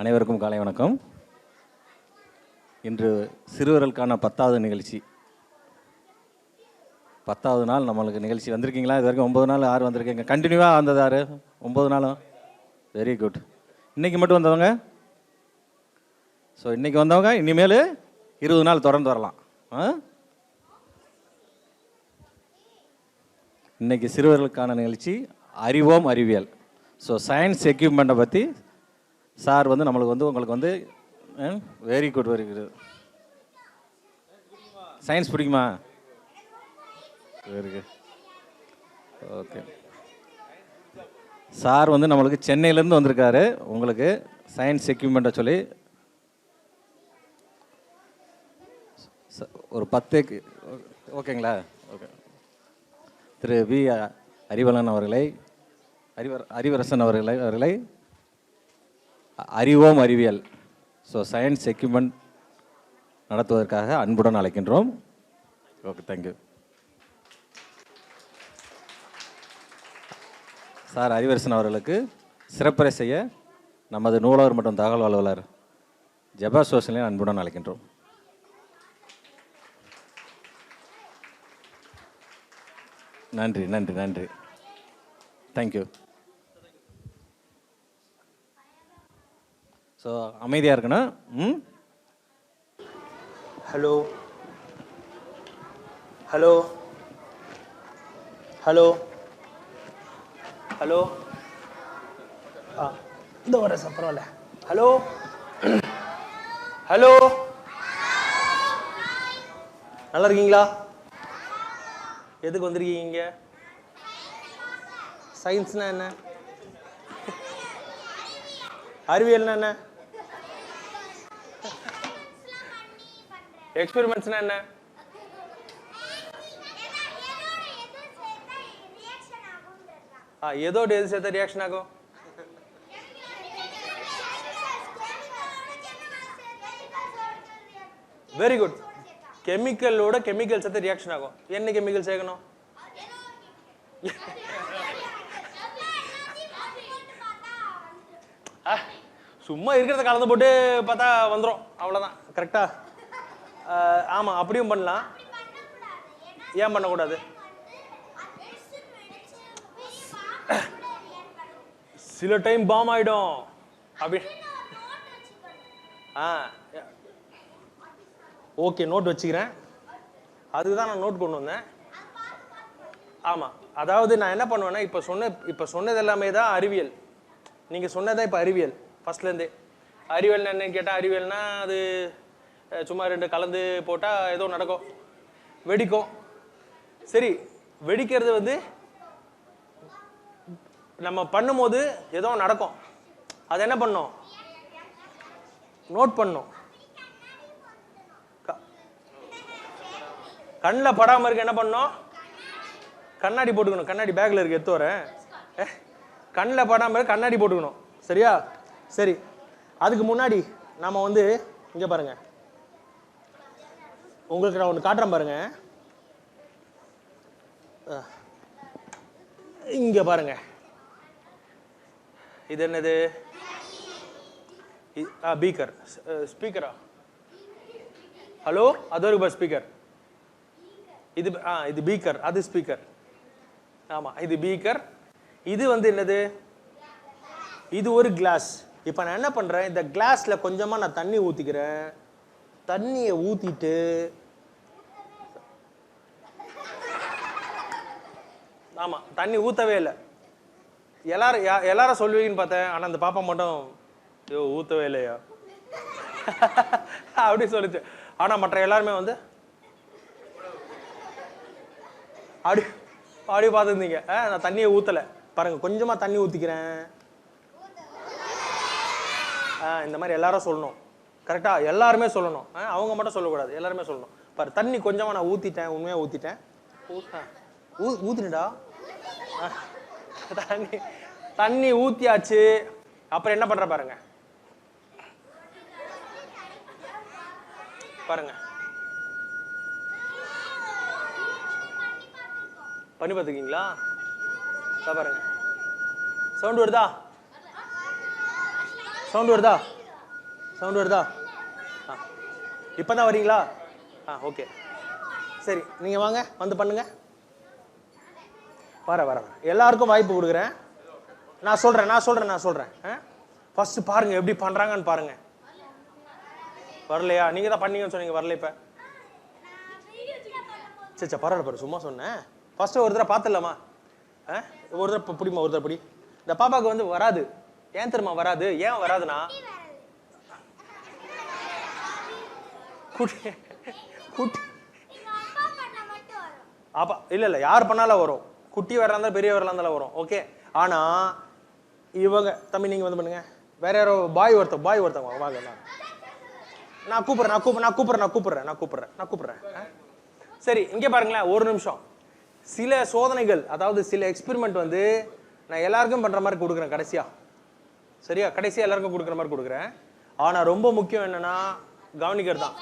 அனைவருக்கும் காலை வணக்கம். இன்று சிறுவர்களுக்கான 10வது நிகழ்ச்சி. 10வது நாள் நம்மளுக்கு நிகழ்ச்சி வந்திருக்கீங்களா? இது வரைக்கும் 9 நாள் யார் வந்திருக்கீங்க? கண்டினியூவாக வந்தது யார்? 9 நாளும் வெரி குட். இன்றைக்கி மட்டும் வந்தவங்க? ஸோ இன்றைக்கி வந்தவங்க இனிமேல் 20 நாள் தொடர்ந்து வரலாம். இன்றைக்கி சிறுவர்களுக்கான நிகழ்ச்சி அறிவோம் அறிவியல். ஸோ சயின்ஸ் எக்யூப்மெண்ட்டை பற்றி சார் நம்மளுக்கு உங்களுக்கு very good very good. Science பிடிக்குமா? Very good. ஓகே. சார் நம்மளுக்கு சென்னையிலேருந்து வந்திருக்காரு. உங்களுக்கு சயின்ஸ் எக்யூப்மெண்ட்டை சொல்லி ஒரு 10 ஓகேங்களா? ஓகே. திரு வி அறிவலன் அவர்களை அறிவரசன் அவர்களை அறிவோம் அறிவியல் ஸோ சயின்ஸ் எக்யூப்மெண்ட் நடத்துவதற்காக அன்புடன் அழைக்கின்றோம். Okay, thank you sir. அறிவரசன் அவர்களுக்கு சிறப்புரை செய்ய நமது நூலகர் மற்றும் தகவல் அலுவலர் ஜெபா சோஷனை அன்புடன் அழைக்கின்றோம். நன்றி நன்றி நன்றி. தேங்க்யூ. ஸோ அமைதியாக இருக்கணும். Hello hello hello hello. இந்த வர சார் பரவாயில்ல. ஹலோ ஹலோ, நல்லா இருக்கீங்களா? எதுக்கு வந்திருக்கீங்க? சயின்ஸ்னா என்ன? அறிவியல்னா என்ன? எக்ஸ்பெரிமெண்ட்ஸ்னா என்ன? ஏதோட எது சேர்த்தா ரியாக்ஷன் ஆகும்? Very good. கெமிக்கலோட கெமிக்கல் சேர்த்து ரியாக்ஷன் ஆகும். என்ன கெமிக்கல் சேர்க்கணும்? சும்மா இருக்கிறத கலந்து போட்டு பார்த்தா வந்துடும், அவ்வளோதான். கரெக்டா? ஆமாம், அப்படியும் பண்ணலாம். ஏன் பண்ணக்கூடாது? சில டைம் பாம் ஆகிடும். அப்படி ஓகே, நோட் வச்சுக்கிறேன். அதுக்கு தான் நான் நோட் கொண்டு வந்தேன். ஆமாம், அதாவது நான் என்ன பண்ணுவேன்னா, இப்போ சொன்னது எல்லாமே தான் அறிவியல். நீங்கள் சொன்னதான் இப்போ அறிவியல். ஃபஸ்ட்லேருந்தே அறிவியல் என்னன்னு கேட்டால், அறிவியல்னா அது சும்மா 2 கலந்து போட்டால் ஏதோ நடக்கும், வெடிக்கும். சரி, வெடிக்கிறது நம்ம பண்ணும்போது ஏதோ நடக்கும். அது என்ன பண்ணோம்? நோட் பண்ணோம். கண்ணில் படாமல் இருக்க என்ன பண்ணோம்? கண்ணாடி போட்டுக்கணும். கண்ணாடி பேக்கில் இருக்கு, எடுத்து வரேன். கண்ணில் படாமல் இருக்க கண்ணாடி போட்டுக்கணும். சரியா? சரி, அதுக்கு முன்னாடி நாம் இங்கே பாருங்க, உங்களுக்கு நான் ஒன்று காட்டுறேன் பாருங்க. இங்கே பாருங்க, இது என்னது? பீக்கர். ஸ்பீக்கரா? ஹலோ, அது ஒரு ஸ்பீக்கர். இது பீக்கர், அது ஸ்பீக்கர். ஆமாம், இது பீக்கர். இது என்னது? இது ஒரு கிளாஸ். இப்போ நான் என்ன பண்ணுறேன், இந்த கிளாஸில் கொஞ்சமாக நான் தண்ணி ஊற்றிக்கிறேன். தண்ணியை ஊற்றிட்டு ஆமாம், தண்ணி ஊற்றவே இல்லை. எல்லாரும் சொல்லுவீங்கன்னு பார்த்தேன். ஆனால் அந்த பாப்பா மட்டும் ஊற்றவே இல்லையா அப்படி சொல்லிச்சு. ஆனால் மற்ற எல்லாருமே அப்படி பார்த்துருந்தீங்க. நான் தண்ணியை ஊற்றலை பாருங்க, கொஞ்சமாக தண்ணி ஊற்றிக்கிறேன். இந்த மாதிரி எல்லாரும் சொல்லணும். கரெக்டாக? எல்லாருமே சொல்லணும். அவங்க மட்டும் சொல்லக்கூடாது, எல்லாருமே சொல்லணும். பாரு, தண்ணி கொஞ்சமாக நான் ஊற்றிட்டேன். உண்மையாக ஊற்றிட்டேன். ஊற்றினடா தண்ணி ஊற்றியாச்சு. அப்புறம் என்ன பண்ணுற பாருங்க. பாருங்க, பண்ணி பார்த்துருக்கீங்களா? பாருங்க, சவுண்ட் வருதா? சவுண்ட் வருதா? சவுண்ட் வருதா? இப்போ தான் வரீங்களா? ஓகே சரி, நீங்கள் வாங்க, வந்து பண்ணுங்க. வர எல்லாருக்கும் வாய்ப்பு கொடுக்குறேன். நான் சொல்கிறேன். ஃபஸ்ட்டு பாருங்கள் எப்படி பண்ணுறாங்கன்னு பாருங்கள். வரலையா? நீங்கள் தான் பண்ணீங்கன்னு சொன்னீங்க, வரல. இப்போ சரி பரவாயில்ல, சும்மா சொன்னேன். ஃபஸ்ட்டு ஒரு தடவை பார்த்துடலாமா? ஒரு தடவை பிடிமா, ஒரு தடவை பிடி. இந்த பாப்பாவுக்கு வந்து வராது. ஏன் தெரியுமா வராது? ஏன் வராதுன்னா குட்டி அப்பா இல்லை யார் பண்ணாலும் வரும். குட்டி வரலாம் இருந்தாலும் பெரிய வரலாம் இருந்தாலும் வரும். ஓகே. ஆனால் இவங்க தம்பி நீங்கள் வந்து பண்ணுங்க. வேற யாரோ பாய் ஒருத்தவங்க வாங்க. நான் கூப்பிட்றேன். சரி, இங்கே பாருங்களேன், ஒரு நிமிஷம். சில சோதனைகள், அதாவது சில எக்ஸ்பெரிமெண்ட் வந்து நான் எல்லாருக்கும் பண்ணுற மாதிரி கொடுக்குறேன் கடைசியாக. சரியா? கடைசியாக எல்லாருக்கும் கொடுக்குற மாதிரி கொடுக்குறேன். ஆனால் ரொம்ப முக்கியம் என்னென்னா கவனிக்கிறது தான்.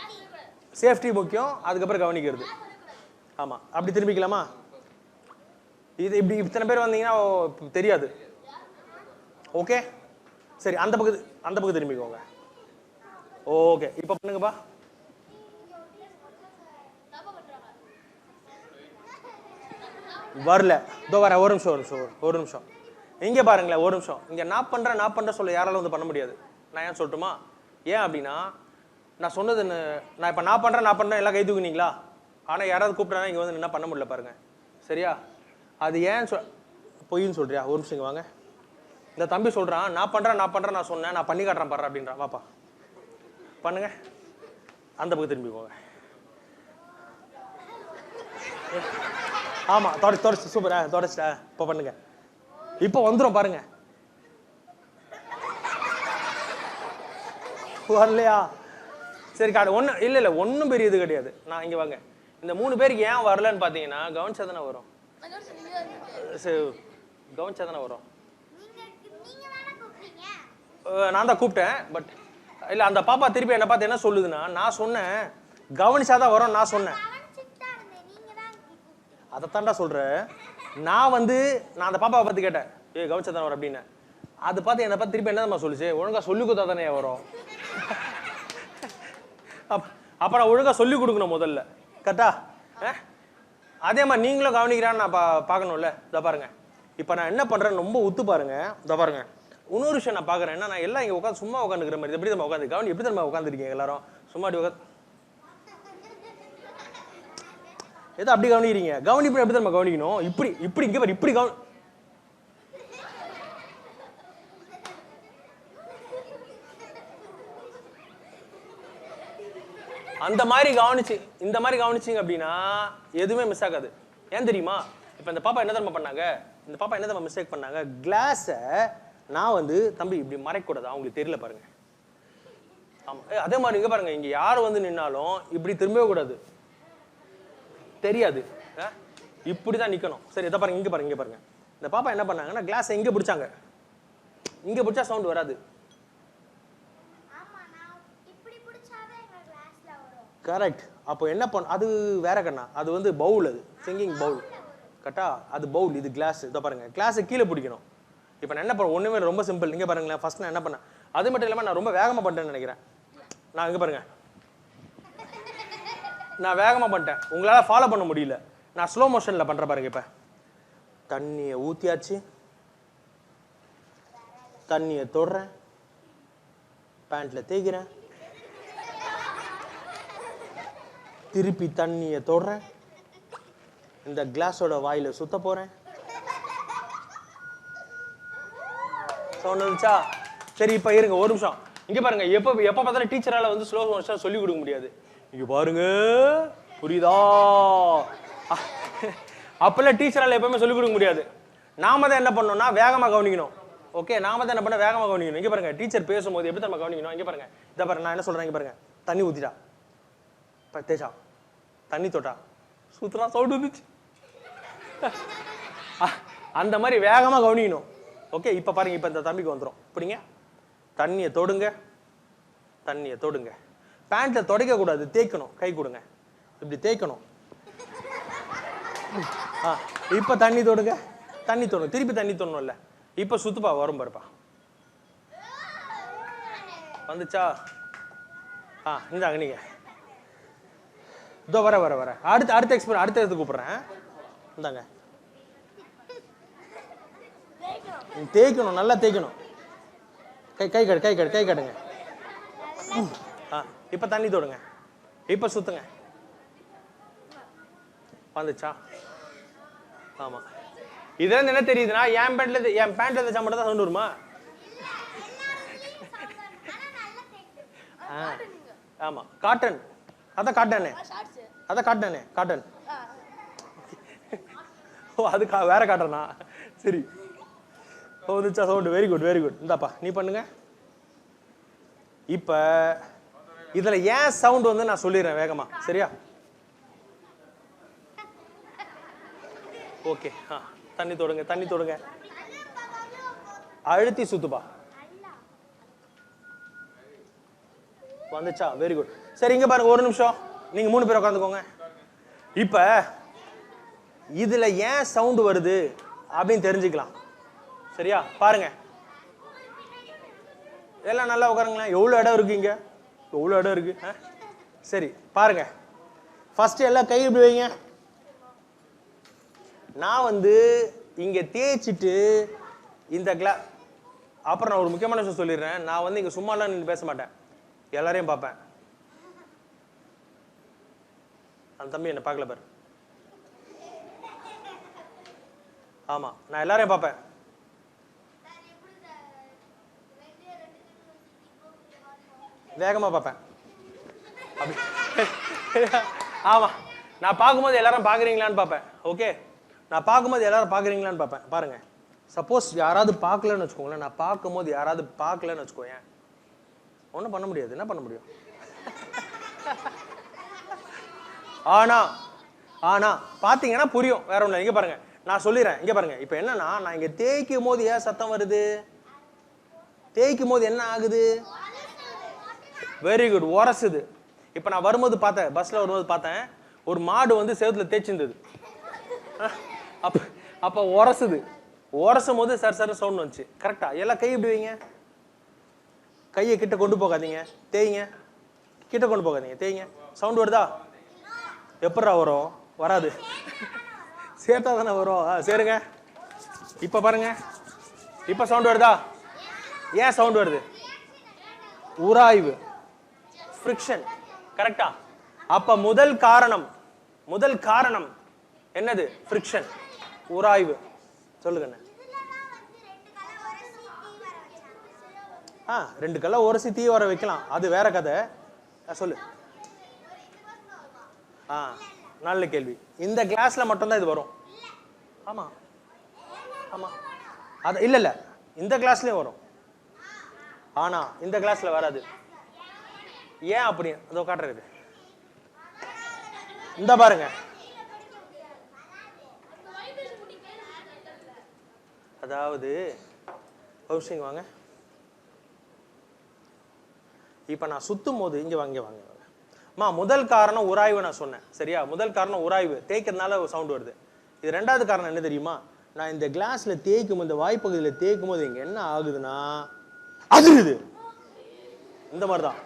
சேஃப்டி முக்கியம், அதுக்கப்புறம் கவனிக்கிறது. ஆமாம், அப்படி திரும்பிக்கலாமா? இது இப்படி இத்தனை பேர் வந்தீங்கன்னா தெரியாது. ஓகே சரி, அந்த பக்கம் திரும்பிக்கோங்க. ஓகே, இப்போ பண்ணுங்கப்பா. வரல, இதோ வர. ஒரு நிமிஷம். இங்கே பாருங்களேன், ஒரு நிமிஷம். இங்கே நான் பண்ணுறேன் சொல்ல யாராலும் வந்து பண்ண முடியாது. நான் ஏன் சொல்லட்டுமா? ஏன் அப்படின்னா, நான் சொன்னது நான் இப்போ நான் பண்ணுறேன் எல்லாம் கை தூக்குனீங்களா? ஆனால் யாராவது கூப்பிட்றாங்க இங்கே வந்து என்ன பண்ண முடியல பாருங்க. சரியா? அது ஏன் பொய்ன்னு சொல்றியா? ஒரு நிமிஷம் இங்கே வாங்க. இந்த தம்பி சொல்கிறான், நான் பண்ணுறேன் நான் சொன்னேன், நான் பண்ணி காட்டுறேன் பாரு அப்படின்றான். வாப்பா பண்ணுங்க. அந்த பக்கம் திரும்பி போங்க. ஆமாம், தொடச்சு சூப்பரா தொடச்சிட்டா. இப்போ பண்ணுங்க. இப்போ வந்துடும் பாருங்க. வரலையா? சரி காடு. ஒன்றும் இல்லை, ஒன்றும் பெரிய இது கிடையாது. நான் இங்கே வாங்க. இந்த 3 பேருக்கு ஏன் வரலன்னு பார்த்தீங்கன்னா கவனிச்சா தானே வரும். நான் தான் கூப்பிட்டேன். பட் இல்லை, அந்த பாப்பா திருப்பி என்னை பார்த்து என்ன சொல்லுதுன்னா, நான் சொன்னேன் கவனிச்சாதான் வரும். நான் சொன்னேன், அதைத்தாண்டா சொல்கிறேன். நான் அந்த பாப்பாவை பார்த்து கேட்டேன், கவனிச்சா தானே வரும் அப்படின்னு. அதை பார்த்து என்னை பார்த்து திருப்பி என்ன சொல்லுச்சு, ஒழுங்காக சொல்லி கொடுத்தா தானே வரும். அப்போ நான் ஒழுங்காக சொல்லி கொடுக்கணும் முதல்ல. கரெக்டா? அதே மாதிரி நீங்களும் கவனிக்கிறான்னு நான் பார்க்கணும்ல. இதை பாருங்க, இப்போ நான் என்ன பண்ணுறேன்னு ரொம்ப உத்து பாருங்க. இதை பாருங்க, இன்னொரு விஷயம் நான் பார்க்குறேன். என்ன, நான் எல்லாம் இங்கே உட்காந்து சும்மா உட்காந்துக்கிற மாதிரி. எப்படி நம்ம உட்காந்து கவனி, எப்படி நம்ம உட்காந்துருக்கீங்க எல்லாரும் சும்மா அப்படி உட்காந்து எதோ அப்படி கவனிக்கிறீங்க. கவனிப்பு எப்படி நம்ம கவனிக்கணும்? இப்படி இங்கே பாரு, இப்படி அந்த மாதிரி இந்த மாதிரி கவனிச்சிங்க அப்படின்னா எதுவுமே மிஸ் ஆகாது. ஏன் தெரியுமா? இப்போ இந்த பாப்பா என்ன தெரியுமா பண்ணாங்க? இந்த பாப்பா என்ன தெரியுமா மிஸ்டேக் பண்ணாங்க? கிளாஸை நான் தம்பி இப்படி மறைக்கூடாது, அவங்களுக்கு தெரியல பாருங்க. ஆமாம், அதே மாதிரி இங்கே பாருங்க, இங்கே யார் நின்னாலும் இப்படி திரும்பவே கூடாது, தெரியாது. இப்படி தான் நிற்கணும். சரி, இதை பாருங்க, இங்கே பாருங்க. இந்த பாப்பா என்ன பண்ணாங்கன்னா கிளாஸை இங்கே பிடிச்சாங்க. இங்கே பிடிச்சா சவுண்ட் வராது. கரெக்ட். அப்போ என்ன அது வேற கண்ணா, அது பவுல், அது சிங்கிங் பவுல். கரெக்டா? அது பவுல், இது கிளாஸ். இதை பாருங்க, கிளாஸை கீழே பிடிக்கணும். இப்போ நான் என்ன பண்ண, ஒன்றுமே ரொம்ப சிம்பிள். நீங்கள் பாருங்களேன், ஃபர்ஸ்ட் நான் என்ன பண்ணேன், அது மட்டும் இல்லாமல் நான் ரொம்ப வேகமாக பண்ணிட்டேன்னு நினைக்கிறேன். நான் இங்கே பாருங்க, நான் வேகமாக பண்ணிட்டேன், உங்களால் ஃபாலோ பண்ண முடியல. நான் ஸ்லோ மோஷனில் பண்ணுறேன் பாருங்க. இப்போ தண்ணியை ஊற்றியாச்சு, தண்ணியை தொடுறேன், பேண்ட்டில் தேய்க்கிறேன், திருப்பி தண்ணியை தொடுறேன், இந்த கிளாஸோட வாயில சுத்த போறேன். சொன்னதுச்சா? சரி, இப்போ இருங்க ஒரு நிமிஷம். இங்க பாருங்க, எப்போ பார்த்தாலும் டீச்சரால ஸ்லோ மோஷன் சொல்லி கொடுக்க முடியாது. இங்க பாருங்க, புரியுதா? அப்பெல்லாம் டீச்சரால எப்பவுமே சொல்லிக் கொடுக்க முடியாது. நாம தான் என்ன பண்ணோம்னா வேகமா கவனிக்கணும். ஓகே, நாம தான் என்ன பண்ண வேகமா கவனிக்கணும். இங்க பாருங்க, டீச்சர் பேசும்போது எப்படி நம்ம கவனிக்கணும். இங்க பாருங்க, இதை பாருங்க, நான் என்ன சொல்றேன். இங்க பாருங்க, தண்ணி ஊத்திட்டா, தேய்ச்சா, தண்ணி தொட்டா, சுத்தரா சவுண்ட் வந்துச்சு. அந்த மாதிரி வேகமா கவனிக்கணும். ஓகே, இப்ப பாருங்க, இப்ப இந்த தம்பிக்கு வந்துடும். இப்படிங்க, தண்ணியை தொடுங்க, தண்ணியை தொடுங்க. பேண்ட்ல தொடைக்க கூடாது, தேய்க்கணும். கை கொடுங்க, இப்படி தேய்க்கணும். இப்ப தண்ணி தொடுங்க, தண்ணி தொடும், திருப்பி தண்ணி தொடணும்ல. இப்ப சுத்துப்பா, வரும் பாருப்பா, வந்துச்சா? இந்தாங்க நீங்க. இதோ வர வர வர அடுத்த எக்ஸ்பீரியன் அடுத்த இடத்துக்கு கூப்பிடுறேன். இந்தாங்க. தேய்க்கணும், நல்லா தேய்க்கணும். கை கட்டுங்க. இப்ப தண்ணி தொடுங்க. இப்ப சுத்துங்க. வந்துச்சா? ஆமா. இதுல என்ன தெரியுதுன்னா என் பேண்ட்ல இந்த சம்பளம் தான் சவுண்ட் வருமா? ஆமா காட்டன். அதான் காட்டனே காட்டன். ஓ அது வேற காட்டனா? சரி. வந்துச்சா sound? Very good very good. இந்தாப்பா நீ பண்ணுங்க. இப்ப இதுல ஏன் சவுண்ட் வந்து நான் சொல்லிடுறேன் வேகமா, சரியா? ஓகே. தண்ணி தொடுங்க. அழுத்தி சுத்துப்பா. வந்துச்சா? Very good. சரி இங்க பாருங்க, ஒரு நிமிஷம் நீங்க 3 பேர் உட்காந்துக்கோங்க. இப்ப இதுல ஏன் சவுண்ட் வருது அப்படின்னு தெரிஞ்சுக்கலாம், சரியா? பாருங்க, எல்லாம் நல்லா உட்காருங்களேன். எவ்வளவு இடம் இருக்கு இங்க? எவ்வளவு இடம் இருக்கு? சரி பாருங்க, ஃபர்ஸ்ட் எல்லாம் கை இப்படி வைங்க. நான் வந்து இங்க தேய்ச்சிட்டு இந்த அப்புறம் நான் ஒரு முக்கியமான விஷயம் சொல்லிடுறேன். நான் வந்து இங்க சும்மாலாம் நின்று பேச மாட்டேன், எல்லாரையும் பார்ப்பேன். அந்த தம்பி என்ன பார்க்கல பாரு. ஆமா, நான் எல்லாரையும் பார்ப்பேன். வேகமா பார்ப்பேன். ஆமா, நான் பார்க்கும்போது எல்லாரும் பார்க்குறீங்களான்னு பார்ப்பேன். ஓகே, நான் பார்க்கும்போது எல்லாரும் பார்க்குறீங்களான்னு பார்ப்பேன். பாருங்க, சப்போஸ் யாராவது பார்க்கலன்னு வச்சுக்கோங்களேன், நான் பார்க்கும்போது யாராவது பார்க்கலன்னு வச்சுக்கோங்க, ஒன்றும் பண்ண முடியாது. என்ன பண்ண முடியும்? ஆனா பார்த்தீங்கன்னா புரியும், வேற ஒன்றும். இங்கே பாருங்க, நான் சொல்லிடுறேன். இங்கே பாருங்க, இப்போ என்னன்னா, நான் இங்கே தேய்க்கும் போது ஏன் சத்தம் வருது? தேய்க்கும் போது என்ன ஆகுது? வெரி குட், உரசுது. இப்போ நான் வரும்போது பார்த்தேன், பஸ்ஸில் வரும்போது பார்த்தேன், ஒரு மாடு வந்து செவத்துல தேய்ச்சிருந்தது. அப்போ உரசும் போது சார் சவுண்ட் வந்துச்சு. கரெக்டா? எல்லாம் கை இப்படி வைங்க. கையை கிட்ட கொண்டு போகாதீங்க, தேய்ங்க. கிட்ட கொண்டு போகாதீங்க, தேய்ங்க. சவுண்ட் வருதா? எப்படா வரும்? வராது, சேர்த்தா தானே வரும். சரிங்க, இப்ப பாருங்க, இப்ப சவுண்ட் வருதா? ஏன் சவுண்ட் வருது? உராய்வு, ஃப்ரிக்ஷன். கரெக்டா? அப்ப முதல் காரணம் என்னது? ஃப்ரிக்ஷன், உராய்வு. சொல்லுங்க. 2 கல்ல உரசி தீ வர வைக்கலாம், அது வேற கதை. சொல்லு. நல்ல கேள்வி. இந்த கிளாஸ்ல மட்டும்தான் இது வரும். ஆமா, அது இல்ல இந்த கிளாஸ்லயும் வரும், ஆனா இந்த கிளாஸ்ல வராது. ஏன் அப்படி? அதோ காட்டுறது. இந்த பாருங்க, அதாவது ஹவுசிங் வாங்க. இப்ப நான் சுத்தும் போது இங்க வாங்க. முதல் காரணம் உராய்வு நான் சொன்னேன், சரியா? முதல் காரணம் உராய்வு, தேய்க்கிறதுனால சவுண்ட் வருது. இது 2வது காரணம் என்ன தெரியுமா? நான் இந்த கிளாஸ்ல தேய்க்கும், இந்த வாய்ப்பகுதியில் தேய்க்கும் போது இங்க என்ன ஆகுதுன்னா, அதிருது. இந்த மாதிரிதான்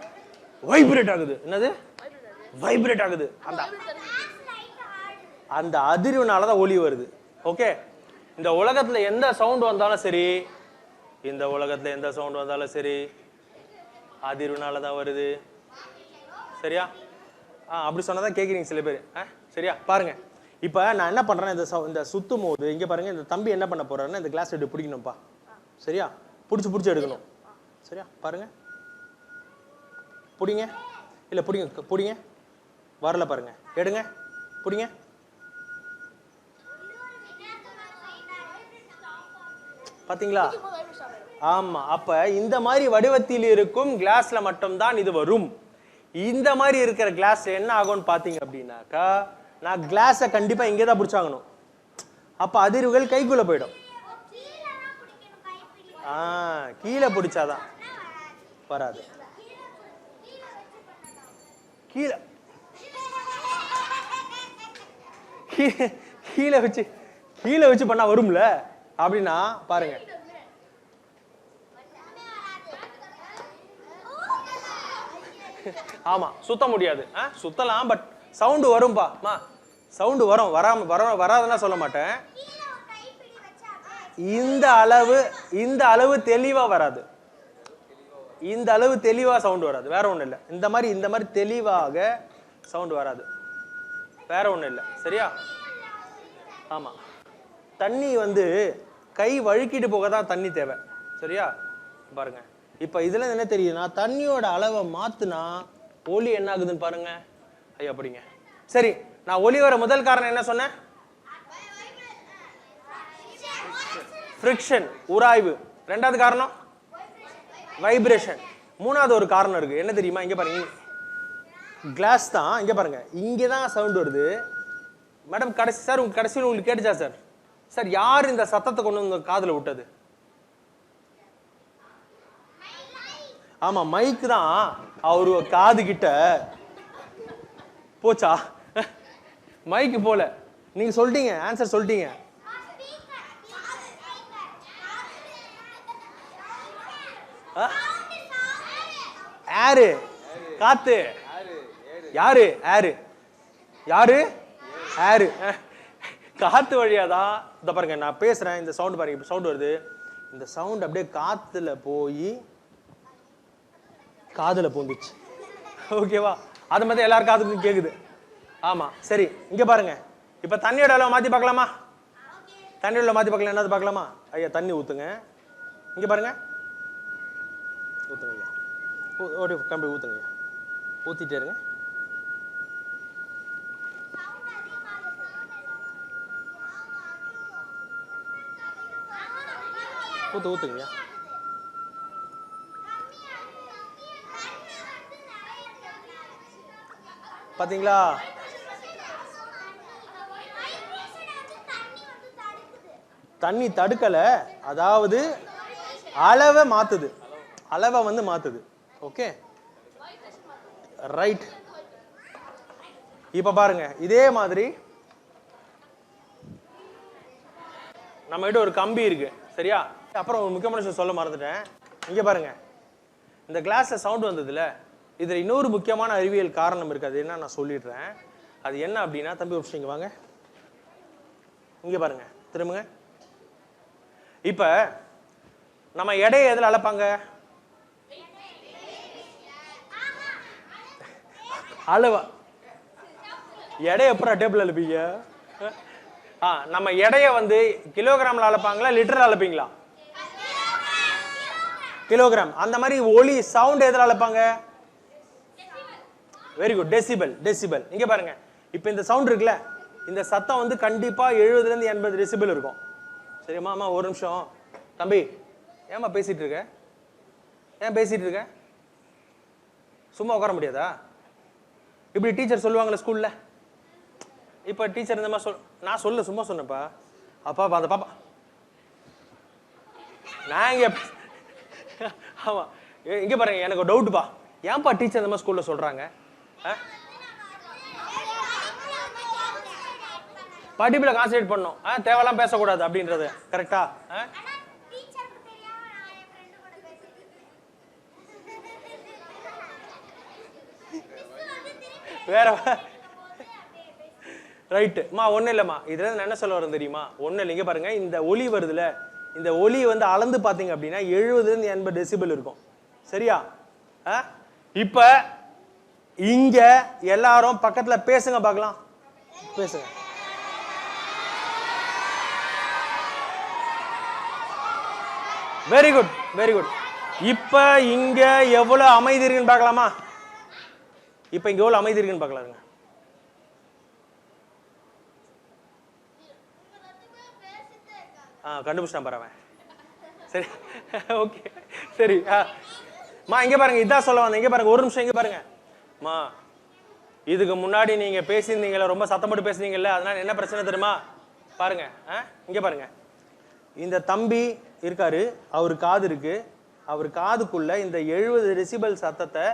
வைப்ரேட் ஆகுது. என்னது? வைப்ரேட் ஆகுது. அந்த அதிர்வுனாலதான் ஒலி வருது. ஓகே, இந்த உலகத்துல எந்த சவுண்ட் வந்தாலும் சரி, அதிர்வுனாலதான் வருது. சரியா? அப்படி சொன்னதான் கேட்குறீங்க சில பேர். சரியா? பாருங்க, இப்போ நான் என்ன பண்றேன், இந்த சுத்தும் போது இங்க பாருங்க, இந்த தம்பி என்ன பண்ண போறாருன்னா, இந்த கிளாஸ் எடுத்து பிடிக்கணும்ப்பா. சரியா? பிடிச்சு எடுக்கணும். சரியா? பாருங்க, பிடிங்க. இல்ல பிடிங்க. வரல பாருங்க, எடுங்க, பிடிங்க. பாத்தீங்களா? ஆமா, அப்ப இந்த மாதிரி வடிவத்தில் இருக்கும் கிளாஸ்ல மட்டும்தான் இது வரும். இந்த மாதிரி இருக்கிற கிளாஸ் என்ன ஆகும்னு பாத்தீங்க அப்படின்னாக்கா, நான் கிளாஸை கண்டிப்பா இங்கே தான் பிடிச்சாகணும். அப்ப அதிர்வுகள் கைக்குள்ள போயிடும். கீழே பிடிச்சாதான் வராது. கீழே வச்சு பண்ணா வரும்ல? அப்படின்னா பாருங்க, ஆமா சுத்த முடியாது. சுத்தலாம், பட் சவுண்டு வரும்பா. சவுண்டு வரும், வராதுன்னா சொல்ல மாட்டேன். இந்த அளவு தெளிவா வராது. இந்த அளவு தெளிவா சவுண்ட் வராது, வேற ஒண்ணும் இல்லை. இந்த மாதிரி தெளிவாக சவுண்ட் வராது, வேற ஒண்ணும் இல்லை. சரியா? ஆமா, தண்ணி வந்து கை வழுக்கிட்டு போக தான் தண்ணி தேவை. சரியா? பாருங்க, இப்ப இதுல என்ன தெரியுதுன்னா, தண்ணியோட அளவை மாத்துனா ஒலி என்ன ஆகுதுன்னு பாருங்க. ஐயா அப்படிங்க. சரி, நான் ஒலி வர முதல் காரணம் என்ன சொன்னேன்? ஃப்ரிக்ஷன், உராய்வு. ரெண்டாவது காரணம் வைப்ரேஷன். மூணாவது ஒரு காரணம் இருக்கு, என்ன தெரியுமா? இங்க பாருங்க, கிளாஸ் தான். இங்க பாருங்க, இங்கதான் சவுண்ட் வருது. மேடம் கடைசி சார், கடைசியில் உங்களுக்கு கேட்டுச்சா சார்? சார் யார் இந்த சத்தத்தை கொண்டு வந்து காதுல விட்டது? ஆமா, மைக் தான் அவரு காது கிட்ட போச்சா? மைக்கு போல. நீங்க சொல்லிட்டீங்க, ஆன்சர் சொல்லிட்டீங்க. ஏரு, காத்து. யாரு ஏரு? யாரு ஏரு? காத்து வழியாதான். இந்த பாருங்க, நான் பேசுறேன், இந்த சவுண்ட் பாருங்க, இப்ப சவுண்ட் வருது. இந்த சவுண்ட் அப்படியே காத்துல போய் காதுல பூந்துச்சு. ஓகேவா? அது மாதிரி எல்லாரும் காதுக்கும் கேக்குது. ஆமா, சரி. இங்க பாருங்க, இப்ப தண்ணியோட அளவு மாத்தி பார்க்கலாமா? தண்ணியோட மாத்தி பார்க்கலாம், என்னது பார்க்கலாமா? ஐயா தண்ணி ஊத்துங்க. இங்க பாருங்க, ஊத்துங்க ஐயா. ஓடி கம்பி ஊத்துங்க ஐயா. ஊத்திட்டே இருங்க. ஊத்துங்க ஐயா. பாத்தீங்களா? தண்ணி தடுக்கல, அதாவது அளவை மாத்துது. அளவை வந்து மாத்துது. Okay, right. இப்ப பாருங்க, இதே மாதிரி நம்ம கிட்ட ஒரு கம்பி இருக்கு. சரியா? அப்புறம் ஒரு முக்கியமான விஷயம் சொல்ல மறந்துட்டேன். இங்க பாருங்க, இந்த கிளாஸ்ல சவுண்ட் வந்ததுல, இதுல இன்னொரு முக்கியமான அறிவியல் காரணம் இருக்கு. அது என்ன நான் சொல்லிடுறேன். அது என்ன அப்படின்னா, தம்பி ஒரு நிமிஷம் இங்க வாங்க. இங்க பாருங்க, திரும்புங்க. இப்ப நம்ம எடையை எதுல அளப்பாங்க? அளவா? எடை எப்பறம் டேபிள் அளப்பீங்க? நம்ம எடையை வந்து கிலோகிராம்ல அளப்பாங்களா, லிட்டர்ல அளப்பீங்களா? கிலோகிராம். அந்த மாதிரி ஒலி சவுண்ட் எதுல அளப்பாங்க? Very good, decibel. டெசிபல். இங்க பாருங்க, இப்ப இந்த சவுண்ட் இருக்குல்ல, இந்த சத்தம் வந்து கண்டிப்பா 70 இருந்து 80 டெசிபல் இருக்கும். சரிம்மா? அம்மா ஒரு நிமிஷம். தம்பி ஏமா பேசிட்டு இருக்க? ஏன் பேசிட்டு இருக்க? சும்மா உட்கார முடியாதா? இப்படி டீச்சர் சொல்லுவாங்களே ஸ்கூல்ல. இப்ப டீச்சர் இந்த மாதிரி நான் சொல்ல சும்மா சொன்னப்பா. அப்பா அந்த பாப்பா நான் இங்க ஆமா, இங்க பாருங்க, எனக்கு ஒரு டவுட்பா. ஏன்பா டீச்சர் இந்த மாதிரி ஸ்கூல்ல சொல்றாங்க? படிப்புல கான்சென்ட்ரேட் பண்ணணும், தேவையெல்லாம் பேசக்கூடாது அப்படின்றது கரெக்டா? வேற ரைட்டுமா, ஒன்றும் இல்லைம்மா. இதுல என்ன சொல்ல வரேன் தெரியுமா? ஒன்றும் இல்லை. இங்கே பாருங்க, இந்த ஒலி வருதுல, இந்த ஒலி வந்து அளந்து பார்த்தீங்க அப்படின்னா 70 இருந்து 80 டெசிபல் இருக்கும். சரியா? இப்ப இங்க எல்லாரும் பக்கத்துல பேசுங்க பார்க்கலாம். பேசுங்க. Very good, very good. இப்ப இங்க எவ்வளவு அமைதி இருக்குன்னு பார்க்கலாமா? இப்ப இங்க எவ்வளவு அமைதி இருக்குன்னு பார்க்கலாங்க. கண்டுபிடிச்சான் பாருவேன். சரி, ஓகே, சரி. இங்க பாருங்க, இதான் சொல்ல வந்தேன். இங்க பாருங்க, ஒரு நிமிஷம் இங்க பாருங்க. இதுக்கு முன்னாடி நீங்க பேசியிருந்தீங்கல்ல, ரொம்ப சத்தம் போட்டு பேசுனீங்கல்ல, அதனால என்ன பிரச்சனை தெரியுமா? பாருங்க, இங்க பாருங்க, இந்த தம்பி இருக்காரு, அவரு காது இருக்கு. அவர் காதுக்குள்ள இந்த 70 டெசிபல் சத்தத்தை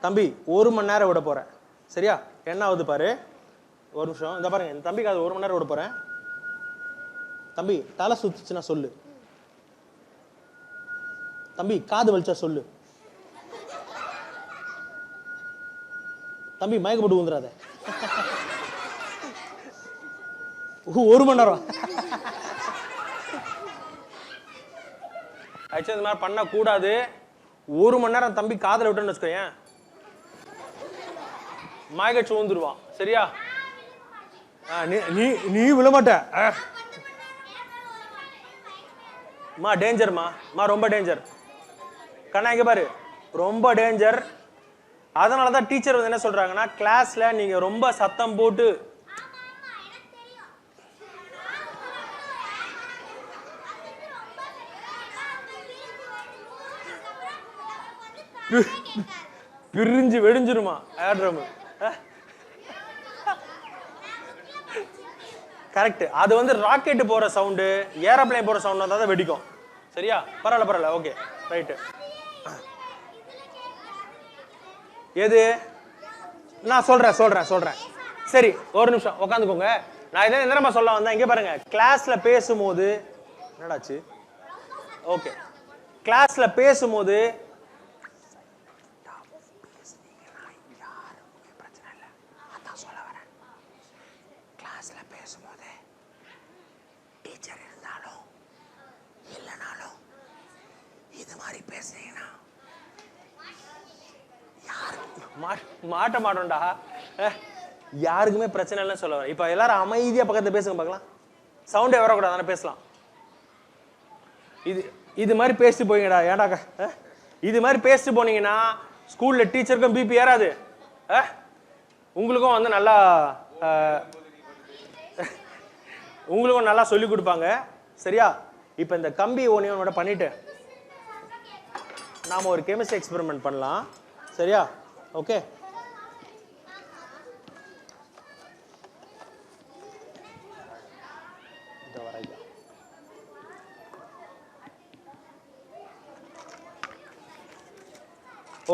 தம்பி 1 மணி நேரம் விட போறேன். சரியா? என்ன ஆகுது பாரு. ஒரு நிமிஷம். இந்த பாருங்க, இந்த தம்பி காது 1 மணி நேரம் விட போறேன். தம்பி தலை சுத்துச்சுன்னா சொல்லு. தம்பி காது வலிச்சா சொல்லு. தம்பி மயக்க போட்டு வந்துடாத. 1 மணி நேரம் ஆக்சுவலி இந்த மாதிரி பண்ணக்கூடாது. 1 மணி நேரம் தம்பி காதில் விட்டுன்னு வச்சுக்கோயேன், மயக்கச்சு ஊந்துருவான். சரியா? நீ நீ விழமாட்ட. மா டேஞ்சர்மா, ரொம்ப டேஞ்சர். கண்ணா இங்க பாரு, ரொம்ப டேஞ்சர். அதனால தான் டீச்சர் வந்து என்ன சொல்றாங்கன்னா, கிளாஸ்ல நீங்க ரொம்ப சத்தம் போட்டு பிரிஞ்சு வெடிஞ்சிருமா ஏர்ட்ரம். கரெக்ட். அது வந்து ராக்கெட் போற சவுண்டு, ஏரோப்ளேன் போற சவுண்ட் வந்தா தான் வெடிக்கும். சரியா? பரவாயில்ல, ஓகே ரைட்டு. எது நான் சொல்றேன். சரி, ஒரு நிமிஷம் உட்காந்துக்கோங்க. நான் இதை என்ன சொல்ல வந்தேன், இங்க பாருங்க. கிளாஸ்ல பேசும்போது என்னடாச்சு? ஓகே, கிளாஸ்ல பேசும்போது டீச்சர் இருந்தாலும் இல்லைனாலும் இது மாதிரி பேசுனீங்கன்னா மாட்ட மாட்டோம்டா. யாருக்குமே பிரச்சனை இல்லைன்னு சொல்ல வரேன். இப்போ எல்லாரும் அமைதியா பக்கத்துல பேசுங்க பார்க்கலாம். சவுண்டே வரக்கூடாது, தானே பேசலாம். இது மாதிரி பேசிட்டு போய்ங்கடா. ஏன்டா இது மாதிரி பேசிட்டு போனீங்கன்னா ஸ்கூல்ல டீச்சருக்கும் பிபி ஏறாது, உங்களுக்கும் வந்து நல்லா சொல்லி கொடுப்பாங்க. சரியா? இப்போ இந்த கம்பி ஒன்றையோட பண்ணிட்டு நாம ஒரு கெமிஸ்ட்ரி எக்ஸ்பெரிமெண்ட் பண்ணலாம். சரியா? Okay,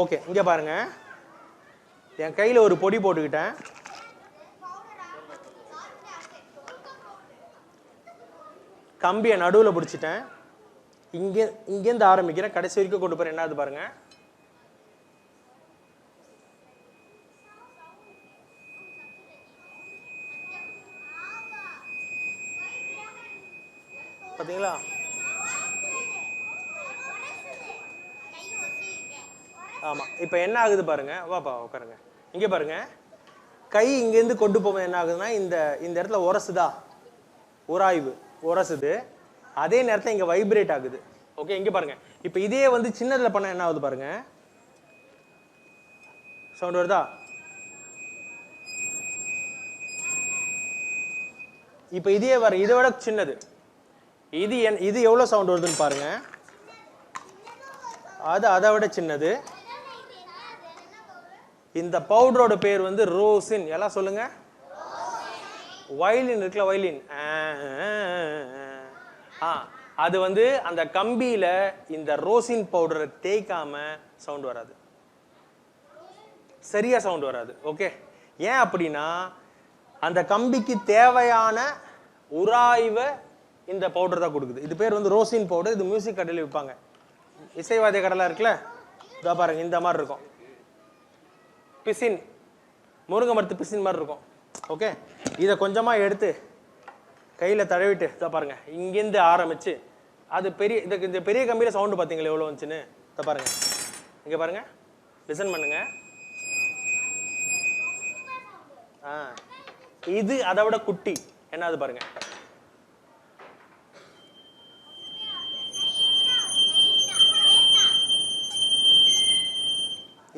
okay. இங்க பாருங்க, என் கையில ஒரு பொடி போட்டுக்கிட்டேன். கம்பியை நடுவில் பிடிச்சிட்டேன். இங்கேருந்து ஆரம்பிக்கிறேன், கடைசி வரைக்கும் கொண்டு போறேன். என்னது பாருங்க. பாத்தீங்களா? ஆமா. இப்ப என்ன ஆகுது பாருங்க. வாப்பா உட்காருங்க. இங்க பாருங்க, கை இங்கேருந்து கொண்டு போகும்போது என்ன ஆகுதுன்னா, இந்த இடத்துல உரசுதா, உராய்வு உரசுது. அதே நேரத்தில் இங்க வைப்ரேட் ஆகுது. ஓகே, இங்க பாருங்க. இப்ப இதே வந்து சின்னதுல பண்ண என்ன ஆகுது பாருங்க. சவுண்ட் வருதா? இப்ப இதே இதை விட சின்னது. இது எவ்வளவு சவுண்ட் வருதுன்னு பாருங்க. அதை விட சின்னது. இந்த பவுடரோட பேர் வந்து ரோசின். எல்லாம் சொல்லுங்க. வயலின் இருக்குல்ல, வயலின். அது வந்து அந்த கம்பியில இந்த ரோசின் பவுடரை தேய்க்காம சவுண்ட் வராது, சரியா சவுண்ட் வராது. ஓகே, ஏன் அப்படின்னா அந்த கம்பிக்கு தேவையான உராய்வை இந்த பவுடர் தான் கொடுக்குது. இது பேர் வந்து ரோசின் பவுடர். இது மியூசிக் கடையில் விற்பாங்க. இசைவாதிய கடைலாம் இருக்குல்ல, இதோ பாருங்க, இந்த மாதிரி இருக்கும். பிசின், முருங்கை மரத்து பிசின் மாதிரி இருக்கும். ஓகே, இதை கொஞ்சமா எடுத்து கையில தடவிட்டு இதோ பாருங்க, இங்கேருந்து ஆரம்பிச்சு அது பெரிய இந்த பெரிய கம்பியில சவுண்டு பார்த்தீங்களா எவ்வளோ வந்துச்சுன்னு. இதோ பாருங்க, இங்க பாருங்க, லிசன் பண்ணுங்க. இது அதை விட குட்டி. என்னது பாருங்க.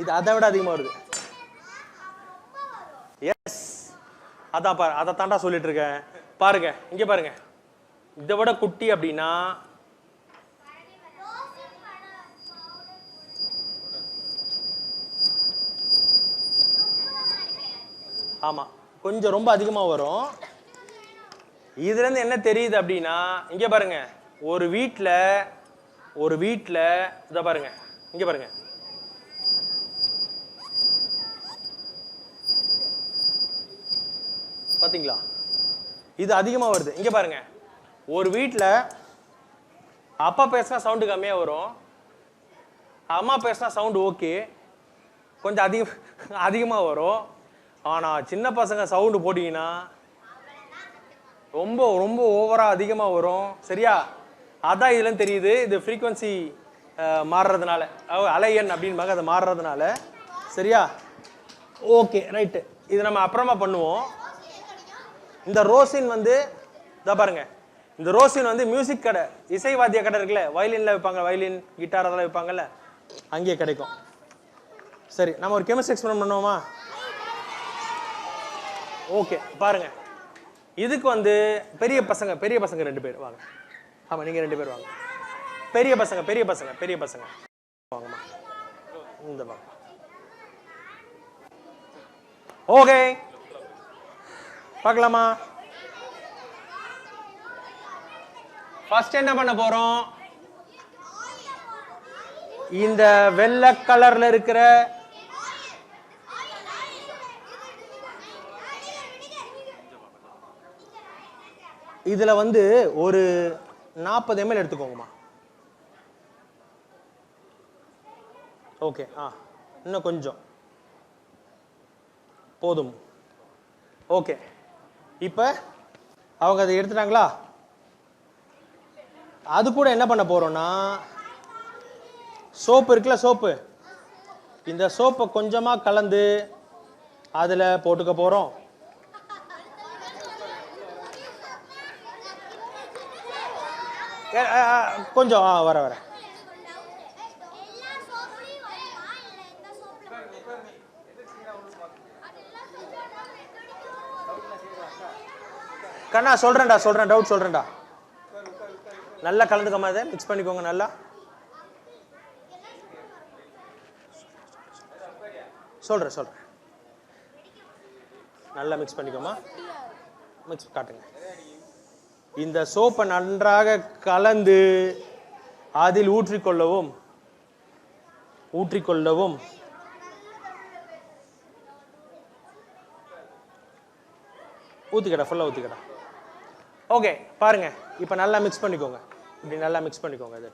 இது அதை விட அதிகமா வருது. எஸ், அதான் பாரு, அதை தாண்டா சொல்லிட்டு இருக்கேன். பாருங்க, இங்க பாருங்க, இதை விட குட்டி அப்படின்னா ஆமா, கொஞ்சம் ரொம்ப அதிகமா வரும். இதுல இருந்து என்ன தெரியுது அப்படின்னா, இங்க பாருங்க, ஒரு வீட்ல இத பாருங்க, இங்க பாருங்க, பாத்தீங்களா, இது அதிகமா வருது. இங்க பாருங்க, ஒரு வீட்ல அப்பா பேசினா சவுண்டு கம்மியா வரும், அம்மா பேசினா சவுண்டு ஓகே கொஞ்சம் அதிகமா வரும். ஆனால் சின்ன பசங்க சவுண்டு போட்டிங்கன்னா ரொம்ப ரொம்ப ஓவராக அதிகமாக வரும். சரியா? அதான் இதுலன்னு தெரியுது. இது ஃப்ரீக்வன்சி மாறுறதுனால, அலையன் அப்படின்பாங்க, அது மாறுறதுனால. சரியா? Okay, right. இது நம்ம அப்புறமா பண்ணுவோம். இந்த ரோசின் வந்து இதை பாருங்க, இந்த ரோசின் வந்து மியூசிக் கடை, இசைவாத்திய கடை இருக்குல்ல, வயலின்ல வைப்பாங்க, வயலின் கிட்டார் அதெல்லாம் வைப்பாங்கல்ல, அங்கேயே கிடைக்கும். சரி, நம்ம ஒரு கெமிஸ்ட்ரி எக்ஸ்பெரிமெண்ட் பண்ணுவோமா? ஓகே, பாருங்க. இதுக்கு வந்து பெரிய பசங்க 2 பேர் வாங்க. ஆமாம், நீங்கள் 2 பேர் வாங்க. பெரிய பசங்க வாங்கம்மா. இந்த வாங்க. ஓகே, பார்க்கலாமா? ஃபர்ஸ்ட் என்ன பண்ண போறோம்? இந்த வெள்ளை கலர்ல இருக்கிற இதுல வந்து ஒரு 40 ml எடுத்துக்கோங்கம்மா. ஓகே, இன்னும் கொஞ்சம் போதும். ஓகே, இப்போ அவங்க அதை எடுத்துட்டாங்களா? அது கூட என்ன பண்ண போறோம்னா, சோப்பு இருக்குல்ல, சோப்பு, இந்த சோப்பை கொஞ்சமா கலந்து அதுல போட்டுக்க போறோம். கொஞ்சம் வர கண்ணா சொல்றேன்டா, டவுட் சொல்றேன்டா. நல்லா கலந்துக்கமா, இதை மிக்ஸ் பண்ணிக்கோங்க. நல்லா சொல்றேன். நல்லா மிக்ஸ் பண்ணிக்கோமா. மிக்ஸ் காட்டுங்க. இந்த சோப்பை நன்றாக கலந்து அதில் ஊற்றிக்கொள்ளவும். ஊத்திக்கடா, ஃபுல்லா ஊத்திக்கடா. ஓகே, பாருங்க. இப்போ நல்லா மிக்ஸ் பண்ணிக்கோங்க. இப்படி நல்லா மிக்ஸ் பண்ணிக்கோங்க. இதை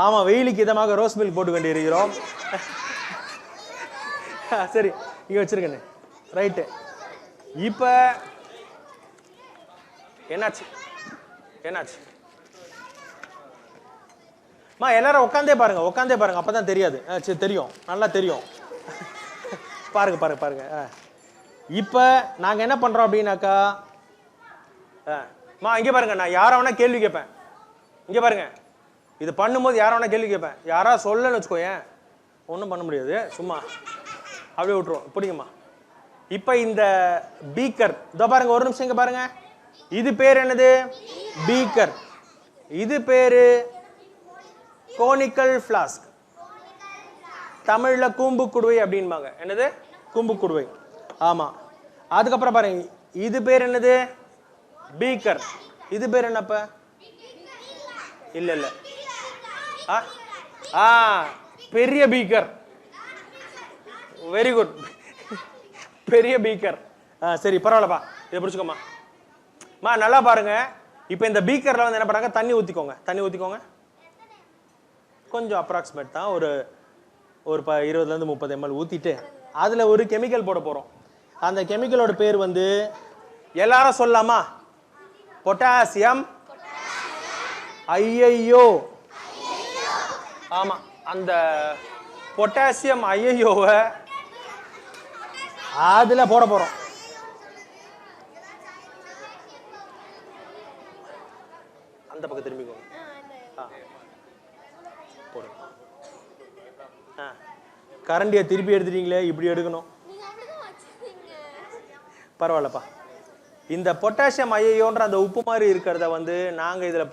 ஆமா, வெயிலுக்கு இதமாக ரோஸ் மில்க் போட்டு வேண்டியிருக்கிறோம். சரி, இங்க வச்சிருக்கேன். ரைட்டு. இப்ப என்னாச்சு? எல்லாரும் உட்காந்தே பாருங்க, அப்பதான் தெரியாது. சரி, தெரியும், நல்லா தெரியும். பாருங்க. இப்ப நாங்க என்ன பண்றோம் அப்படின்னாக்கா, இங்க பாருங்க, நான் யார வேணா கேள்வி கேட்பேன். இங்க பாருங்க, இது பண்ணும்போது யார வேணா கேள்வி கேட்பேன். யாரா சொல்லன்னு வச்சுக்கோயேன், ஒன்றும் பண்ண முடியாது, சும்மா அப்படியே விட்டுருவோம். புரியுமா? இப்ப இந்த பீக்கர், இதோ பாருங்க, ஒரு நிமிஷம் இங்க பாருங்க. இது பேர் என்னது? பீக்கர். இது பேரு கோனிக்கல் ஃபிளாஸ்க். தமிழ்ல கூம்பு குடுவை அப்படின்பாங்க. என்னது? கூம்பு குடுவை. ஆமா. அதுக்கப்புறம் பாருங்க, இது பேர் என்னது? பீக்கர். இது பேர் என்னப்ப? இல்ல பெரிய பீக்கர். வெரி குட், பெரிய பீக்கர். சரி, பரவாயில்லப்பா, இதை பிடிச்சுக்கோமா. நல்லா பாருங்க. இப்போ இந்த பீக்கர்ல வந்து என்ன பண்ணாங்க, தண்ணி ஊற்றிக்கோங்க. கொஞ்சம் அப்ராக்சிமேட் தான், ஒரு 20 to 30 ml ஊற்றிட்டு அதில் ஒரு கெமிக்கல் போட போகிறோம். அந்த கெமிக்கலோட பேர் வந்து எல்லாரும் சொல்லலாமா? பொட்டாசியம். ஐயையோ, ஆமாம், அந்த பொட்டாசியம் ஐயையோவை அதில் போட போகிறோம். அந்த பக்கம் திரும்பிக்கோங்க. போடுங்க. கரண்டியை திருப்பி எடுத்துட்டீங்களே, இப்படி எடுக்கணும். பரவாயில்லப்பா. இந்த பொட்டாசியம் ஐயோன்ற அந்த உப்பு மாதிரி இருக்கிறத வந்து நாங்கள் இதில்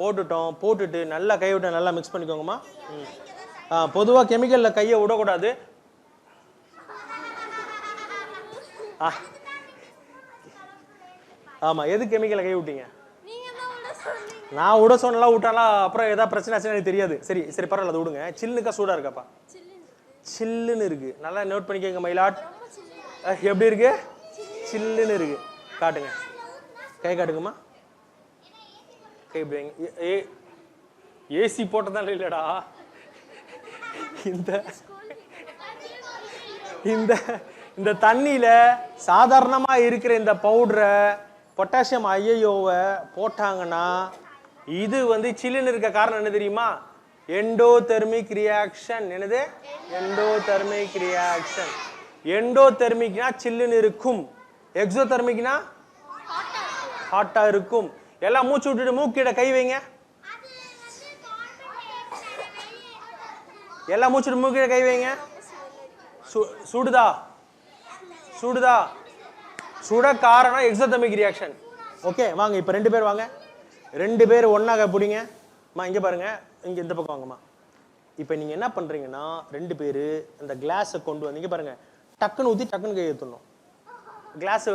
போட்டுட்டு நல்லா கைவிட்டு நல்லா மிக்ஸ் பண்ணிக்கோங்கம்மா. பொதுவாக கெமிக்கலில் கையை விடக்கூடாது. ஆமாம், எது கெமிக்கலை கை விட்டீங்க? நான் விட சொன்னலாம், விட்டாலாம் அப்புறம் ஏதாவது பிரச்சனை ஆச்சுன்னு எனக்கு தெரியாது. சரி பரவாயில்ல, அதை விடுங்க. சில்லுக்கா சூடாக இருக்காப்பா? சில்லுன்னு இருக்கு. நல்லா நோட் பண்ணிக்கோங்க மயிலாட். எப்படி இருக்கு? சில்லுன்னு இருக்கு. காட்டுங்க, கை காட்டுங்கம்மா. கை இப்படி ஏசி போட்டதால இல்லடா, இந்த இந்த இந்த தண்ணியில சாதாரணமா இருக்கிற இந்த பவுடரை பொட்டாசியம் ஐயோவை போட்டாங்கன்னா இது வந்து சில்லுன்னு இருக்க காரணம் என்ன தெரியுமா? Endothermic reaction. என்னது? Endothermic reaction. எண்டோதெர்மிக்னா சில்லுன்னு இருக்கும், எக்ஸோதெர்மிக்னா ஹாட்டா இருக்கும். எல்லாம் மூச்சு விட்டுட்டு மூக்கிட கை வைங்க. எல்லாம் மூச்சு மூக்கிட கை வைங்க. சுடுதா? சுடுதா? சுட காரணம் எக்ஸோதெர்மிக் ரியாக்ஷன். ஓகே வாங்க, இப்போ 2 பேர் வாங்க, 2 பேர் ஒன்னாக பிடிங்க. இங்க பாருங்க, இங்க இந்த பக்கம் வாங்கம்மா. இப்போ நீங்க என்ன பண்றீங்கன்னா 2 பேர் அந்த கிளாஸை கொண்டு வந்தீங்க பாருங்க, டக்குன்னு ஊற்றி டக்குன்னு கை ஏற்றணும். கிளாஸை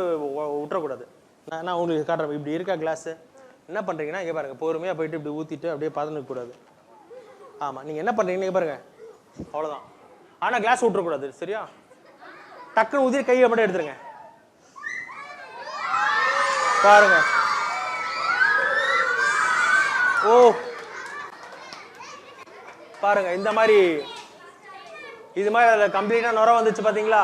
விட்டுறக்கூடாது. நான் உங்களுக்கு காட்டுறேன். இப்படி இருக்கா கிளாஸு? என்ன பண்ணுறீங்கன்னா இங்கே பாருங்கள், பொறுமையாக போயிட்டு இப்படி ஊற்றிட்டு அப்படியே பார்த்துன்னு கூடாது. ஆமாம், நீங்கள் என்ன பண்ணுறீங்கன்னு இங்கே பாருங்கள், அவ்வளோதான். ஆனால் கிளாஸ் விட்டுறக்கூடாது, சரியா? டக்குன்னு ஊற்றி கையை மட்டும் எடுத்துருங்க. பாருங்க, ஓ பாருங்க, இந்த மாதிரி இது மாதிரி அதில் கம்ப்ளீட்டாக நுர வந்துச்சு பார்த்தீங்களா?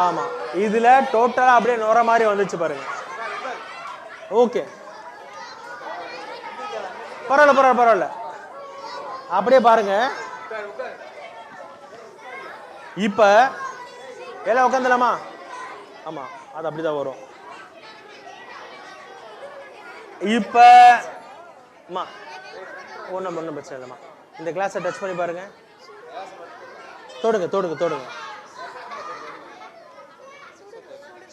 ஆமா, இதுல டோட்டலா அப்படியே நுர மாதிரி வந்துச்சு பாருங்க. ஓகே, பரவாயில்ல பரவாயில்ல பரவாயில்ல, அப்படியே பாருங்க. இப்ப எல்லாம் உட்காந்துலாமா? ஆமா, அது அப்படிதான் வரும். இப்ப ஒன்றும் பிரச்சனை இல்லைம்மா. இந்த கிளாஸை டச் பண்ணி பாருங்க, தொடுங்க தொடுங்க தொடுங்க.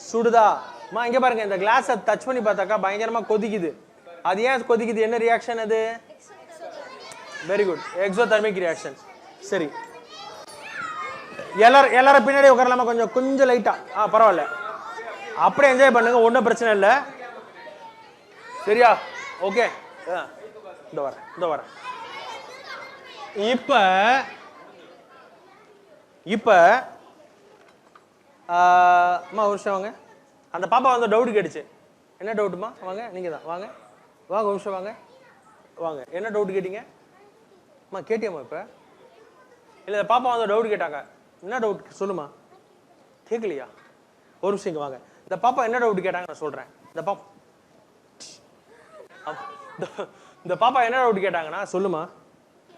சுடுதா? இங்க பாருங்க, இந்த கிளாஸை டச் பண்ணி பார்த்தாக்கா பயங்கரமா கொதிக்குது. அது ஏன் கொதிக்குது? என்ன ரியாக்ஷன் அது? Very good, exothermic reaction. சரி, எல்லாரும் பின்னாடி உட்காரலாமா? கொஞ்சம் லைட்டா. பரவாயில்ல, அப்படியே என்ஜாய் பண்ணுங்க, ஒன்றும் பிரச்சனை இல்லை, சரியா? ஓகே, இந்த வரேன். இப்ப அம்மா ஒரு நிமிஷம் வாங்க. அந்த பாப்பா வந்து டவுட் கேட்டுச்சு. என்ன டவுட்டுமா? வாங்க, நீங்க தான் வாங்க வாங்க, ஒரு நிமிஷம் வாங்க வாங்க. என்ன டவுட் கேட்டீங்க? அம்மா கேட்டியாம்மா? இப்போ இல்லை, பாப்பா வந்து டவுட் கேட்டாங்க. என்ன டவுட் சொல்லுமா? கேட்கலையா? ஒரு நிமிஷம் இங்கே வாங்க. இந்த பாப்பா என்ன டவுட் கேட்டாங்க நான் சொல்கிறேன். இந்த பாப்பா என்ன டவுட் கேட்டாங்கன்னா சொல்லுமா.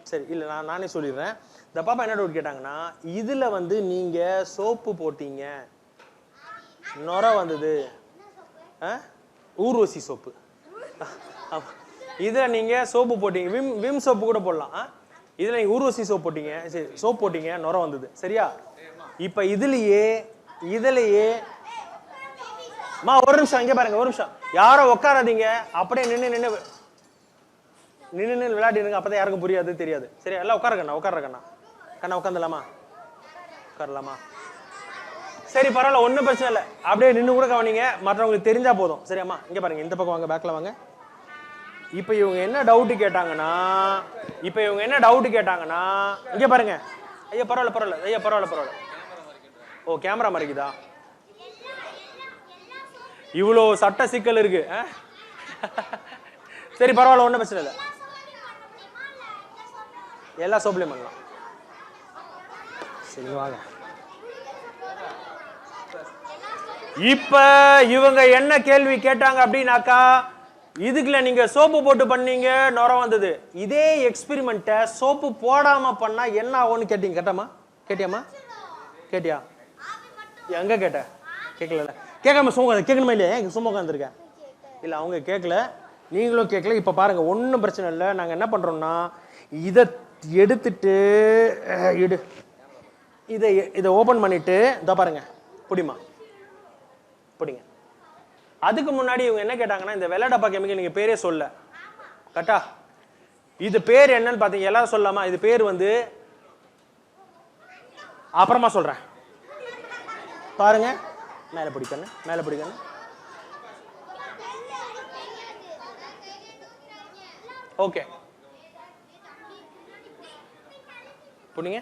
சரி, இல்லை நானே சொல்லிடுறேன். இந்த பாப்பா என்ன டவுட் கேட்டாங்கன்னா, இதுல வந்து நீங்க சோப்பு போட்டீங்க, நொர வந்தது, ஊர்வசி சோப்பு, இதுல நீங்க சோப்பு போட்டீங்க, விம் சோப்பு கூட போடலாம். இதுல நீங்க ஊர்வசி சோப்பு போட்டீங்க, சரி சோப்பு போட்டீங்க, நொர வந்தது, சரியா? இப்ப இதுலயே ஒரு நிமிஷம் இங்க பாருங்க, ஒரு நிமிஷம் யாரும் உட்காராதீங்க, அப்படியே நின்று விளையாடிடுங்க. அப்பதான் யாருக்கும் புரியாது தெரியாது. சரி, எல்லாம் உட்காருங்கண்ணா. கண்ணா உட்காந்துலாமா? உட்காரலாமா? சரி, பரவாயில்ல, ஒன்றும் பிரச்சனை இல்லை. அப்படியே நின்று கூட கவனிங்க, மற்றவங்களுக்கு தெரிஞ்சா போதும். சரியாம்மா? இங்க பாருங்க, இந்த பக்கம் வாங்க, பேக்ல வாங்க. இப்ப இவங்க என்ன டவுட் கேட்டாங்கன்னா, இங்க பாருங்க. ஐயா பரவாயில்ல. ஓ, கேமரா மறைக்குதா? இவ்வளோ சட்ட சிக்கல் இருக்கு. சரி, பரவாயில்ல, ஒன்றும் பிரச்சனை இல்லை, எல்லா சோப்லையும் பண்ணலாம். சரி வாங்க. இப்ப இவங்க என்ன கேள்வி கேட்டாங்க அப்படின்னாக்கா, இதுக்குள்ள நீங்க சோப்பு போட்டு பண்ணீங்க, நுர வந்தது. இதே எக்ஸ்பெரிமெண்ட்டை சோப்பு போடாம பண்ணா என்ன ஆகும்னு கேட்டீங்க. கேட்டியாமா? கேட்டியா? எங்க கேட்ட? கேட்கல. கேட்காம சும்மா கேட்கணுமா இல்லையா? சும்மா உட்காந்துருக்கேன். இல்லை, அவங்க கேட்கல, நீங்களும் கேட்கல. இப்போ பாருங்க, ஒன்றும் பிரச்சனை இல்லை. நாங்கள் என்ன பண்ணுறோம்னா, இதை எடுத்துட்டு இதை ஓப்பன் பண்ணிட்டு, இதோ பாருங்க, பிடிங்க. அதுக்கு முன்னாடி இவங்க என்ன கேட்டாங்கன்னா, இந்த வெள்ளை டப்பா கெமிக்கல் நீங்க பேரே சொல்ல கரெக்டா? இது பேர் என்னன்னு பார்த்தீங்க? எல்லாரும் சொல்லலாமா? இது பேர் வந்து அப்புறமா சொல்றேன். பாருங்க, மேலே பிடிக்கணும். ஓகே, புடிங்க.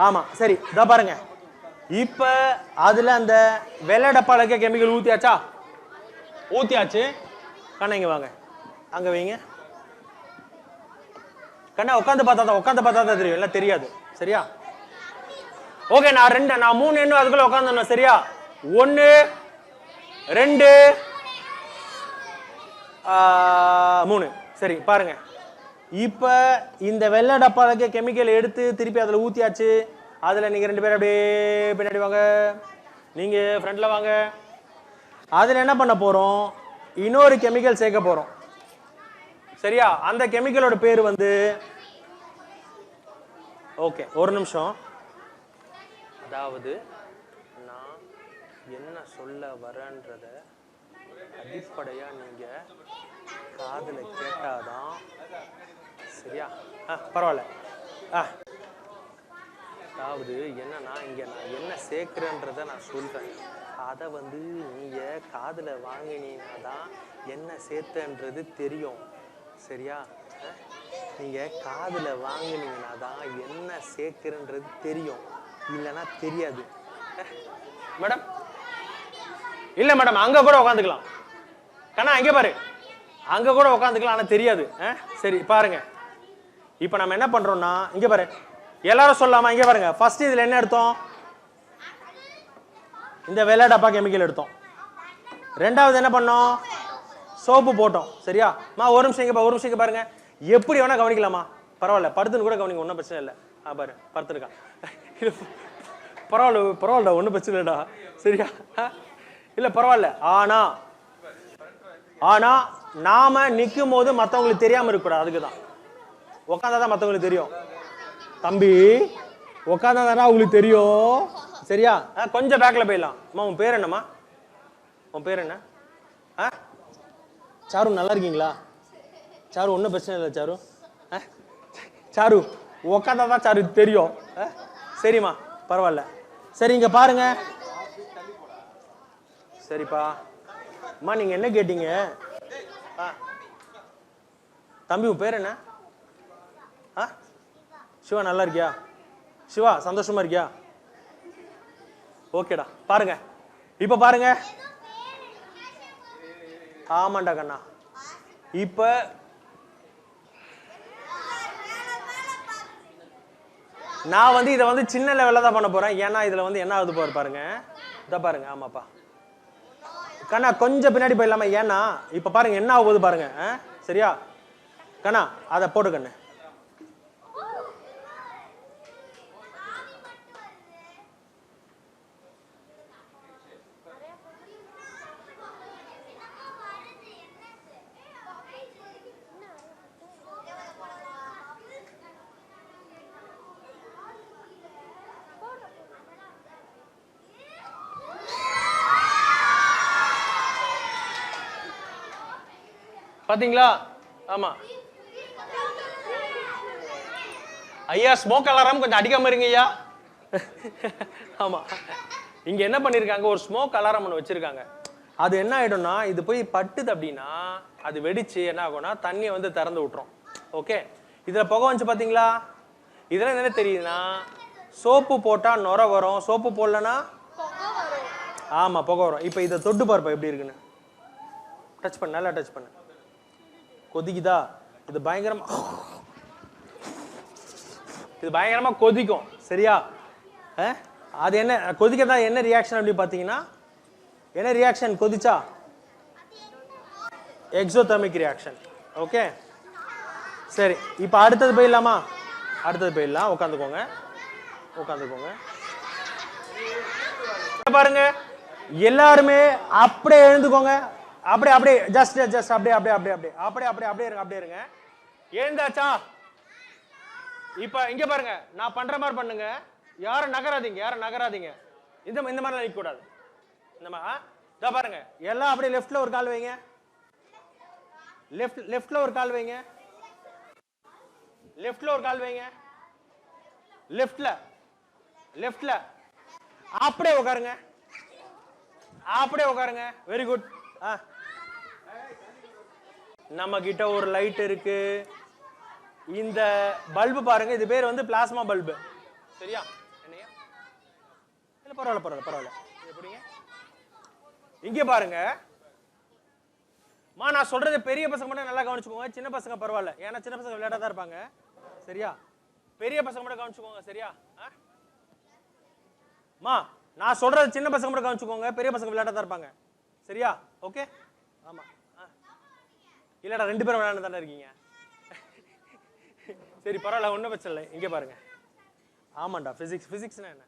ஆமா சரி இதோ பாருங்க. இப்ப அதுல அந்த வெள்ளை டப்பால இருக்க கெமிக்கல் ஊத்தியாச்சா? ஊத்தியாச்சு. கண்ணா இங்க வாங்க, அங்க வைங்க. கண்ணா உட்காந்து பார்த்தா தான் தெரியும், எல்லாம் தெரியாது. சரியா? ஓகே, நான் 3 எண்ணு அதுக்குள்ள உட்காந்துடணும். சரியா? 1 2 3. சரி பாருங்க. இப்ப இந்த வெள்ளை டப்பால கெமிக்கல் எடுத்து திருப்பி அதுல ஊத்தியாச்சு. அதுல நீங்க 2 பேரும் அப்படியே பின்னாடி வாங்க, நீங்க ஃப்ரண்ட்ல வாங்க. அதுல என்ன பண்ண போறோம்? இன்னொரு கெமிக்கல் சேர்க்க போறோம். சரியா? அந்த கெமிக்கலோட பேர் வந்து ஓகே ஒரு நிமிஷம். அதாவது நான் என்ன சொல்ல வரேன்றத அடிப்படையா நீங்க காதுல கேட்டாதான். சரியா? பரவாயில்ல. அதாவது என்னன்னா இங்க நான் என்ன சேர்க்கிறேன்றத நான் சொல்றேன். அதை வந்து நீங்க காதுல வாங்கினீங்கன்னா தான் என்ன சேர்த்தன்றது தெரியும். சரியா? நீங்க காதுல வாங்கினீங்கன்னா தான் என்ன சேர்க்கிறன்றது தெரியும், இல்லைன்னா தெரியாது. மேடம் இல்ல மேடம், அங்க கூட உட்காந்துக்கலாம். கண்ணா இங்க பாரு, அங்க கூட உட்காந்துக்கலாம், ஆனா தெரியாது. சரி பாருங்க. இப்ப நம்ம என்ன பண்றோம்னா இங்க பாரு, எல்லாரும் சொல்லாமா? இங்க பாருங்க. ஃபர்ஸ்ட் இதுல என்ன எடுத்தோம்? இந்த வெள்ளை டப்பா கெமிக்கல் எடுத்தோம். ரெண்டாவது என்ன பண்ணோம்? சோப்பு போட்டோம். சரியா? ஒரு நிமிஷம் இங்க பாருங்க. எப்படி வேணா கவனிக்கலாமா? பரவாயில்ல, படுத்துன்னு கூட கவனிக்க, ஒன்றும் பிரச்சனை இல்லை. பாரு படுத்துருக்கான். பரவாயில்ல ஒன்றும் பிரச்சனை இல்லைடா. சரியா? இல்ல பரவாயில்ல. ஆனா நாம நிற்கும் போது மற்றவங்களுக்கு தெரியாம இருக்கக்கூடாது. அதுக்குதான் உட்காந்தாதான் மற்றவங்களுக்கு தெரியும். தம்பி உட்காந்தாதானா உங்களுக்கு தெரியும். சரியா? கொஞ்சம் பேக்ல போயிடலாம். உன் பேர் என்னம்மா? உன் பேர் என்ன? சாரு நல்லா இருக்கீங்களா? சாரு ஒன்றும் பிரச்சனை இல்லை. சாரு உட்காந்தாதான் சாரு தெரியும். சரிம்மா பரவாயில்ல. சரி இங்க பாருங்க. சரிப்பா அம்மா, நீங்க என்ன கேட்டீங்க? தம்பி உன் பேர் என்ன? சிவா நல்லா இருக்கியா? சிவா சந்தோஷமா இருக்கியா? ஓகேடா. பாருங்க இப்ப பாருங்க. ஆமாண்டா கண்ணா. இப்ப நான் வந்து இதை வந்து சின்ன லெவல்ல தான் பண்ண போறேன். ஏன்னா இதுல வந்து என்ன ஆகுது பாருங்க. இத பாருங்க. ஆமாப்பா கண்ணா, கொஞ்சம் பின்னாடி போயிடலாமா? ஏன்னா இப்ப பாருங்க என்ன ஆகுது பாருங்க. சரியா கண்ணா? அதை போட்டு கண்ணு. பாத்தீங்களா? ஆமா ஐயா, ஸ்மோக் அலாரம் கொஞ்சம் அடிக்காம இருங்க ஐயா. ஆமா, இங்க என்ன பண்ணிருக்காங்க, ஒரு ஸ்மோக் அலாரம் ஒன்று வச்சிருக்காங்க. அது என்ன ஆயிடும்னா, இது போய் பட்டுது அப்படின்னா அது வெடிச்சு என்ன ஆகும்னா தண்ணியை வந்து திறந்து விட்டுரும். ஓகே, இதுல புகை வந்துச்சு பாத்தீங்களா? இதெல்லாம் என்ன தெரியுதுன்னா, சோப்பு போட்டா நுர வரும், சோப்பு போடலன்னா ஆமா புகை வரும். இப்ப இதை தொட்டு பார்ப்பா எப்படி இருக்குன்னு. டச் பண்ண, நல்லா டச் பண்ணு. கொதிக்குதா? இது பயங்கரமா கொதிக்கும். சரியா? அது என்ன கொதிக்கதான் என்ன ரியாக்ஷன் அப்படி பாத்தீங்கன்னா, என்ன ரியாக்ஷன் கொதிச்சா? Exothermic reaction. ஓகே சரி, இப்போ அடுத்தது போயிடலாமா? போயிடலாம். உட்காந்துக்கோங்க. பாருங்க எல்லாருமே அப்படியே எழுந்துக்கோங்க. அப்படியே ஜஸ்ட் அப்படியே இருங்க. எழுந்தாச்சா? இப்ப இங்க பாருங்க, நான் பண்ற மாதிரி பண்ணுங்க. யாரும் நகராதீங்க. இந்த மாதிரி நிக்க கூடாது. இந்த மாதிரி பாருங்க. எல்லாம் அப்படியே லெஃப்ட்ல ஒரு கால் வைங்க. லெஃப்ட்ல ஒரு கால் வைங்க. லெஃப்ட்ல அப்படியே உட்காருங்க. Very good. நம்ம கிட்ட ஒரு லைட் இருக்கு. இந்த பல்பு பாருங்க, இது பேர் வந்து பிளாஸ்மா பல்பு. சரியா? பரவாயில்ல பரவாயில்ல பரவாயில்ல. எப்படிங்க இங்கே பாருங்க மா, நான் சொல்றது பெரிய பசங்க மட்டும் நல்லா கவனிச்சுக்கோங்க, சின்ன பசங்க பரவாயில்ல, ஏன்னா சின்ன பசங்க விளையாட தான் இருப்பாங்க. சரியா? பெரிய பசங்க மட்டும் கவனிச்சுக்கோங்க. சரியா? மா, நான் சொல்றது சின்ன பசங்க மட்டும் கவனிச்சுக்கோங்க, பெரிய பசங்க விளையாட தான் இருப்பாங்க. சரியா? ஓகே. ஆமா. இல்லடா, 2 பேரும் விளையாட தானே இருக்கீங்க. சரி பரவாயில்ல, ஒன்றும் பிரச்சனை இல்லை. இங்கே பாருங்க. ஆமாண்டா, பிசிக்ஸ். பிசிக்ஸ்னா என்ன?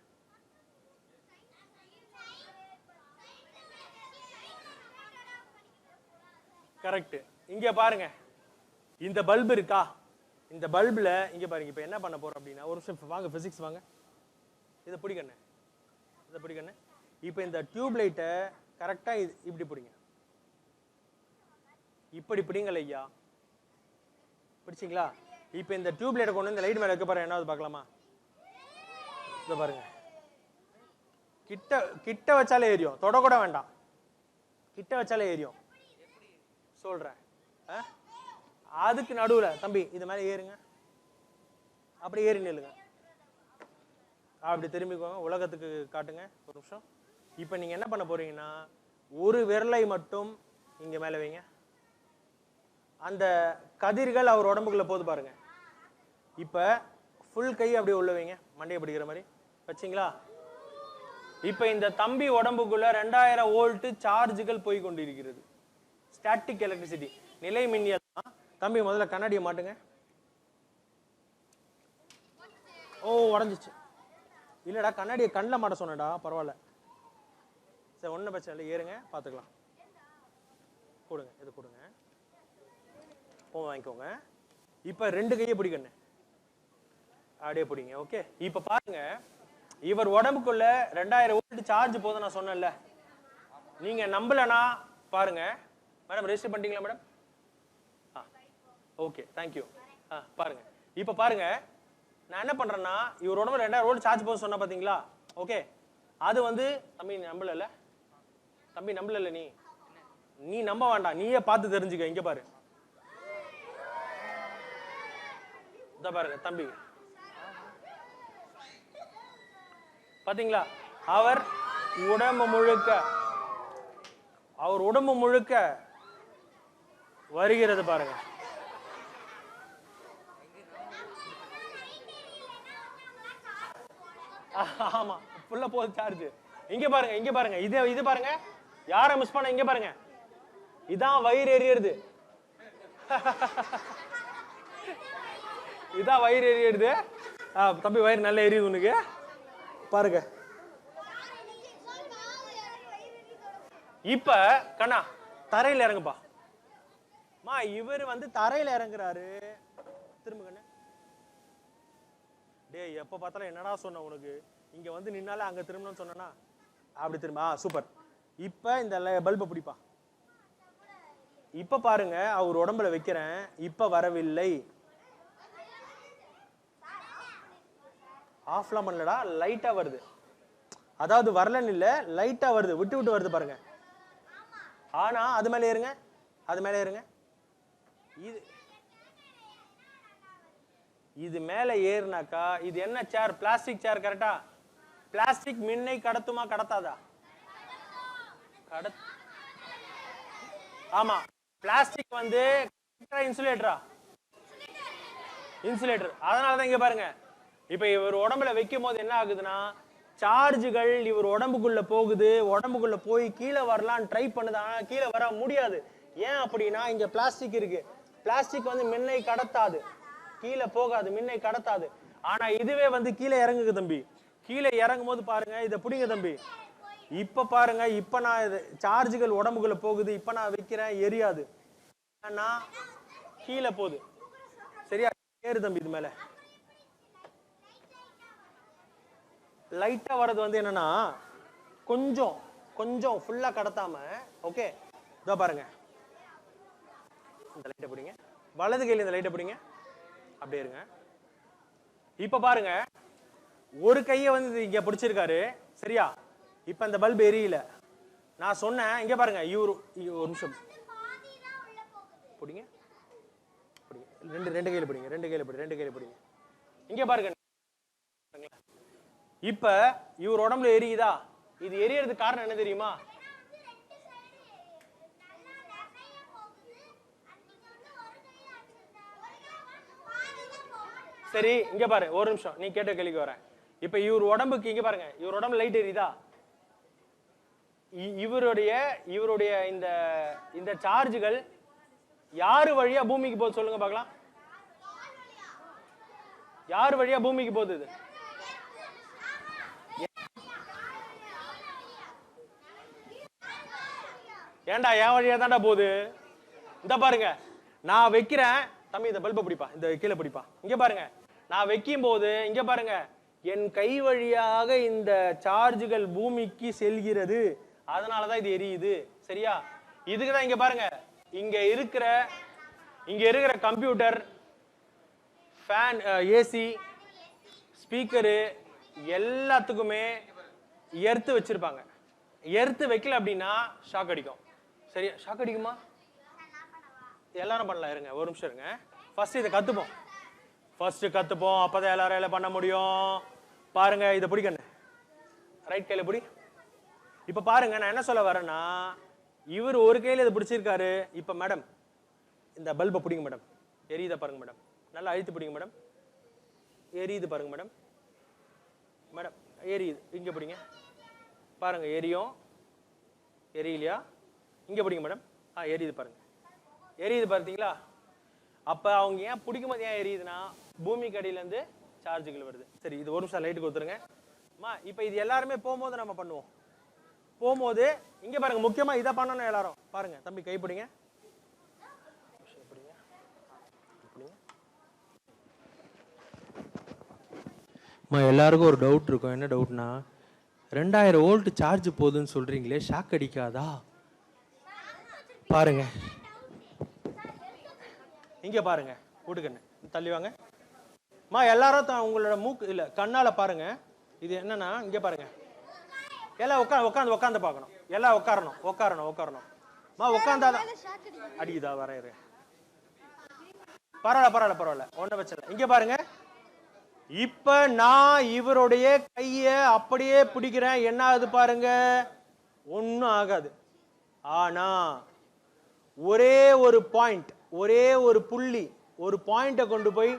கரெக்ட். இங்க பாருங்க, இந்த பல்பு இருக்கா, இந்த பல்புல இங்க பாருங்க. இப்போ என்ன பண்ண போறோம் அப்படின்னா, ஒரு நிமிஷம் வாங்க, பிசிக்ஸ் வாங்க. இதை பிடிக்கண்ணே, இதை பிடிக்கண்ணே. இப்போ இந்த டியூப் லைட்டை கரெக்டா இப்படி பிடிங்க. இப்படி பிடிங்கல ஐயா, பிடிச்சிங்களா? இப்போ இந்த டியூப் லைட்டை கொண்டு இந்த லைட் மேல வைக்க பாருங்க, என்னாவது பார்க்கலாமா? இதை பாருங்க, கிட்ட கிட்ட வச்சாலே ஏரியும், தொட கூட வேண்டாம், கிட்ட வச்சாலே ஏரியும். சொல்றேன். அதுக்கு நடுவுல தம்பி இது மேல ஏறுங்க, அப்படி ஏறி நில்லுங்க, அப்படி திரும்பிக்கோங்க, உலகத்துக்கு காட்டுங்க. ஒரு நிமிஷம். இப்போ நீங்க என்ன பண்ண போறீங்கன்னா, ஒரு விரலை மட்டும் இங்க மேல வைங்க. அந்த கதிர்கள் அவர் உடம்புக்குள்ள போது பாருங்க. இப்ப ஃபுல் கை அப்படியே உள்ள வைங்க, மண்டையை பிடிக்கிற மாதிரி வச்சிங்களா? இப்ப இந்த தம்பி உடம்புக்குள்ள 2000 வோல்ட் சார்ஜுகள் போய் கொண்டிருக்கிறது. ஸ்டாட்டிக் எலக்ட்ரிசிட்டி, நிலை மின்னியல். தம்பி முதல்ல கண்ணாடியை மாட்டுங்க. ஓ, உடஞ்சிச்சு. இல்லடா, கண்ணாடியை கண்ணில் மாட்ட சொன்னடா. பரவாயில்ல, சரி ஒன்றும் பிரச்சனை இல்லை, ஏறுங்க, பார்த்துக்கலாம். கொடுங்க, இது கொடுங்க, வாங்கிக்கோங்க. இப்போ 2 கையை பிடிக்கண்ணே, அப்படியே பிடிங்க. ஓகே. இப்போ பாருங்க, இவர் உடம்புக்குள்ள 2000 வோல்ட் சார்ஜ் போதும் நான் சொன்னேன்ல. நீங்க நம்பலனா பாருங்க. மேடம் ரெஜிஸ்டர் பண்ணிட்டீங்களா மேடம்? Okay, thank you. பாருங்க, இப்போ பாருங்க, நான் என்ன பண்றேன்னா, இவர் உடம்புல 2000 வோல்ட் சார்ஜ் போதும் சொன்னா பாத்தீங்களா? ஓகே. அது வந்து தம்பி நம்பல, தம்பி நம்பல, நீ நம்ப வேண்டாம், நீயே பார்த்து தெரிஞ்சுக்க. இங்க பாரு, இத பாருங்க தம்பி, பாத்தீங்களா? அவர் உடம்பு முழுக்க வருகிறது பாருங்க. ஆமா, ஃபுல்லா போகுது சார்ஜ். இங்க பாருங்க, இது பாருங்க, யார மிஸ் பண்ண? இங்க பாருங்க, இதான் வயிறு எரியுது. இதான் வயிறு எரியுது. தம்பி வயிறு நல்லா எரியுது உனக்கு பாருங்க. இப்ப கண்ணா தரையில இறங்குப்பா. மா, இவர் வந்து தரையில இறங்குறாரு. திரும்ப கண்ணு. டேய், எப்ப பார்த்தாலும் என்னடா சொன்ன உனக்கு? இங்க வந்து நின்னால அங்க திரும்பணும்னு சொன்னா, அப்படி திரும்ப. சூப்பர். இப்ப இந்த பல்பை பிடிப்பா. இப்ப பாருங்க, அவர் உடம்புல வைக்கிறேன், இப்ப வரவில்லை. ஆஃப்லாம் பண்ணலடா, லைட்டா வருது. அதாவது வரலன்னு இல்ல, லைட்டா வருது, விட்டு விட்டு வருது பாருங்க. ஆனா அது மேல ஏறுங்க, அது மேல ஏறுங்க. இது மேல ஏறுனாக்கா, இது என்ன சேர்? Plastic chair. கரெக்டா? பிளாஸ்டிக் மின்னை கடத்துமா கடத்தாதா? ஆமா, பிளாஸ்டிக் வந்து இன்சுலேட்டரா? இன்சுலேட்டர். அதனாலதான் இங்க பாருங்க, இப்ப இவர் உடம்புல வைக்கும் போது என்ன ஆகுதுன்னா, சார்ஜுகள் இவர் உடம்புக்குள்ள போகுது, உடம்புக்குள்ள போய் கீழே வரலாம் ட்ரை பண்ணுது, ஆனா கீழே வர முடியாது. ஏன் அப்படின்னா, இங்க பிளாஸ்டிக் இருக்கு. பிளாஸ்டிக் வந்து மின்னை கடத்தாது, கீழே போகாது, மின்னை கடத்தாது. ஆனா இதுவே வந்து கீழே இறங்குது தம்பி. கீழே இறங்கும் போது பாருங்க, இதை பிடிங்க தம்பி. இப்ப பாருங்க, இப்ப நான் சார்ஜுகள் உடம்புக்குள்ள போகுது, இப்ப நான் வைக்கிறேன், எரியாது, கீழே போகுது. சரியா? ஏறு தம்பி, இது மேல லைட்டா வர்றது வந்து என்னன்னா, கொஞ்சம் கொஞ்சம் ஃபுல்லா கடத்தாம. ஓகே, இதோ பாருங்க, இந்த லைட்டை பிடிங்க, வலது கையில இந்த லைட்டை பிடிங்க, அப்படியே இருங்க. இப்ப பாருங்க, ஒரு கையை வந்து இங்க பிடிச்சிருக்காரு. சரியா? இப்ப இந்த பல்ப் எரியல. நான் சொன்னேன், இங்க பாருங்க, ஒரு நிமிஷம் பிடிங்க, ரெண்டு கையில பிடிங்க, ரெண்டு கையில பிடிங்க. இங்க பாருங்க, இப்ப இவர் உடம்புல எரியுதா? இது எரியறதுக்கு காரணம் என்ன தெரியுமா? சரி இங்க பாரு, ஒரு நிமிஷம், நீ கேட்ட கேள்விக்கு வரேன். இப்ப இவர் உடம்புக்கு இங்க பாருங்க, இவர் உடம்புல லைட் எரியுதா? இவருடைய இவருடைய இந்த இந்த சார்ஜுகள் யாரு வழியா பூமிக்கு போகுது சொல்லுங்க பார்க்கலாம். யாரு வழியா பூமிக்கு போகுது இது? ஏன்டா என் வழியா தான்டா போகுது. இந்த பாருங்க, நான் வைக்கிறேன் தம்பி, இந்த பல்பை பிடிப்பா, இந்த கீழே பிடிப்பா. இங்க பாருங்க, நான் வைக்கும் போது இங்க பாருங்க, என் கை வழியாக இந்த சார்ஜுகள் பூமிக்கு செல்கிறது. அதனாலதான் இது எரியுது. சரியா? இதுக்குதான் இங்க பாருங்க, இங்க இருக்கிற கம்ப்யூட்டர், ஃபேன், ஏசி, ஸ்பீக்கரு எல்லாத்துக்குமே எர்த்து வச்சிருப்பாங்க. எர்த்து வைக்கல அப்படின்னா ஷாக் அடிக்கும். சரியா? ஷாக் அடிக்குமா? எல்லாரும் பண்ணலாம். இருங்க ஒரு நிமிஷம் இருங்க. ஃபர்ஸ்ட் இதை கத்துப்போம். அப்பதான் எல்லாரும் பண்ண முடியும். பாருங்க, இதை பிடிக்கணும். ரைட் கையில பிடி. இப்ப பாருங்க, நான் என்ன சொல்ல வரேன்னா, இவர் ஒரு கையில இதை பிடிச்சிருக்காரு. இப்ப மேடம், இந்த பல்பை பிடிங்க மேடம். எரியுதா பாருங்க மேடம். நல்லா அழுத்தி பிடிங்க மேடம். எரியுது பாருங்க மேடம். மேடம் எரியுது. இங்க பிடிங்க பாருங்க, எரியும். எரியலையா? இங்க பிடிங்க மேடம். எரியுது பாருங்க. எரியுது பார்த்தீங்களா? அப்ப அவங்க ஏன் பிடிக்கும் போது ஏன் எரியுதுன்னா, பூமிக்கு அடியில இருந்து சார்ஜுகள் வருது. சரி, இது ஒரு நிமிஷம் லைட்டு கொடுத்துருங்க. இப்ப இது எல்லாருமே போகும்போது நம்ம பண்ணுவோம். போகும்போது இங்க பாருங்க, முக்கியமா இதை பண்ணணும் எல்லாரும். பாருங்க தம்பி, கை பிடிங்க. எல்லாருக்கும் ஒரு டவுட் இருக்கும். என்ன டவுட்னா, 2000 வோல்ட் சார்ஜ் போகுதுன்னு சொல்றீங்களே, ஷாக் அடிக்காதா? பாருங்க, இங்க பாருங்க, வீட்டுக்கண்ணு தள்ளி வாங்க. எல்லாரும் உங்களோட மூக்கு இல்ல கண்ணால பாருங்க. இது என்னன்னா, இங்க பாருங்க, எல்லாம் உட்காந்து பார்க்கணும். எல்லாம் உட்காரணும். உட்காந்தாதான் அடிக்குதா? வரையறு. பரவாயில்ல, ஒன்னும் பிரச்சனை. இங்க பாருங்க, இப்ப நான் இவருடைய கைய அப்படியே பிடிக்கிறேன். என்ன ஆகுது பாருங்க? ஒன்னும் ஆகாது. ஆனா ஒரே ஒரு பாயிண்ட், ஒரே ஒரு புள்ளி, ஒரு பாயிண்ட கொண்டு போய்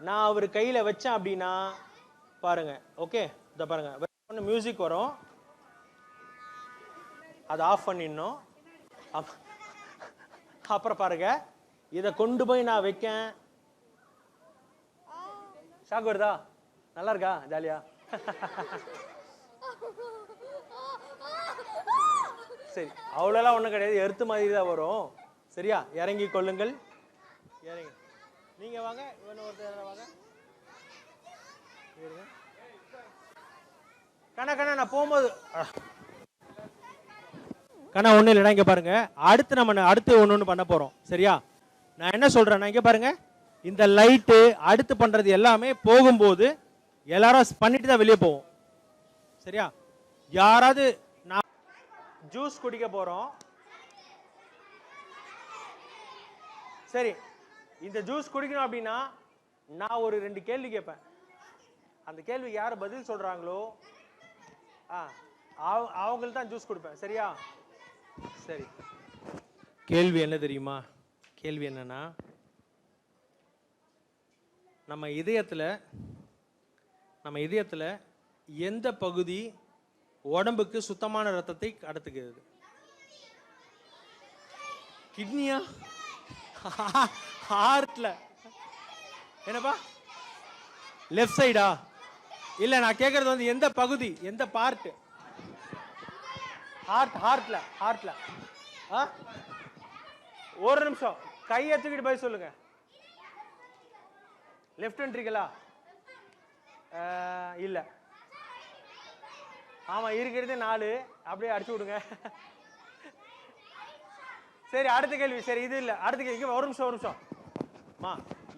நான் அவர் கையில வச்சேன் அப்படின்னா பாருங்க. ஓகே, இத பாருங்க, மியூசிக் வரும். அதை ஆஃப் பண்ணிடணும். அப்புறம் பாருங்க, இதை கொண்டு போய் நான் வைக்கேன். ஷாக் வருதா? நல்லா இருக்கா? ஜாலியா? சரி, அவ்வளோலாம் ஒன்றும் கிடையாது. எர்த்து மாதிரி தான் வரும். சரியா? இறங்கி கொள்ளுங்கள். இறங்கி நீங்க வாங்க. ஒருத்தர் வாங்க. கண்ணா நான் போகும்போது கண்ணா ஒன்றும் இல்லைடா. இங்கே பாருங்க, அடுத்து ஒன்று பண்ண போகிறோம். சரியா? நான் என்ன சொல்கிறேன்னா, இங்கே பாருங்க, இந்த லைட்டு அடுத்து பண்ணுறது எல்லாமே போகும்போது எல்லாரும் பண்ணிட்டு தான் வெளியே போவோம். சரியா? யாராவது நான் ஜூஸ் குடிக்க போகிறோம். சரி, இந்த ஜூஸ் குடிக்கணும் அப்படின்னா நான் ஒரு 2 கேள்வி கேட்பேன். அந்த கேள்வி யார் பதில் சொல்கிறாங்களோ அவங்களுக்கு தான் ஜூஸ் கொடுப்பேன். சரியா? சரி, கேள்வி என்ன தெரியுமா? கேள்வி என்னன்னா, நம்ம இதயத்தில் எந்த பகுதி உடம்புக்கு சுத்தமான ரத்தத்தை கடத்துகிறது? கிட்னியா? ஹார்ட்ல? என்னப்பா, லெஃப்ட் சைடா? இல்ல, நான் கேட்கறது வந்து எந்த பகுதி, எந்த பார்ட்? ஹார்ட்ல. ஒரு நிமிஷம், கையை தூக்கிட்டு போய் சொல்லுங்க. லெஃப்ட் வென்ட்ரிகலா? இல்ல. ஆமா, இருக்கிறது 4. அப்படியே அடிச்சு விடுங்க. சரி, அடுத்த கேள்வி. சரி, இது இல்ல, அடுத்த கேள்வி. ஒரு நிமிஷம்.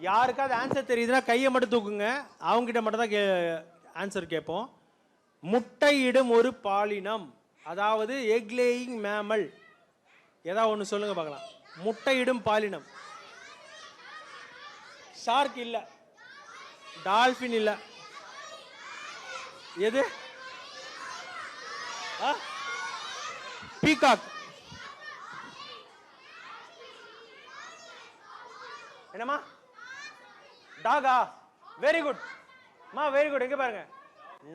யாருக்காவது ஆன்சர் தெரியுதுன்னா கையை மட்டும் தூக்குங்க. அவங்க கிட்ட மட்டும் தான் ஆன்சர் கேட்போம். முட்டையிடும் ஒரு பாலினம், அதாவது எக் லேயிங் மேமல். ஏதாவது ஒன்று சொல்லுங்க பார்க்கலாம். முட்டையிடும் பாலினம். ஷார்க் இல்ல, டால்பின் இல்ல, எது? பீகாக். என்னம்மா? டாகா? வெரி குட் மா, வெரி குட். எங்க பாருங்க,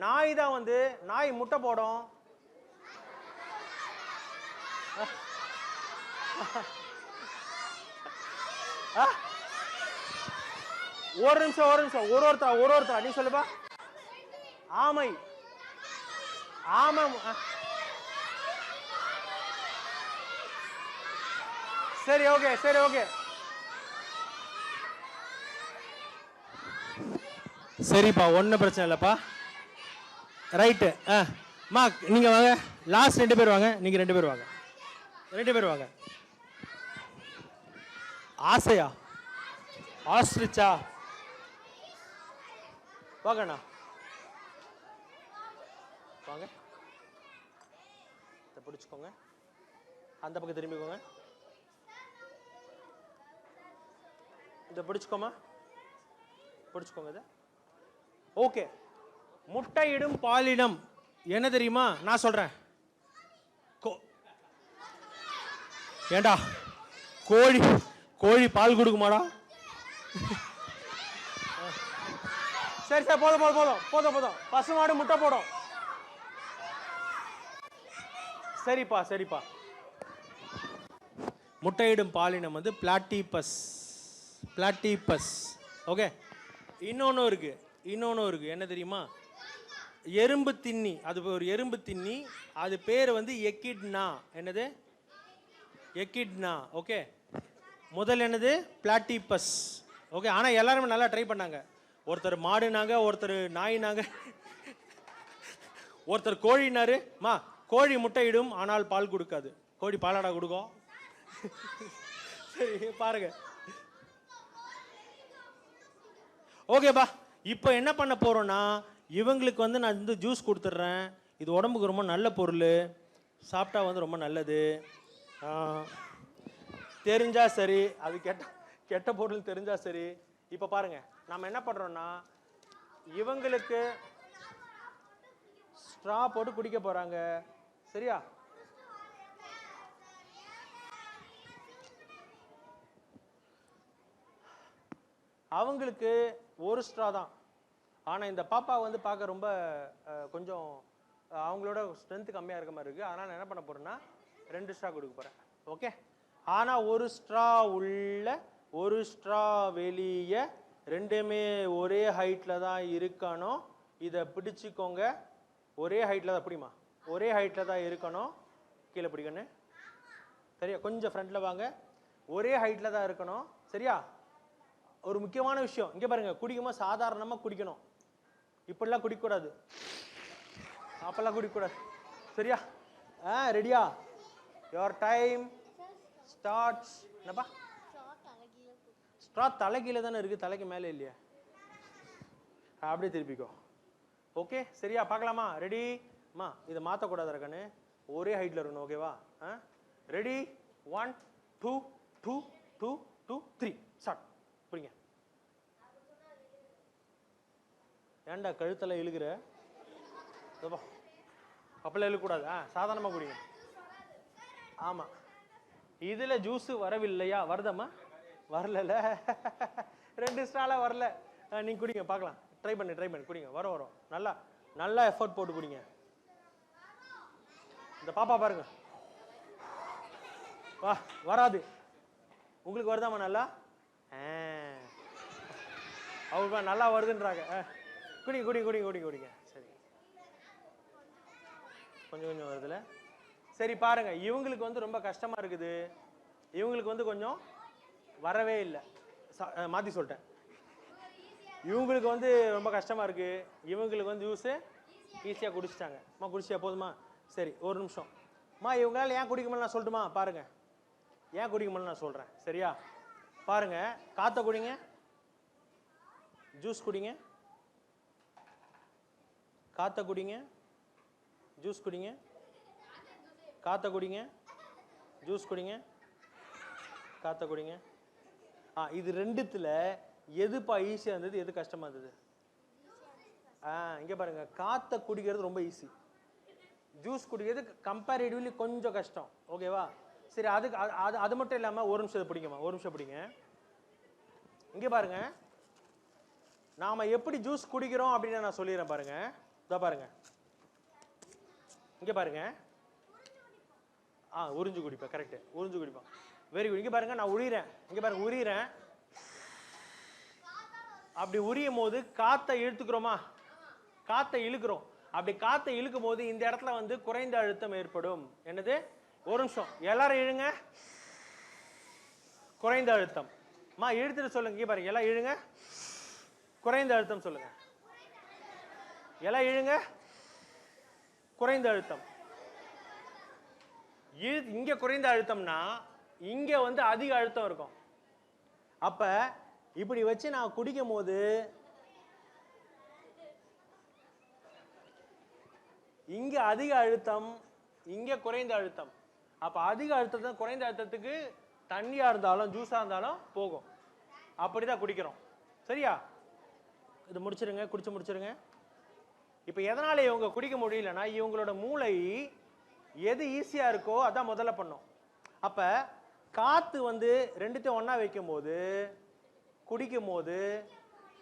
நாய் தான் வந்து, நாய் முட்டை போடும். ஒரு நிமிஷம், ஒருத்தரா நீ சொல்லுப்பா. ஆமை. ஆமை. சரி ஓகே, சரி ஓகே, சரிப்பா, ஒன்றும் பிரச்சனை இல்லைப்பா. ரைட்டு. மா நீங்கள் வாங்க, லாஸ்ட் 2 பேர் வாங்க, நீங்கள் 2 பேர் வாங்க, 2 பேர் வாங்க. ஆசையா? ஆஸ்ட்ரிச்சா? வாங்கண்ணா வாங்க. இதை பிடிச்சிக்கோங்க, அந்த பக்கம் திரும்பிக்கோங்க. இதை பிடிச்சிக்கோமா, பிடிச்சிக்கோங்க இதை. ஓகே. முட்டையிடும் பாலினம் என்ன தெரியுமா? நான் சொல்றேன். ஏண்டா கோழி, கோழி பால் கொடுக்குமாடா? சரி சரி, போதும் போதும் போதும் போதும் போதும். பசுமாடு முட்டை போடும். சரிப்பா சரிப்பா. முட்டையிடும் பாலினம் வந்து பிளாட்டிபஸ். பிளாட்டிபஸ். ஓகே. இன்னொன்று இருக்கு, என்ன தெரியுமா? எறும்பு தின்னி. அது ஒரு எறும்பு தின்னி, அது பேர் வந்து எக்கிட்னா. என்னது? எக்கிட்னா. ஓகே. முதல் என்னது? பிளாட்டிபஸ். ஓகே. ஆனால் எல்லாருமே நல்லா ட்ரை பண்ணாங்க. ஒருத்தர் மாடுனாங்க, ஒருத்தர் நாயினாங்க, ஒருத்தர் கோழினாரு. மா, கோழி முட்டையிடும் ஆனால் பால் கொடுக்காது. கோழி பாலாடா கொடுக்கும்? சரி பாருங்க. ஓகேப்பா. இப்போ என்ன பண்ண போறோம்னா, இவங்களுக்கு வந்து நான் இந்த ஜூஸ் கொடுத்துட்றேன். இது உடம்புக்கு ரொம்ப நல்ல பொருள், சாப்பிட்டா வந்து ரொம்ப நல்லது. தெரிஞ்சா சரி, அது கெட்ட பொருள் தெரிஞ்சா சரி. இப்போ பாருங்க, நம்ம என்ன பண்றோம்னா, இவங்களுக்கு ஸ்ட்ரா போட்டு குடிக்க போறாங்க. சரியா? அவங்களுக்கு ஒரு ஸ்ட்ரா தான். ஆனால் இந்த பாப்பா வந்து பார்க்க ரொம்ப கொஞ்சம் அவங்களோட ஸ்ட்ரென்த் கம்மியாக இருக்க மாதிரி இருக்குது. அதனால் நான் என்ன பண்ண போகிறேன்னா 2 ஸ்ட்ரா கொடுக்க போகிறேன். ஓகே. ஆனால் ஒரு ஸ்ட்ரா உள்ள, ஒரு ஸ்ட்ரா வெளியே, ரெண்டுமே ஒரே ஹைட்டில் தான் இருக்கணும். இதை பிடிச்சிக்கோங்க. ஒரே ஹைட்டில் தான், பிடிமா, ஒரே ஹைட்டில் தான் இருக்கணும். கீழே பிடிக்கணும். சரியா? கொஞ்சம் ஃப்ரண்ட்டில் வாங்க. ஒரே ஹைட்டில் தான் இருக்கணும். சரியா? ஒரு முக்கியமான விஷயம் இங்கே பாருங்க, குடிக்கும்போது சாதாரணமாக குடிக்கணும். இப்படிலாம் குடிக்கக்கூடாது, அப்பெல்லாம் குடிக்கக்கூடாது. சரியா? ரெடியா? Your time starts. என்னப்பா? ஸ்ட்ரா தலைகீழ தானே இருக்குது, தலைக்கு மேலே இல்லையா? அப்படியே திருப்பிக்கோ. ஓகே. சரியா? பார்க்கலாமா? ரெடி? மா, இதை மாற்றக்கூடாது இருக்கன்னு, ஒரே ஹைட்டில் இருக்கணும். ஓகேவா? ரெடி? 1 2 2 2 2 3 ஸ்டார்ட். புரியுங்க. ஏன்டா கழுத்தெல்லாம் இழுக்கிற? அப்பெல்லாம் இழுக்கக்கூடாது. சாதாரணமாக குடிங்க. ஆமாம். இதில் ஜூஸு வரவில்லையா? வருதம்மா? வரல. 2 ஸ்ட்ரால வரல. நீங்கள் குடிங்க பார்க்கலாம். ட்ரை பண்ணி குடிங்க. வரும். நல்லா எஃபர்ட் போட்டு குடிங்க. இந்த பாப்பா பாருங்க, வராது. உங்களுக்கு வருதாம்மா நல்லா? அவங்க நல்லா வருதுன்றாங்க. குடிங்க. சரி, கொஞ்சம் வருதுல. சரி பாருங்க, இவங்களுக்கு வந்து ரொம்ப கஷ்டமா இருக்குது. இவங்களுக்கு வந்து கொஞ்சம் வரவே இல்லை. மாற்றி சொல்லிட்டேன். இவங்களுக்கு வந்து ரொம்ப கஷ்டமா இருக்கு. இவங்களுக்கு வந்து ஜூஸு ஈஸியாக குடிச்சிட்டாங்க. குடிச்சியா? போதுமா? சரி, ஒரு நிமிஷம். இவங்களால ஏன் குடிக்க முடியல நான் சொல்லட்டுமா? பாருங்க, ஏன் குடிக்க முடியல நான் சொல்கிறேன். சரியா? பாருங்க, காற்றை குடிங்க, ஜூஸ் குடிங்க. காற்றை குடிங்க, ஜூஸ் குடிங்க. காற்றை குடிங்க, ஜூஸ் குடிங்க. காற்றை குடிங்க. இது ரெண்டுத்தில் எதுப்பா ஈஸியாக இருந்தது, எது கஷ்டமாக இருந்தது? இங்கே பாருங்க, காற்றை குடிக்கிறது ரொம்ப ஈஸி, ஜூஸ் குடிக்கிறது கம்பேரிட்டிவ்லி கொஞ்சம் கஷ்டம். ஓகேவா? சரி, அதுக்கு அது அது மட்டும் இல்லாமல் ஒரு நிமிஷம் பிடிக்குமா, ஒரு நிமிஷம் பிடிங்க. இங்கே பாருங்க, நாம் எப்படி ஜூஸ் குடிக்கிறோம் அப்படின்னு நான் சொல்லிடுறேன் பாருங்க. இதோ பாருங்க, இங்கே பாருங்க. உறிஞ்சு குடிப்பேன். கரெக்டு, உறிஞ்சு குடிப்பேன். Very good. இங்கே பாருங்க, நான் உரிகிறேன். இங்கே பாருங்க, உரிகிறேன். அப்படி உரியும் போது காற்றை இழுத்துக்கிறோமா, காற்றை இழுக்கிறோம். அப்படி காற்றை இழுக்கும் போது இந்த இடத்துல வந்து குறைந்த அழுத்தம் ஏற்படும். என்னது? ஒரு நிமிஷம், எல்லாரும் இழுங்க. குறைந்த அழுத்தம். இழுத்துட்டு சொல்லுங்க. இங்கே பாருங்க, எல்லாம் இழுங்க. குறைந்த அழுத்தம் சொல்லுங்க. எல்லாம் இழுங்க. குறைந்த அழுத்தம். இங்க குறைந்த அழுத்தம்னா இங்க வந்து அதிக அழுத்தம் இருக்கும். அப்ப இப்படி வச்சு நான் குடிக்கும் போது இங்க அதிக அழுத்தம், இங்க குறைந்த அழுத்தம். அப்ப அதிக அழுத்தத்தை குறைந்த அழுத்தத்துக்கு தண்ணியா இருந்தாலும் ஜூஸா இருந்தாலும் போகும். அப்படிதான் குடிக்கிறோம். சரியா? இது முடிச்சிருங்க, குடிச்சு முடிச்சிருங்க. இப்ப எதனால இவங்க குடிக்க முடியலன்னா, இவங்களோட மூளை எது ஈஸியா இருக்கோ அதான் முதல்ல பண்ணும். அப்ப காத்து வந்து ரெண்டுத்தையும் ஒண்ணா வைக்கும் போது, குடிக்கும் போது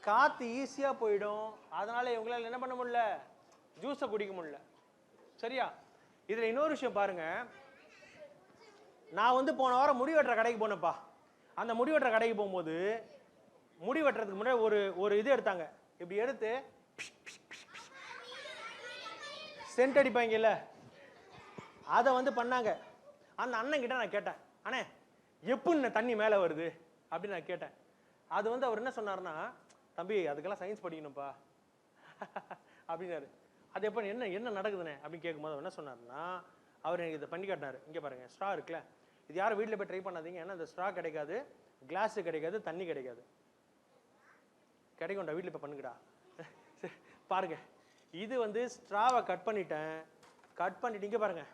காத்து ஈஸியா போயிடும். அதனால இவங்களால என்ன பண்ண முடியல, ஜூஸை குடிக்க முடியல. சரியா? இதுல இன்னொரு விஷயம் பாருங்க. நான் வந்து போன வாரம் முடி வெட்டுற கடைக்கு போனேன்ப்பா. அந்த முடி வெட்டுற கடைக்கு போகும்போது முடி வெட்டுறதுக்கு முன்னாடி ஒரு இது எடுத்தாங்க. இப்படி எடுத்து சென்ட் அடிப்பாங்கல்ல, அதை வந்து பண்ணாங்க. அந்த அண்ணன் கிட்ட நான் கேட்டேன், அண்ணே எப்படி தண்ணி மேலே வருது அப்படின்னு நான் கேட்டேன். அது வந்து அவர் என்ன சொன்னார்னா, தம்பி அதுக்கெல்லாம் சயின்ஸ் படிக்கணும்ப்பா அப்படின்னாரு. அது எப்போ என்ன என்ன நடக்குதுண்ணே அப்படின்னு கேட்கும்போது அவர் என்ன சொன்னார்னா, அவர் எனக்கு இதை பண்ணி காட்டினார். இங்கே பாருங்க, ஸ்ட்ரா இருக்குல்ல, இது யாரும் வீட்டில் போய் ட்ரை பண்ணாதீங்க. ஏன்னா இந்த ஸ்ட்ரா கிடைக்காது, கிளாஸு கிடைக்காது, தண்ணி கிடைக்காது. கிடைக்கும்டா, வீட்டில் இப்போ பண்ணுங்கடா. பாருங்க, இது வந்து ஸ்ட்ராவை கட் பண்ணிட்டேன். கட் பண்ணிட்டு இங்கே பாருங்க,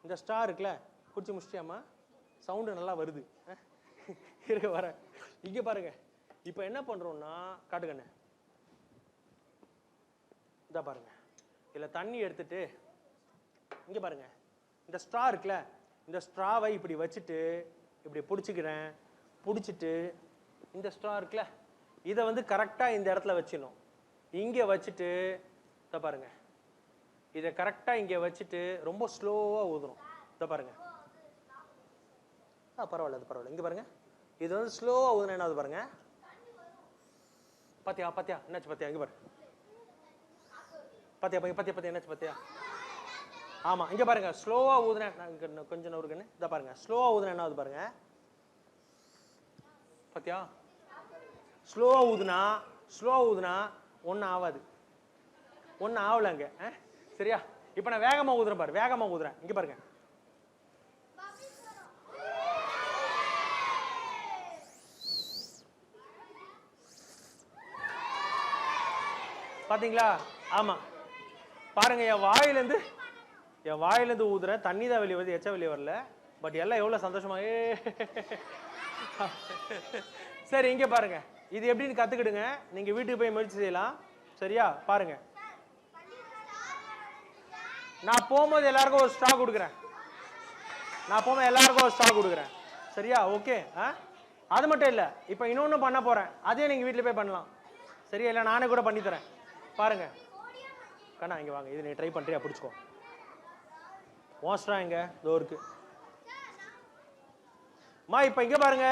இந்த ஸ்ட்ரா இருக்குல்ல, குடிச்சு முடிச்சிட்டியாமா, சவுண்டு நல்லா வருது. இருக்க வர இங்கே பாருங்க. இப்போ என்ன பண்ணுறோம்னா, காட்டுக்கண்ணே, இதை பாருங்க, இதில் தண்ணி எடுத்துட்டு இங்கே பாருங்க, இந்த ஸ்ட்ரா இருக்குல்ல, இந்த ஸ்ட்ராவை இப்படி வச்சுட்டு இப்படி பிடிச்சிக்கிறேன். பிடிச்சிட்டு இந்த ஸ்ட்ரா இருக்குல்ல, இதை வந்து கரெக்டாக இந்த இடத்துல வச்சிடணும். இங்கே வச்சுட்டு இதை பாருங்க, இதை கரெக்டாக இங்கே வச்சுட்டு ரொம்ப ஸ்லோவாக ஊதுறோம். இதை பாருங்க. பரவாயில்ல, அது பரவாயில்ல. இங்கே பாருங்க, இது வந்து ஸ்லோவாக ஊதுனா என்ன ஆகுது பாருங்க. பாத்தியா பாத்தியா என்னாச்சு பாத்தியா? இங்கே பாரு, பாத்தியா பாத்தியா பாத்தியா என்னாச்சு பாத்தியா? ஆமா, இங்கே பாருங்க, ஸ்லோவாக ஊதுனா கொஞ்சம் நூறுக்குன்னு. இதை பாருங்க, ஸ்லோவாக ஊதுனா என்ன ஆகுது பாருங்க. பாத்தியா? ஸ்லோவாக ஊதுனா ஒன்றும் ஆகாது, ஒன்றும் ஆகலைங்க. சரியா? இப்போ நான் வேகமாக ஊதுறேன் பாரு, வேகமாக ஊதுறேன். இங்கே பாருங்க, பார்த்தீங்களா? ஆமாம், பாருங்க, என் வாயிலேருந்து ஊதுறேன், தண்ணி தான் வெளியே வருது, எச்ச வெளியே வரல. பட் எல்லாம் எவ்வளோ சந்தோஷமாக. சரி, இங்கே பாருங்க, இது எப்படின்னு கற்றுக்கிடுங்க. நீங்கள் வீட்டுக்கு போய் முயற்சி செய்யலாம். சரியா? பாருங்க, நான் போகும்போது எல்லாருக்கும் ஒரு ஸ்ட்ரா கொடுக்குறேன். சரியா? ஓகே. அது மட்டும் இல்லை, இப்போ இன்னொன்று பண்ண போகிறேன். அதே நீங்கள் வீட்டில் போய் பண்ணலாம். சரியா? இல்லை நானே கூட பண்ணித்தரேன். பாருங்க கண்ணா, இங்கே வாங்க, இது நீ ட்ரை பண்ணுறியா? பிடிச்சிக்கோ. மோஸ்ட்ரா இங்க இதோ இருக்கு. இப்போ இங்கே பாருங்க,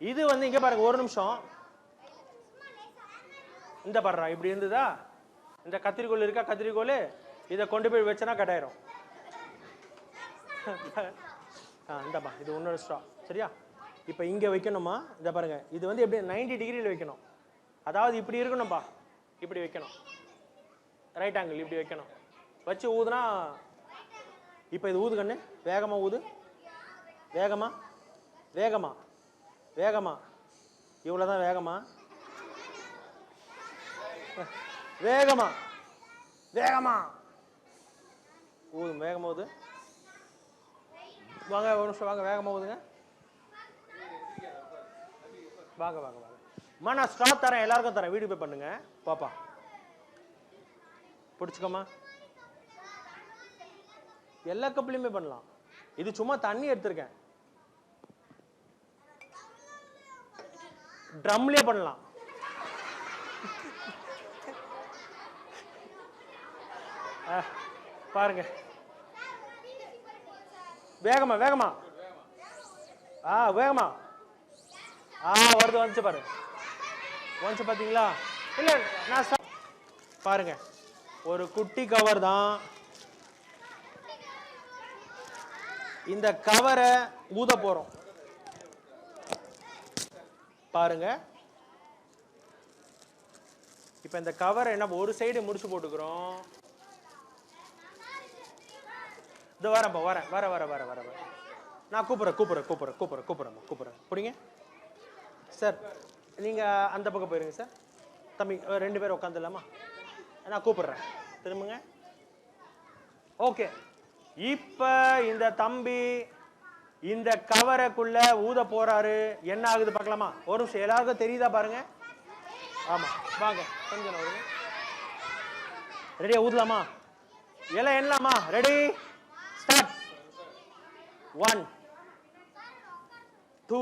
இது வந்து இங்கே பாருங்க, ஒரு நிமிஷம். இந்த பாடுறா, இப்படி இருந்ததா? இந்த கத்திரிக்கோள் இருக்கா, கத்திரிக்கோள், இதை கொண்டு போய் வச்சனா கட் ஆயிரும். இந்தப்பா, இது உன்னோட ஸ்ட்ரா. சரியா? இப்போ இங்கே வைக்கணுமா? இதை பாருங்க, இது வந்து எப்படி 90 டிகிரியில் வைக்கணும். அதாவது இப்படி இருக்கணும்ப்பா, இப்படி வைக்கணும், ரைட் ஆங்கிள் இப்படி வைக்கணும். வச்சு ஊதுனா, இப்போ இது ஊது கண்ணு, வேகமாக ஊது, வேகமா இவ்வளோதான், வேகமா ஊது, வேகமாக ஊது. வாங்க, ஒரு நிமிஷம் வாங்க, வேகமாக ஊதுங்க. வாங்க. நான் ஸ்ட்ரா தரேன், எல்லாருக்கும் தரேன், வீட்டுக்கு போய் பண்ணுங்க பாப்பா. பிடிச்சிக்கோமா. எல்லா கப்லையுமே பண்ணலாம். இது சும்மா தண்ணி எடுத்திருக்கேன். ட்ரம்லயே பண்ணலாம். பாருங்க வேகமா வேகமா. வேகமா. வருது வந்துச்சு பாரு. வந்துச்சு பாத்தீங்களா? இல்ல நான் பாருங்க ஒரு குட்டி கவர் தான். இந்த கவரை ஊத போறோம் பாருங்க. இப்ப இந்த கவரை என்ன ஒரு சைடு முடிச்சு போட்டுக்கிறோம். இது வரேன் வரேன் வர வர வர வர வர நான் கூப்பிட்றேன் பிடிங்க சார். நீங்க அந்த பக்கம் போயிருங்க சார். தம்பி 2 பேரும் உட்காந்துலாமா? நான் கூப்பிடுறேன். திரும்புங்க. ஓகே. இப்ப இந்த தம்பி இந்த கவரைக்குள்ள ஊத போறாரு. என்ன ஆகுது பார்க்கலாமா? ஒரு நிமிஷம். எல்லாருக்கும் தெரியுதா பாருங்க. ஆமா வாங்க கொஞ்சம் வருங்க. ரெடியா ஊதலாமா? எல்லாம் என்னலாமா? Ready start. 1 2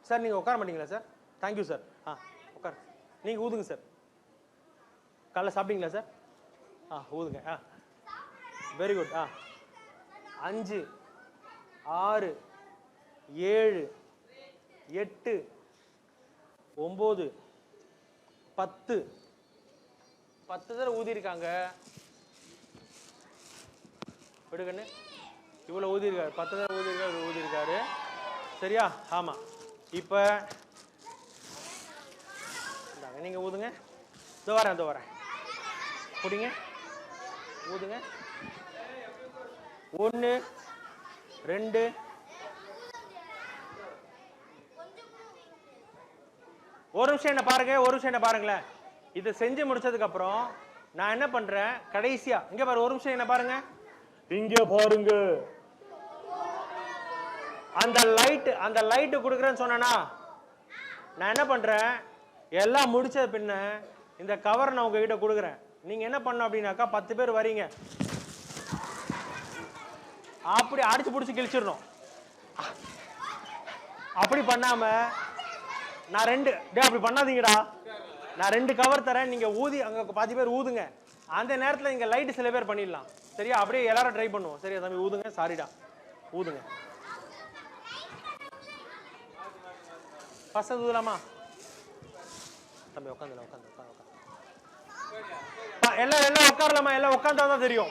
சார் நீங்க உட்கார மாட்டீங்களா சார்? Thank you sir. உட்கார். நீங்க ஊதுங்க சார். காலைல சாப்பிட்டீங்களா சார்? ஊதுங்க. Very good. 5 6 7 8 9 10 தடவை ஊதிருக்காங்க. விடுகண்ணு இவ்வளவு ஊதிருக்காரு. 10 தடவை ஊதிருக்காரு. சரியா? ஆமா. இப்ப நீங்க ஊதுங்க. இதோ வரேன். புடிங்க. ஊதுங்க. 1 2 ஒரு நிமிஷம் என்ன பாருங்களேன். இதை செஞ்சு முடிச்சதுக்கு அப்புறம் நான் என்ன பண்றேன் கடைசியா இங்க பாரு. ஒரு நிமிஷம் என்ன பாருங்க. இங்க பாருங்க. அந்த லைட் கொடுக்குறேன்னு சொன்னா நான் என்ன பண்றேன் எல்லாம் முடிச்ச பின்ன இந்த கவர் நான் உங்ககிட்ட கொடுக்குறேன். நீங்க என்ன பண்ண அப்படின்னாக்கா 10 பேர் வரீங்க. அப்படி அடிச்சு பிடிச்சி கிழிச்சிடணும். அப்படி பண்ணாம நான் 2 அப்படி பண்ணாதீங்கடா. நான் 2 கவர் தரேன். நீங்க ஊதி அங்க 10 பேர் ஊதுங்க. அந்த நேரத்தில் இங்க லைட் சில பேர் பண்ணிடலாம். சரியா? அப்படியே எல்லாரும் ட்ரை பண்ணுவோம். சரியா தம்பி? ஊதுங்க. சாரிடா. ஊதுங்க. ஃபர்ஸ்ட் ஊதலாமா? தம்பி உட்காந்து எல்லாம் உட்காரலாமா? எல்லாம் உட்காந்தாதான் தெரியும்.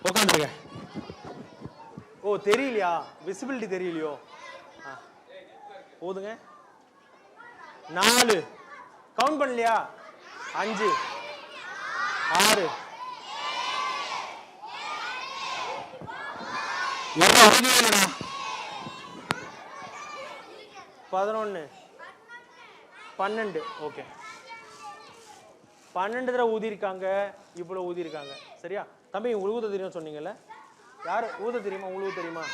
உட்காந்துருங்க. ஓ தெரியலையா? விசிபிலிட்டி தெரியலையோ? போதுங்க. 4 கவுண்ட் பண்ணலையா? 5 6 11 12. ஓகே 12 தடவை ஊதிருக்காங்க. இவ்வளவு ஊதிருக்காங்க. சரியா தம்பி? உங்களுக்கு ஊத தெரியும் சொன்னீங்கல்ல. யாரு ஊத தெரியுமா? உங்களுக்கு தெரியுமா?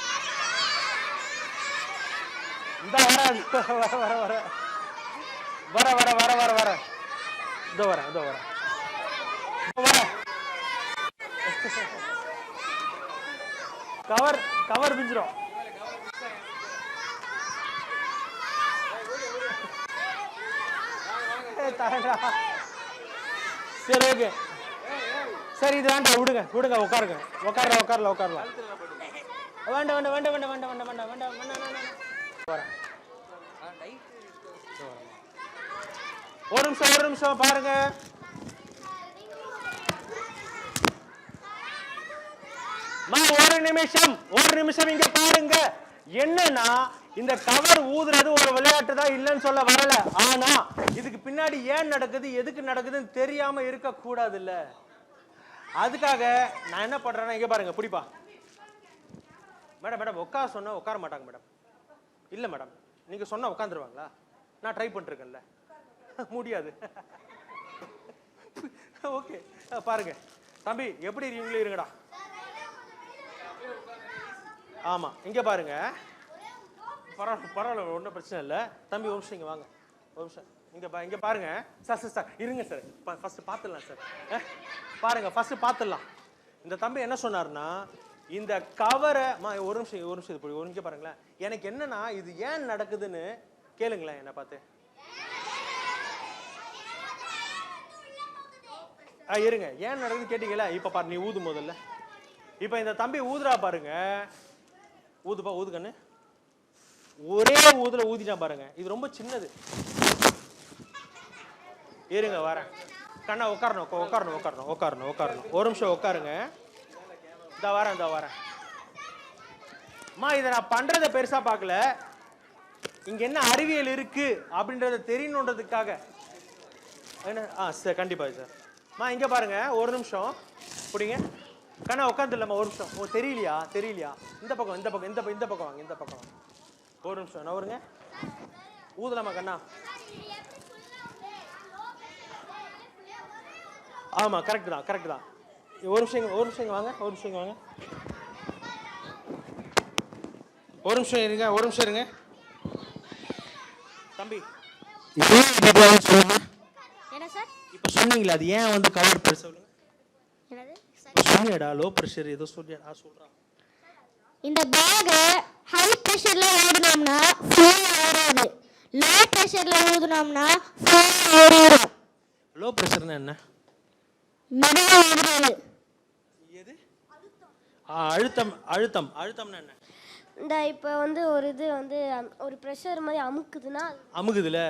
இந்த வர இதோ வரேன். கவர் பிஞ்சிரும். சரி ஓகே. சரி இது வேண்டாம். விடுங்க உட்காருங்க. உட்காரலாம். வேண்டாம். ஒரு நிமிஷம் பாருங்க. ஒரு நிமிஷம் இங்க பாருங்க. என்னன்னா இந்த கவர் ஊதுறது ஒரு விளையாட்டு தான், இல்லைன்னு சொல்ல வரல. ஆனா இதுக்கு பின்னாடி ஏன் நடக்குது, எதுக்கு நடக்குதுன்னு தெரியாம இருக்க கூடாது இல்ல. அதுக்காக நான் என்ன பண்றேன்னா இங்க பாருங்க. பிடிப்பா மேடம். உட்கார சொன்னா உட்கார மாட்டாங்க மேடம். இல்ல மேடம் நீங்க சொன்னா உட்காந்துருவாங்களா? நான் ட்ரை பண்ணிருக்கேன்ல. முடியாது. ஓகே பாருங்க தம்பி எப்படி இருக்கீங்களோ இருங்கடா. ஆமா இங்க பாருங்க. பரவாயில்ல ஒன்றும் பிரச்சனை இல்லை. தம்பி ஒரு நிமிஷம் இங்க வாங்க. ஒரு நிமிஷம் இங்க பாருங்க சார் இருங்க சார் ஃபர்ஸ்ட் பார்த்துடலாம் சார். பாருங்க ஃபர்ஸ்ட் பார்த்துடலாம். இந்த தம்பி என்ன சொன்னார்னா இந்த கவரை ஒரு நிமிஷம் இப்படி இங்க பாருங்களேன். எனக்கு என்னன்னா இது ஏன் நடக்குதுன்னு கேளுங்களேன் என்ன பார்த்து. இருங்க ஏன் நடக்குது கேட்டீங்களா? இப்ப பாரு நீ ஊது முதல்ல. இப்ப இந்த தம்பி ஊதுறா பாருங்க. ஊது கண்ணு. ஒரே ஊதுல ஊதிட்டான் பாருங்க. இது ரொம்ப சின்னது. இருங்க வரேன். கண்ணா உட்காரணும். ஒரு நிமிஷம் உட்காருங்க. இதா வரேன். அம்மா இதை நான் பண்றத பெருசா பார்க்கல. இங்க என்ன அறிவியல் இருக்கு அப்படின்றத தெரியணுன்றதுக்காக. சார் கண்டிப்பா சார். இங்க பாருங்க ஒரு நிமிஷம் புடிங்க. கண்ணா உட்காந்துலம்மா ஒரு நிமிஷம். தெரியலையா? இந்த பக்கம் வாங்க. இந்த பக்கம் வாங்க. ஒரு நிமிஷம் நவருங்க. ஊதலாமா கண்ணா? ஆமா கரெக்ட் தான். ஒரு நிமிஷம் வாங்க. ஒரு நிமிஷம் இருங்க. தம்பி என்ன சார் இப்ப சொன்னீங்களா அது ஏன் வந்து கவர் பண்ண சொல்லுங்க. என்னது சொன்னேடா லோ பிரஷர் ஏதோ சொல்றான். இந்த பேக் ஹை பிரஷர்ல ஊதுனோம்னா ஃபுல் ஏறாது. லோ பிரஷர்ல ஊதுனோம்னா ஃபுல் ஏறிடும். லோ பிரஷர்னா என்ன? மெதுவா ஊதுறது. எது? அழுத்தம்னா என்ன? இந்த இப்போ வந்து ஒரு இது வந்து ஒரு பிரஷர் மாதிரி அமுக்குதுன்னா அமுகுதுல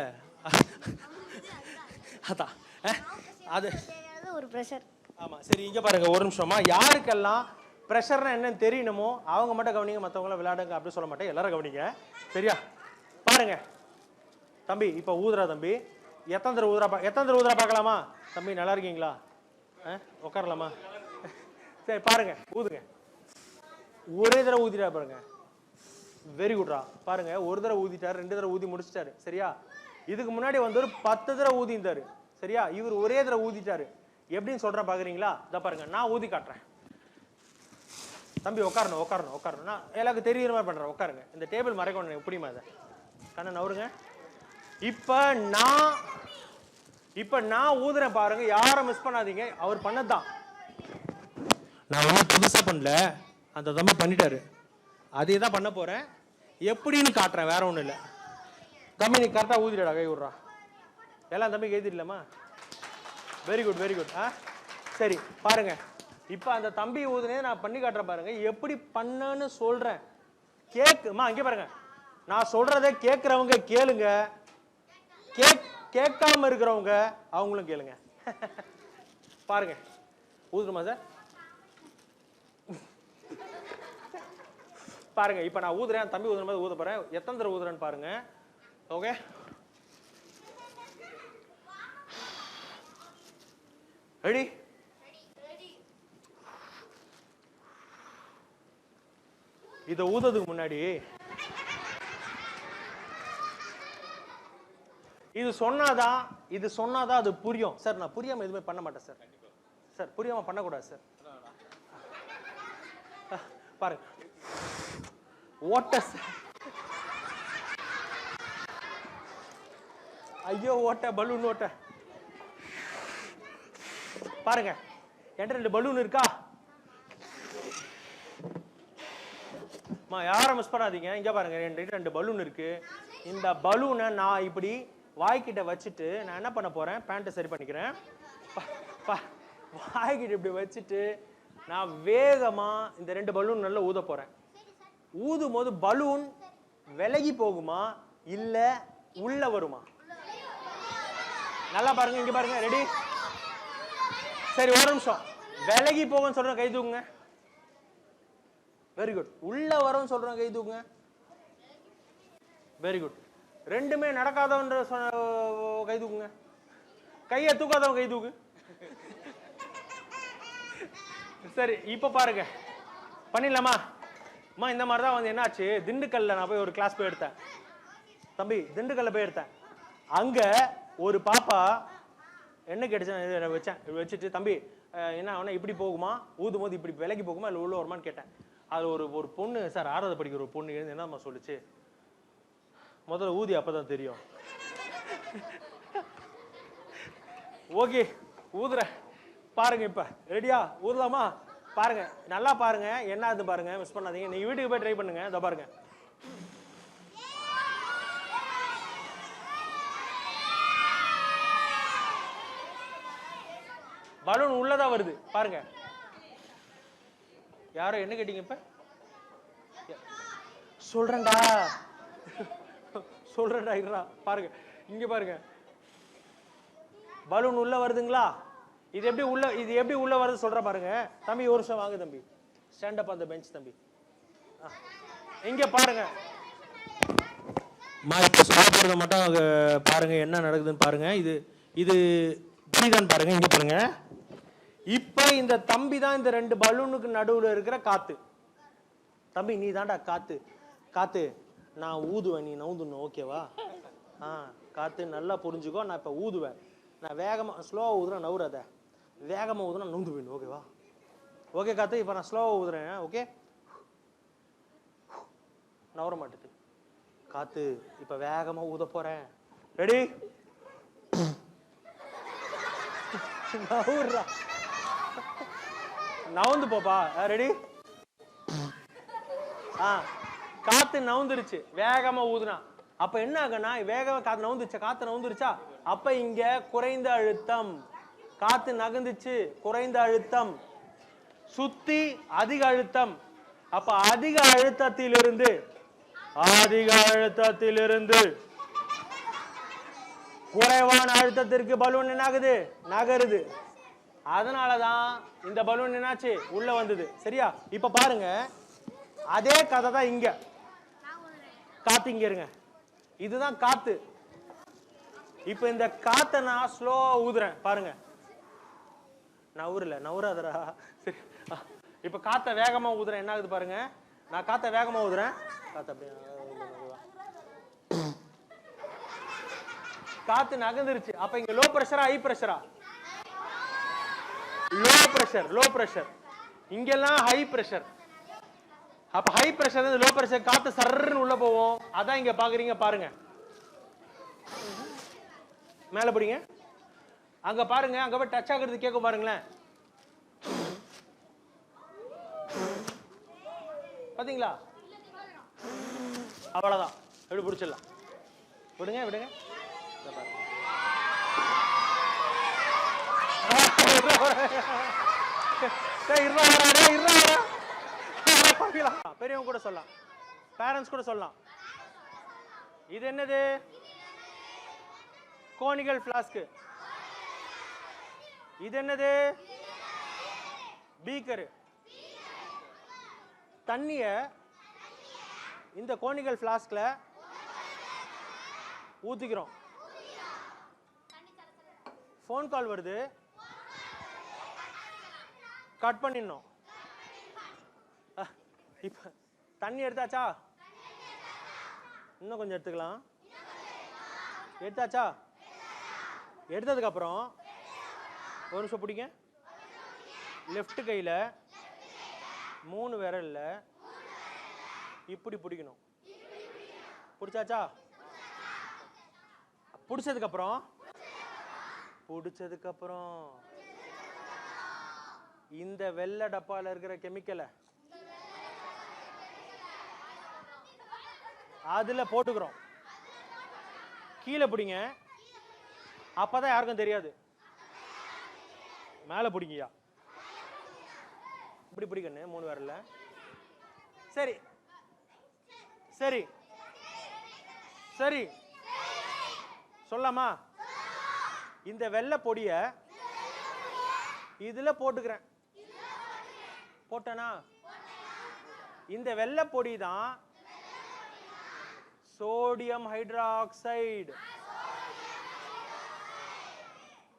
அதான் அது ஒரு பிரஷர். ஆமா சரி இங்க பாருங்க ஒரு நிமிஷமா. யாருக்கெல்லாம் பிரஷர்னா என்னன்னு தெரியணுமோ அவங்க மட்டும் கவனிங்க, மற்றவங்கள விளையாடுங்க அப்படி சொல்ல மாட்டேன். எல்லாரும் கவனிங்க சரியா? பாருங்க தம்பி இப்ப ஊதுறா தம்பி. எத்தனை தடவை ஊதுறா பார்க்கலாமா? தம்பி நல்லா இருக்கீங்களா? உட்காரலாமா? சரி பாருங்க ஊதுங்க. ஒரே தடவை ஊதிட்டா பாருங்க. வெரி குட்ரா. பாருங்க ஒரு தடவை ஊதிட்டாரு, 2 தடவை ஊதி முடிச்சிட்டாரு சரியா? இதுக்கு முன்னாடி வந்து ஒரு 10 தடவை ஊதிந்தாரு சரியா? இவர் ஒரே தடவை ஊதிட்டாரு. எப்படின்னு சொல்றேன் பாக்குறீங்களா? இத பாருங்க நான் ஊதி காட்டுறேன். தம்பி உட்காரணும். நான் எல்லாருக்கும் தெரியுற மாதிரி பண்றேன். உட்காருங்க. இந்த டேபிள் மறைக்கணும் எப்படிமா இதை கண்ணன் நவருங்க. இப்ப நான் ஊதுறேன் பாருங்க. யாரும் மிஸ் பண்ணாதீங்க. அவர் பண்ணதான். நான் ஒன்றும் புதுசா பண்ணல. அந்த தம்பி பண்ணிட்டாரு. அதே தான் பண்ண போறேன். எப்படின்னு காட்டுறேன். வேற ஒண்ணும் இல்லை. தம்பி நீ கரெக்டா ஊதிடா. கை விடுறா. எல்லாம் தம்பி கைதிடலாமா? Very good. சரி பாருங்க. இப்ப அந்த தம்பி ஊதுனே நான் பண்ணி காட்டுறேன் பாருங்க. எப்படி பண்ணன்னு சொல்றேன். இங்க பாருங்க. நான் சொல்றதை கேட்கிறவங்க கேளுங்க. கேட்காம இருக்கிறவங்க அவங்களும் கேளுங்க. பாருங்க ஊதுமா சார்? பாருங்க இப்ப நான் ஊதுறேன். தம்பி ஊதுற மாதிரி ஊத போறேன். எத்தனை தடவை ஊதுறேன்னு பாருங்க. Okay ready? இத ஊதுறதுக்கு முன்னாடி இது சொன்னாதான் அது புரியும் சார். நான் புரியாம எதுவுமே பண்ண மாட்டேன் சார். சார் புரியாம பண்ணக்கூடாது சார். பாருங்க ஓட்ட. ஐயோ ஓட்ட பலூன் ஓட்ட. பாருங்க என்கிட்ட 2 பலூன் இருக்கா? யாரும் மிஸ் பண்ணாதீங்க. இங்க பாருங்க 2 பலூன் இருக்கு. இந்த பலூனை நான் இப்படி வாய்க்கிட்ட வச்சுட்டு நான் என்ன பண்ண போறேன்? பேண்ட்டை சரி பண்ணிக்கிறேன். வாய்க்கிட்ட இப்படி வச்சுட்டு நான் வேகமா இந்த 2 பலூன் நல்லா ஊத போறேன். ஊதும் போது பலூன் விலகி போகுமா இல்ல உள்ள வருமா? நல்லா பாருங்க. இங்க பாருங்க. ரெடி? சரி ஒரு நிமிஷம். விலகி போகும்னு சொல்றேன் கை தூக்குங்க. Very good. உள்ள வரும் சொல்றேன் கை தூக்குங்க. Very good. ரெண்டுமே நடக்காதவன்ற கை தூக்குங்க. கையை தூக்காதவன் கை தூக்கு. சரி இப்ப பாருங்க பண்ணிடலாமா? இந்த மாதிரி தான் வந்து என்னாச்சு. திண்டுக்கல்ல நான் போய் ஒரு கிளாஸ் போய் எடுத்தேன். தம்பி திண்டுக்கல்ல போய் எடுத்தேன். அங்க ஒரு பாப்பா என்ன கேட்டுச்சு வச்சுட்டு தம்பி என்ன ஆனா இப்படி போகுமா? ஊதும் போது இப்படி விலகி போகுமா இல்லை உள்ள வருமான்னு கேட்டேன். அது ஒரு பொண்ணு சார் 6வது படிக்கிற ஒரு பொண்ணு என்னமா சொல்லுச்சு, முதல்ல ஊதி அப்பதான் தெரியும். ஓகே ஊதுறேன் பாருங்க. இப்ப ரெடியா? ஊதலாமா? பாருங்க, நல்லா பாருங்க, என்ன ஆகுது பாருங்க, மிஸ் பண்ணாதீங்க. நீங்க வீட்டுக்கு போய் ட்ரை பண்ணுங்க. இதோ பாருங்க. பலூன் உள்ளதா வருது பாருங்க. யாரோ என்ன கேட்டீங்க? இப்ப சொல்றேன்டா சொல்றேன்டா இருடா. பாருங்க, இங்க பாருங்க, பலூன் உள்ள வருதுங்களா? இது எப்படி உள்ள வருது சொல்ற பாருங்க. தம்பி ஒரு நிமிஷம் வாங்க தம்பி, stand up on the bench தம்பி. இங்க பாருங்க, இப்ப சொல்ல போறத மட்டும் பாருங்க, என்ன நடக்குதுன்னு பாருங்க. இது புரியுதான்னு பாருங்க. இங்க பாருங்க, இப்ப இந்த தம்பி தான் இந்த ரெண்டு பலூனுக்கு நடுவுல இருக்கிற காத்து. தம்பி நீ தான்டா காத்து. காத்து நான் ஊதுவேன், நீ நவுந்துடணும், ஓகேவா? காத்து நல்லா புரிஞ்சுக்கோ. நான் இப்ப ஊதுவேன், நான் வேகமா ஸ்லோவா ஊதுறேன், நவுறாத. வேகமா ஊதுனா நவுந்து போயிடும், ஓகேவா? ஓகே காத்து, இப்ப நான் ஸ்லோவா ஊதுறேன், ஓகே? நவர மாட்டேது காத்து. இப்ப வேகமா ஊத போறேன். ரெடி? நவுறா, நவுந்து போப்பா. ரெடி? காத்து நவுந்துருச்சு, வேகமா ஊதுனா. அப்ப என்ன ஆகுனா, வேகமா காத்து நவுந்துச்சா, காத்து நவுந்துருச்சா, அப்ப இங்க குறைந்த அழுத்தம். காத்து நகர்ந்துச்சு, குறைந்த அழுத்தம். சுத்தி அதிக அழுத்தம். அப்ப அதிக அழுத்தத்திலிருந்து குறைவான அழுத்தத்திற்கு பலூன் என்ன ஆகுது? நகருது. அதனாலதான் இந்த பலூன் என்னாச்சு? உள்ள வந்தது. சரியா? இப்ப பாருங்க, அதே கதை தான் இங்க. காத்து இங்க இருங்க, இதுதான் காத்து. இப்ப இந்த காத்தை நான் ஸ்லோவா ஊதுறேன் பாருங்க. நவுறாதரா. சரி, இப்ப காத்த வேகமா ஊதுறேன், என்ன ஆகுது பாருங்க. நான் காத்த வேகமா ஊதுறேன், காத்து நகர்ந்துருச்சு. அப்ப இங்க லோ பிரஷரா ஹை பிரஷரா? Low pressure. இங்கெல்லாம் ஹை பிரஷர். அப்ப ஹை பிரஷர் லோ பிரஷர், காத்து சர்ன்னு உள்ள போவோம். அதான் இங்க பாக்குறீங்க பாருங்க. மேல பிடிங்க, அங்க பாருங்க, அங்க போய் டச் ஆகுறது கேட்கும் பாருங்களேன். பாத்தீங்களா? அவ்வளவுதான், எப்படி பிடிச்சிடலாம். விடுங்க. பெரியவங்க கூட சொல்லலாம், பேரண்ட்ஸ் கூட சொல்லலாம். இது என்னது? Conical flask. இது என்னது? பீக்கர். தண்ணிய இந்த கோனிகல் பிளாஸ்க்ல ஊத்திக்கிறோம். போன் கால் வருது, கட் பண்ணிடணும். இப்ப தண்ணி எடுத்தாச்சா? இன்னும் கொஞ்சம் எடுத்துக்கலாம். எடுத்தாச்சா? எடுத்ததுக்கு அப்புறம் ஒரு நிமிஷம் பிடிங்க. லெஃப்ட் கையில 3 விரல்ல இப்படி பிடிக்கணும். பிடிச்சாச்சா? பிடிச்சதுக்கு அப்புறம் இந்த வெள்ளை டப்பால இருக்கிற கெமிக்கலை அதுல போட்டுக்கிறோம். கீழே பிடிங்க, அப்பதான் யாருக்கும் தெரியாது. மேல பிடிங்கயா, இப்படி பிடிக்கணும் 3 விரல்ல. சரி சொல்லலாமா? இந்த வெள்ளை பொடிய இதுல போட்டுக்கிறேன். போட்டனா? இந்த வெள்ளை பொடி தான் சோடியம் ஹைட்ராக்சைடு.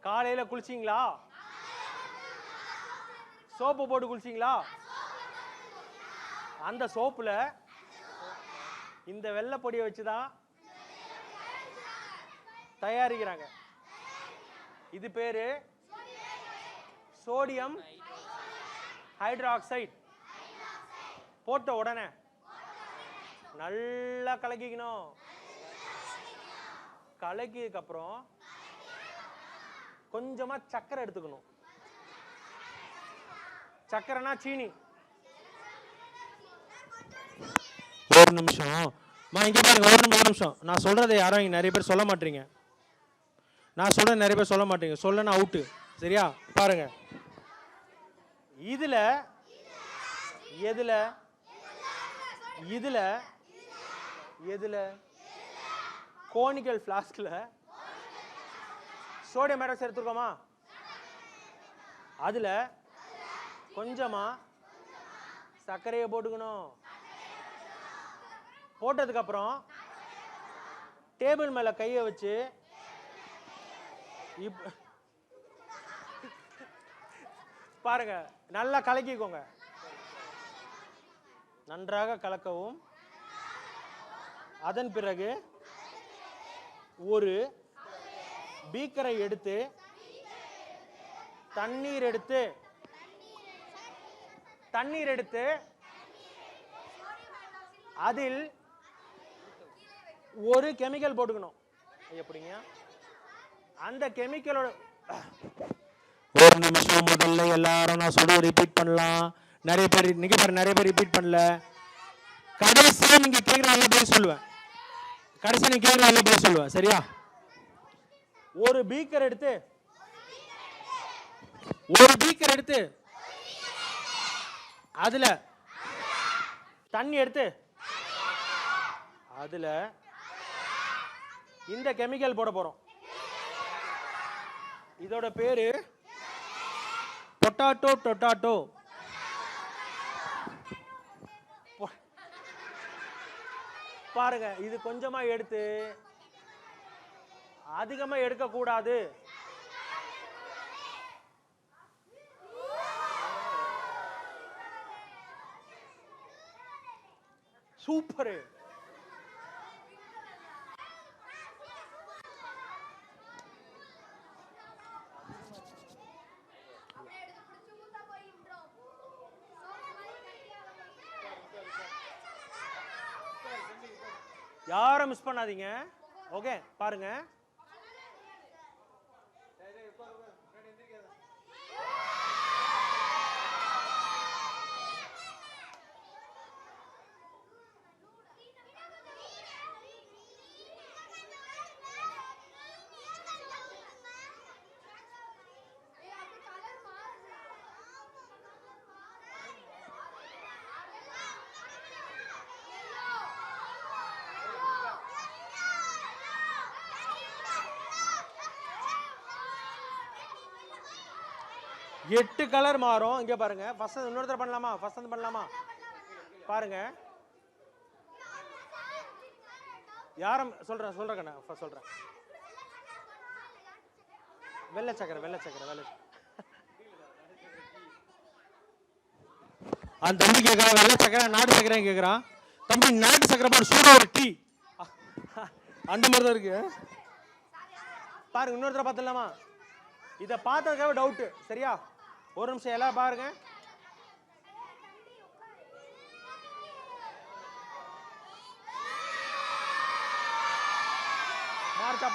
காலையில குளிச்சிங்களா? சோப்பு போட்டு குளிச்சிங்களா? அந்த சோப்புல இந்த வெள்ளை பொடியை வச்சுதான் தயாரிக்கிறாங்க. இது பேரு சோடியம் ஹைட்ராக்சைடு. போட்ட உடனே நல்லா கலக்கிக்கணும். கலக்கியதுக்கு அப்புறம் கொஞ்சமா சக்கரை எடுத்துக்கணும். சக்கரைனா சீனி. ஒரு நிமிஷம் இங்க பாருங்க, ஒரு நிமிஷம். நான் சொல்றதை யாரும் இங்க நிறைய பேர் சொல்ல மாட்டீங்க. நான் சொல்ற நிறைய பேர் சொல்ல மாட்டீங்க. சொல்லனா அவுட்டு. சரியா? பாருங்க, இதுல எதுல இதுல எதுல கோனிக்கல் ஃப்ளாஸ்க்ல சோடியம் ஹைட்ராக்சைடு எடுத்துக்கோமா? அதுல கொஞ்சமா சர்க்கரையை போட்டுக்கணும். போட்டதுக்கு அப்புறம் டேபிள் மேல கையை வச்சு பாருங்க, நல்லா கலக்கிக்கோங்க. நன்றாக கலக்கவும். அதன் பிறகு ஒரு பீக்கரை எடுத்து தண்ணீர் எடுத்து அதில் ஒரு கெமிக்கல் போட்டுக்கணும். எப்படிங்க? அந்த கெமிக்கலோட ஒரு நிமிஷம். முதல்ல எல்லாரும் நான் சொல்ல ரிப்பீட் பண்ணலாம். நிறைய பேர் நீங்க பாரு, நிறைய பேர் ரிப்பீட் பண்ணல. கடைசியா நீங்க கேட்கறாங்க பதில் சொல்லுவேன். கடைசியா நீங்க கேட்கறாங்க பதில் சொல்லுவேன். சரியா? ஒரு பீக்கர் எடுத்து அதுல தண்ணி எடுத்து அதுல இந்த கெமிக்கல் போட போறோம். இதோட பேரு பொட்டாட்டோ. பாருங்க, இது கொஞ்சமா எடுத்து, அதிகமா எடுக்க கூடாது. சூப்பர். யாரும் மிஸ் பண்ணாதீங்க. ஓகே, பாருங்க. எட்டு கலர் மாறும். இங்க பாருங்க. ஃபர்ஸ்ட் இன்னொரு தடவை பண்ணலாமா? ஃபர்ஸ்ட் பண்ணலாமா? பாருங்க. யாரும் சொல்றேன் கண்ணா. ஃபர்ஸ்ட் சொல்றேன். வெள்ளை சக்கரை. அந்த தம்பி கேட்கறான் வெள்ளை சக்கரை நாட்டு சக்கரை கேட்கறான். தம்பி நாட்டு சக்கரை போட்டு சூடா ஒரு டீ. அந்த மாதிரி தான் இருக்கு. பாருங்க, இன்னொரு தடவை பார்த்துடலாமா? இதை பார்த்ததுக்காக டவுட். சரியா? ஒரு நிமிஷம் எல்லாம் பாருங்க.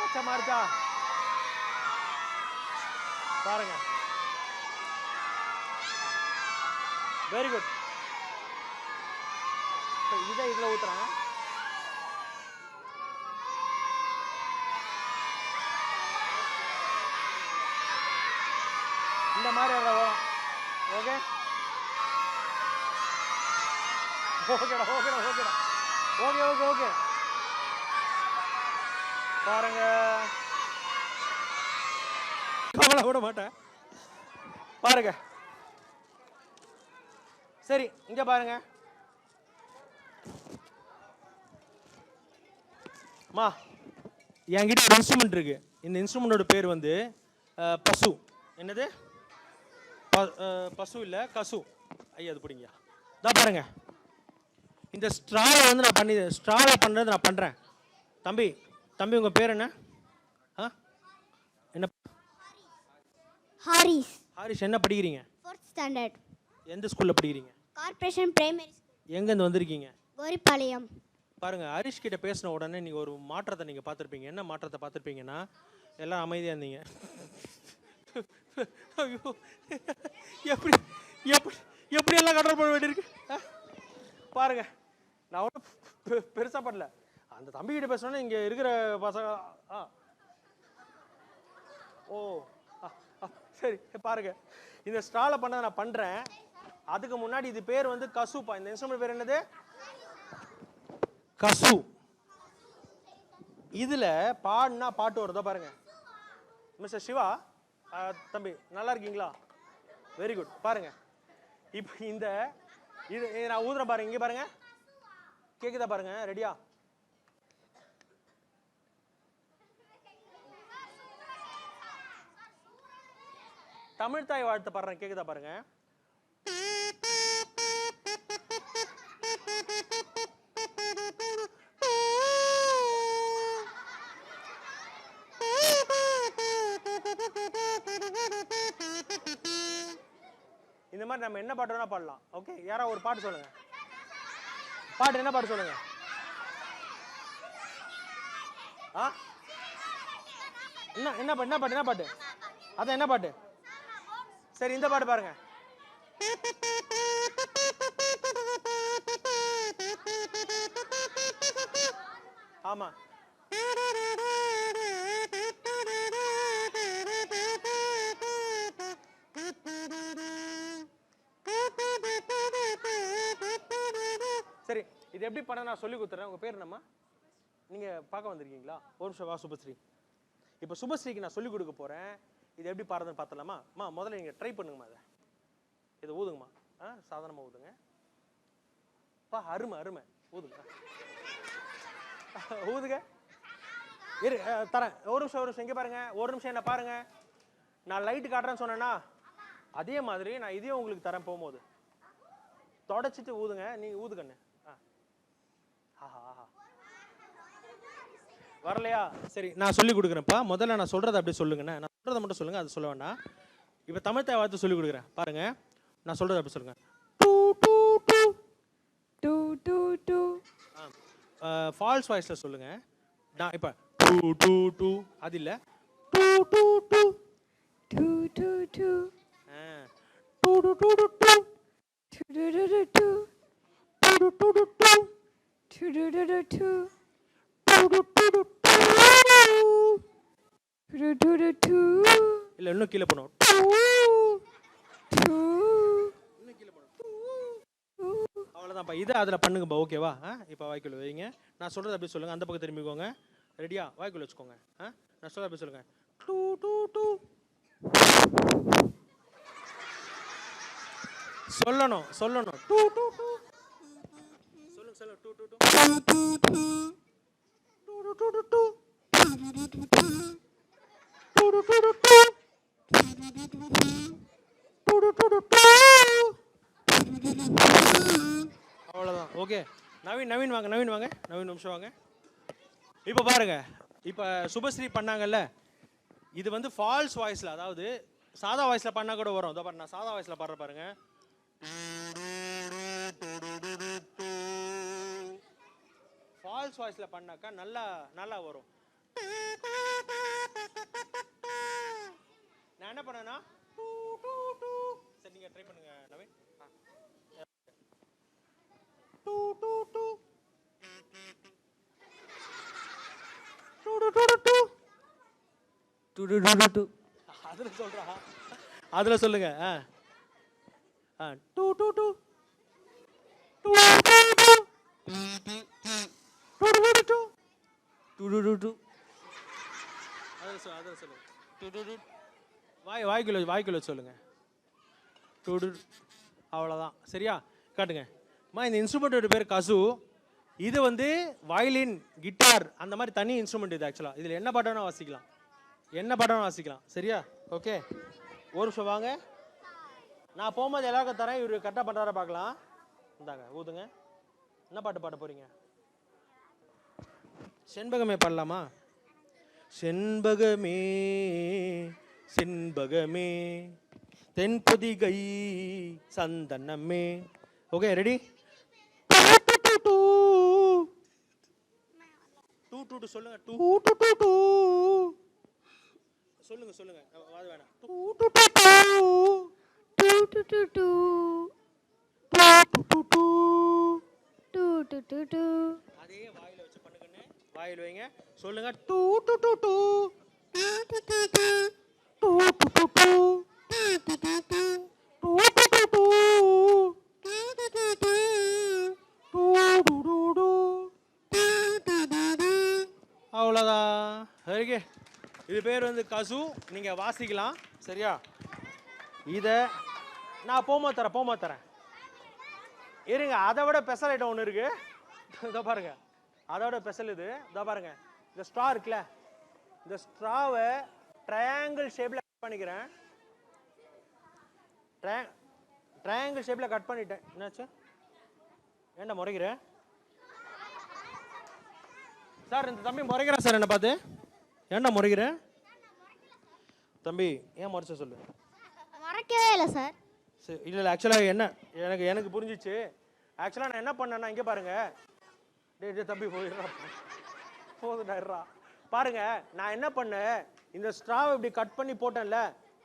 பச்சை மார்ச்சா பாருங்க. Very good. இதை இதுல ஊத்துறேன். இந்த மாதிரி வரும். ஓகே பாருங்க. கவலை விட மாட்டேன். பாருங்க. சரி, இங்க பாருங்க. என்கிட்ட ஒரு இன்ஸ்ட்ருமெண்ட் இருக்கு. இந்த இன்ஸ்ட்ருமெண்டோட பேர் வந்து பசு. என்னது? பசு இல்ல, கசு. ஐயா, அது பிடிங்க. தான் பாருங்க, இந்த ஸ்ட்ராவை வந்து நான் பண்றது நான் பண்றேன். தம்பி உங்க பேர் என்ன? என்ன? ஹாரிஸ். என்ன படிக்கிறீங்க? 4th standard. எந்த ஸ்கூல்ல படிக்கிறீங்க? Corporation primary school. எங்க இருந்து வந்திருக்கீங்க? கோரிப்பாளையம். பாருங்க, ஹரிஷ் கிட்ட பேசின உடனே நீங்கள் ஒரு மாற்றத்தை நீங்கள் பார்த்துருப்பீங்க. என்ன மாற்றத்தை பார்த்துருப்பீங்கன்னா, எல்லாம் அமைதியாக இருந்தீங்க. ஐயோ, எப்படி எப்படி எப்படி எல்லாம் கண்ட்ரோல் பண்ண வேண்டியிருக்கு பாருங்க. நான் ஒன்றும் பெருசாக பண்ணல. அந்த தம்பிக்கிட்ட பேசணுன்னா இங்கே இருக்கிற பசங்க ஓ சரி பாருங்க, இந்த ஸ்டாலை பண்ணதை நான் பண்ணுறேன். அதுக்கு முன்னாடி இது பேர் வந்து கசுப்பா. இந்த இன்ஸ்ட்ருமெண்ட் பேர் என்னது? கசு. இதுல பாடுனா பாட்டு வருதோ பாருங்க. மிஸ்டர் சிவா தம்பி நல்லா இருக்கீங்களா? Very good. பாருங்க, இப்போ இந்த இது நான் ஊதுறேன் பாருங்க. இங்க பாருங்க, கேக்குதா பாருங்க? ரெடியா? தமிழ் தாய் வாழ்த்து பாடுறேன், கேக்குதா பாருங்க? இந்த மாதிரி நம்ம என்ன பாட்டு வேணா பாடலாம். ஓகே, யாராவது ஒரு பாட்டு சொல்லுங்க. பாட்டு என்ன பாட்டு சொல்லுங்க? என்ன பாட்டு? என்ன பாட்டு? அதான் என்ன பாட்டு? சரி, இந்த பாட்டு பாருங்க. ஆமா, சரி. இது எப்படி பண்ண நான் சொல்லி கொடுத்துறேன். உங்க பேர் என்னம்மா? நீங்க பார்க்க வந்திருக்கீங்களா? ஒரு நிமிஷம் வா சுபஸ்ரீ. இப்போ சுபஸ்ரீக்கு நான் சொல்லி கொடுக்க போறேன். இது எப்படி பாடுறதுன்னு பார்த்தலாமா? முதல்ல நீங்க ட்ரை பண்ணுங்கம்மா. அதை இதை ஊதுங்கம்மா. சாதாரணமா ஊதுங்க. அருமை அருமை. ஊதுங்க ஊதுங்க. இரு தரேன். ஒரு நிமிஷம் எங்க பாருங்க. ஒரு நிமிஷம் என்ன பாருங்க. நான் லைட்டு காட்டுறேன்னு சொன்னேன்னா அதே மாதிரி நான் இதையும் உங்களுக்கு தரேன். போகும்போது தொடச்சிட்டு ஊதுங்க. நீங்க ஊதுக்கண்ணு. ஆஹா ஆஹா, வரலையா? சரி, நான் சொல்லி கொடுக்குறேன்ப்பா. முதல்ல நான் சொல்றதை அப்படியே சொல்லுங்கண்ணே. நான் சொல்றதை மட்டும் சொல்லுங்க, அது சொல்ல வேண்டாம். இப்போ தமிழ் தாய் வாழ்த்து சொல்லி கொடுக்குறேன் பாருங்க. நான் சொல்றதை அப்படி சொல்லுங்க. ஃபால்ஸ் வாய்ஸ்ல சொல்லுங்க. நான் இப்போ டூ டூ டூ அது இல்லை. டூ டூ டூ டூ டூ டூ டூ டூ டூ டூ டூ இல்ல, இன்னும் கீழே போனோம். அவ்வளோதான்ப்பா. இது அதில் பண்ணுங்கப்பா. ஓகேவா? இப்போ வாய்க்குள்ள வைங்க. நான் சொல்றது அப்படி சொல்லுங்க. அந்த பக்கம் திரும்பிக்கோங்க. ரெடியா? வாய்க்குள்ள வச்சுக்கோங்க. நான் சொல்றது அப்படி சொல்லுங்க. டூ டூ டூ சொல்லணும் சொல்லணும். டூ டூ டூ சொல்லுங்க சொல்லுங்க. டூ டூ டூ டூ டூ டூ அவ்வளோதான். ஓகே, நவீன் வாங்க. நவீன் வாங்க. நவீன் நிமிஷம் வாங்க. இப்போ பாருங்க, இப்போ சுபஸ்ரீ பண்ணாங்கல்ல, இது வந்து ஃபால்ஸ் வாய்ஸில், அதாவது சாதா வாய்ஸில் பண்ணால் கூட வரும். இதோ பாருங்க, நான் சாதா வாய்ஸில் பாடுற பாருங்க. ஃபால்ஸ் வாய்ஸில் பண்ணாக்கா நல்லா நல்லா வரும். நான் என்ன பண்ணேன்னா சரி, நீங்கள் ட்ரை பண்ணுங்க நவீன். அதுல சொல்றா, அதுல சொல்லுங்க. டூ டூ டூ டூ அதில் சொல்லுங்க. வாய்க்குள்ள சொல்லுங்க. அவ்வளோதான். சரியா? காட்டுங்க. இந்த இன்ஸ்ட்ருமெண்ட்டோட பேர் கசு. இது வந்து வயலின், கிட்டார் அந்த மாதிரி தனி இன்ஸ்ட்ருமெண்ட். இது ஆக்சுவலாக இதில் என்ன பாட்டு வேணா வாசிக்கலாம், என்ன பாட்டு வேணா வாசிக்கலாம். சரியா? ஓகே, ஒரு நிமிஷம் வாங்க. நான் போகும்போது எல்லாருக்கும் தரேன். இவர் கரெக்டாக பண்ணுறார பார்க்கலாம். இந்தாங்க, ஊதுங்க. என்ன பாட்டு பாட போறீங்க? செண்பகமே பாடலாமா? செண்பகமே செண்பகமே தென்பொதிகை சந்தனமே. Okay, ready? டூ டூ சொல்லுங்க. டூ டூ டூ டூ சொல்லுங்க சொல்லுங்க. அது வேணாம். டூ டூ டூ டூ டூ டூ டூ டூ டூ டூ டூ டூ டூ டூ. அதே வாயில வச்சு பண்ணுங்கன்னு. வாயில வைங்க. சொல்லுங்க. டூ டூ டூ டூ டூ டூ டூ டூ டூ டூ டூ அவ்வளோதான். ஓகே, இது பேர் வந்து கசு. நீங்கள் வாசிக்கலாம். சரியா? இதை நான் போமா தரேன். இருங்க, அதை விட ஸ்பெஷல் ஐட்டம் ஒன்று இருக்கு. இதோ பாருங்க, அதை விட ஸ்பெஷல் இது. இதோ பாருங்க, இந்த ஸ்ட்ரா இருக்குல்ல, இந்த ஸ்ட்ராவை ட்ரையாங்கிள் ஷேப்பில் கட் பண்ணிக்கிறேன். ட்ரையாங்கிள் ஷேப்பில் கட் பண்ணிட்டேன். என்னாச்சு? ஏன்டா முறைக்கிறேன் சார்? இந்த தம்பி முறைக்கிறேன் சார் என்ன பார்த்து. ஏன்டா முறைக்கிறேன் தம்பி? ஏன் முறைச்ச சொல்லு. மறக்கவே இல்லை சார். சரி, இல்லை ஆக்சுவலாக என்ன எனக்கு புரிஞ்சிச்சு. ஆக்சுவலாக நான் என்ன பண்ணேன்னா, இங்கே பாருங்க. டே தம்பி போதுடா. பாருங்க, நான் என்ன பண்ணேன், இந்த ஸ்ட்ராவை இப்படி கட் பண்ணி போட்டேன்ல,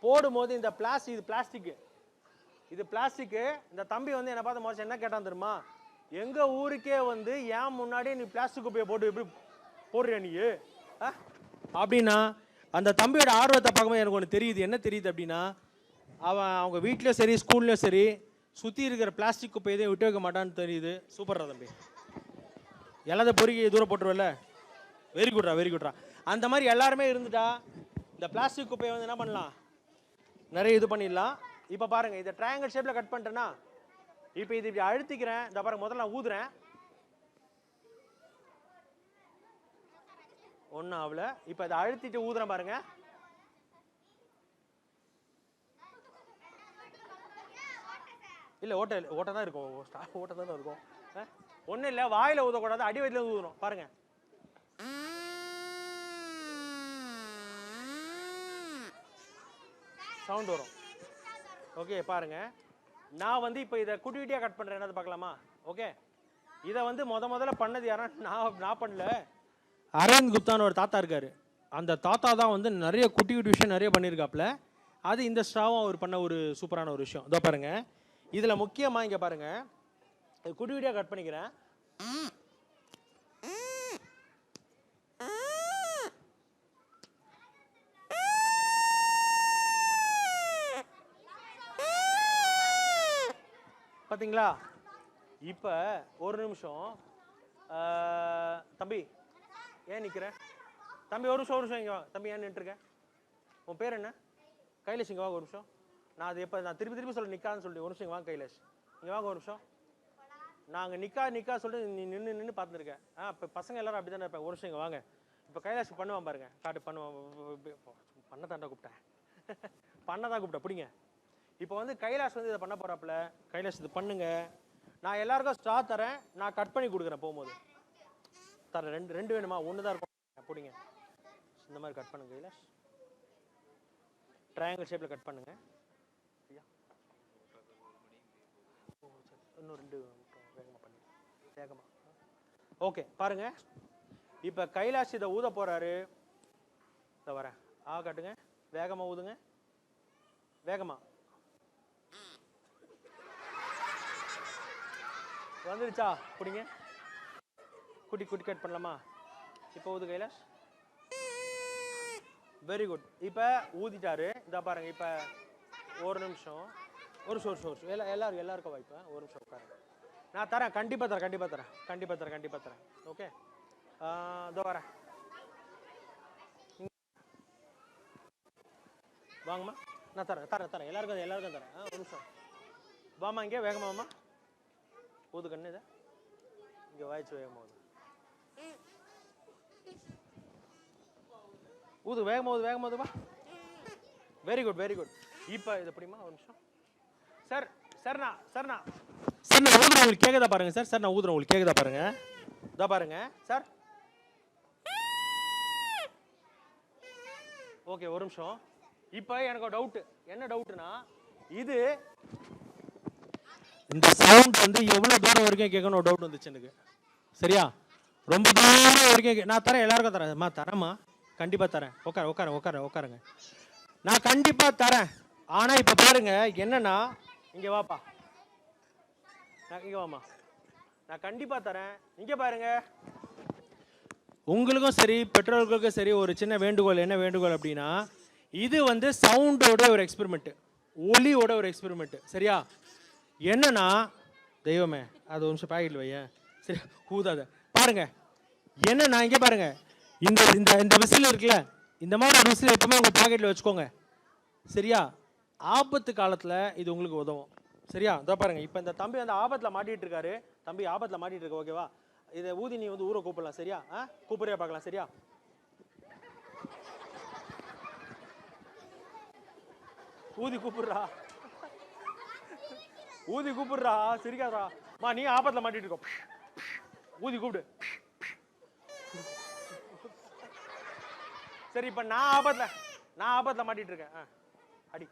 போடும்போது இந்த பிளாஸ்டிக்கு இந்த தம்பி வந்து என்னை பார்த்து முறைச்சு என்ன கேட்டான் தெரியுமா? எங்கள் ஊருக்கே வந்து ஏன் முன்னாடியே நீ பிளாஸ்டிக் குப்பையை போட்டு எப்படி போடுறியா நீ அப்படின்னா, அந்த தம்பியோட ஆர்வத்தை பார்க்கும்போது எனக்கு ஒன்று தெரியுது. என்ன தெரியுது அப்படின்னா, அவங்க வீட்லேயும் சரி ஸ்கூல்லையும் சரி சுற்றி இருக்கிற பிளாஸ்டிக் குப்பை எதையும் விட்டு வைக்க மாட்டான்னு தெரியுது. சூப்பர்ரா தம்பி. எல்லாத்தையும் பொறுக்கி தூரம் போட்டுருவல்ல. வெரி குட்ரா. அந்த மாதிரி எல்லாருமே இருந்துட்டா இந்த பிளாஸ்டிக் குப்பையை வந்து என்ன பண்ணலாம், நிறைய இது பண்ணிடலாம். இப்போ பாருங்க, இதை ட்ரையாங்கிள் ஷேப்பில் கட் பண்ணிட்டேன்னா, இப்போ இது இப்படி அழுத்திக்கிறேன். இந்த பாருங்க, முதல்ல நான் ஊதுறேன். ஒன்றும் ஆகல. இப்போ இதை அழுத்திட்டு ஊதுறேன் பாருங்க. இல்லை ஓட்டை தான் இருக்கும். ஓட்டை தானே இருக்கும். ஒன்றும் இல்லை, வாயில் ஊதக்கூடாது, அடி வயிற்றுல ஊதணும். பாருங்க, சவுண்ட் வரும். ஓகே பாருங்க, நான் வந்து இப்போ இதை குட்டியாக கட் பண்ணுறேன். என்னது பார்க்கலாமா? ஓகே, இதை வந்து முதல்ல பண்ணது யாரா? நான் பண்ணல. அரவிந்த் குப்தான்னு ஒரு தாத்தா இருக்காரு. அந்த தாத்தா தான் வந்து நிறைய குட்டி விஷயம் நிறைய பண்ணியிருக்காப்புல. அது இந்த ஸ்ட்ராவும் அவர் பண்ண ஒரு சூப்பரான ஒரு விஷயம். இதோ பாருங்க, இதில் முக்கியமாக இங்கே பாருங்க, குட்டி கட் பண்ணிக்கிறேன். பார்த்தீங்களா? இப்போ ஒரு நிமிஷம் தம்பி, ஏன் நிற்கிற தம்பி? ஒரு நிமிஷம் இங்கே வா தம்பி. ஏன் நின்றுருக்க? உன் பேர் என்ன? கைலேஷ், இங்கே வாங்க ஒரு நிமிஷம். நான் திருப்பி சொல்ல நிற்காதுன்னு சொல்லி. ஒரு நிமிஷம் இங்கே வாங்க கைலேஷ், இங்கே வாங்க ஒரு நிமிஷம். நாங்கள் நிற்கா சொல்லிட்டு நீ நின்று பார்த்துருக்கேன். இப்போ பசங்க எல்லாரும் அப்படி தானே இருப்பேன். ஒரு நிமிஷம் இங்கே வாங்க. இப்போ கைலாஷ் பண்ணுவான் பாருங்க. பண்ணுவான். பண்ண தாண்டா கூப்பிட்டேன். பிடிங்க. இப்போ வந்து கைலாஷ் வந்து இதை பண்ண போகிறாப்புல. கைலாஷ் இது பண்ணுங்க. நான் எல்லாருக்கும் ஸ்ட்ரா தரேன். நான் கட் பண்ணி கொடுக்குறேன் போகும்போது. தரேன். ரெண்டு வேணுமா? ஒன்று தான் இருக்கும். பிடிங்க. இந்த மாதிரி கட் பண்ணுங்க கைலாஷ். ட்ரையாங்கிள் ஷேப்பில் கட் பண்ணுங்க. இன்னும் 2 வேகமாக பண்ணி வேகமாக. ஓகே பாருங்க, இப்போ கைலாஷ் இதை ஊத போறாரு. இதை வரேன். காட்டுங்க. வேகமாக ஊதுங்க. வேகமாக வந்துருச்சா? பிடிங்க. குட்டி கட் பண்ணலாமா? இப்போ ஊது கைலாஷ். Very good. இப்போ ஊதிட்டாரு. இதை பாருங்க. இப்போ ஒரு நிமிஷம். ஒரு நிமிஷம். எல்லாருக்கும் வாய்ப்பு. ஒரு நிமிஷம் உட்காருங்க. நான் தரேன். கண்டிப்பாக தரேன். ஓகே, இதோ வரேன். வாங்கம்மா. நான் தரேன். எல்லாருக்கும் தரேன். ஒரு நிமிஷம் வாமா. இங்கே வேகமாம்மா ஊது கண்ணு. இதை இங்கே வாய்ச்சி வேகமாக ஊது. வேகமாக ஊதுவா. Very good. இப்போ இது எப்படிமா? ஒரு நிமிஷம் சார் நான் ஊதுறேன். உங்களுக்கு கேட்குதா பாருங்க சார். நான் ஊதுறேன். உங்களுக்கு கேட்குதா பாருங்க. இதோ பாருங்க சார். ஓகே, ஒரு நிமிஷம். இப்போ எனக்கு ஒரு டவுட்டு. என்ன டவுட்டுனா, இது இந்த சவுண்ட் வந்து எவ்வளோ தூரம் வரைக்கும் கேட்கணும் ஒரு டவுட் வந்துச்சு எனக்கு. சரியா? ரொம்ப தூரம் வரைக்கும் நான் தரேன், எல்லாருக்கும் தரேன். அம்மா தரேம்மா, கண்டிப்பாக தரேன். உட்காருங்க. நான் கண்டிப்பாக தரேன். ஆனால் இப்போ பாருங்க என்னன்னா, இங்கே வாப்பா, இங்கே வாமா, நான் கண்டிப்பாக தரேன். இங்கே பாருங்க, உங்களுக்கும் சரி பெற்றோர்களுக்கும் சரி ஒரு சின்ன வேண்டுகோள். என்ன வேண்டுகோள் அப்படின்னா, இது வந்து சவுண்டோட ஒரு எக்ஸ்பெரிமெண்ட், ஒலியோட ஒரு எக்ஸ்பெரிமெண்ட். சரியா? என்னன்னா, தெய்வமே அது ஒரு நிமிஷம் பாக்கெட்டில் வையேன். சரி, ஊதாத. பாருங்க என்னன்னா, இங்கே பாருங்க, இந்த இந்த இந்த விசில் இருக்குல்ல, இந்த மாதிரி ஒரு விசில் எப்பவுமே உங்கள் பாக்கெட்டில் வச்சுக்கோங்க. சரியா? ஆபத்து காலத்தில் இது உங்களுக்கு உதவும். சரியா? இதோ பாருங்க, இப்போ இந்த தம்பி வந்து ஆபத்தில் மாட்டிட்டு இருக்காரு. தம்பி ஆபத்தில் மாட்டிட்டு இருக்க, ஓகேவா? இதை ஊதி நீ வந்து ஊரை கூப்பிடலாம். சரியா? கூப்பிடுறியா பார்க்கலாம். சரியா? ஊதி கூப்பிடுறா, சிரிக்காதா. மா நீ ஆபத்தில் மாட்டிட்டு இருக்கோ, ஊதி கூப்பிடு. சரி, இப்ப நான் ஆபத்துல மாட்டிட்டு இருக்கேன். அடி.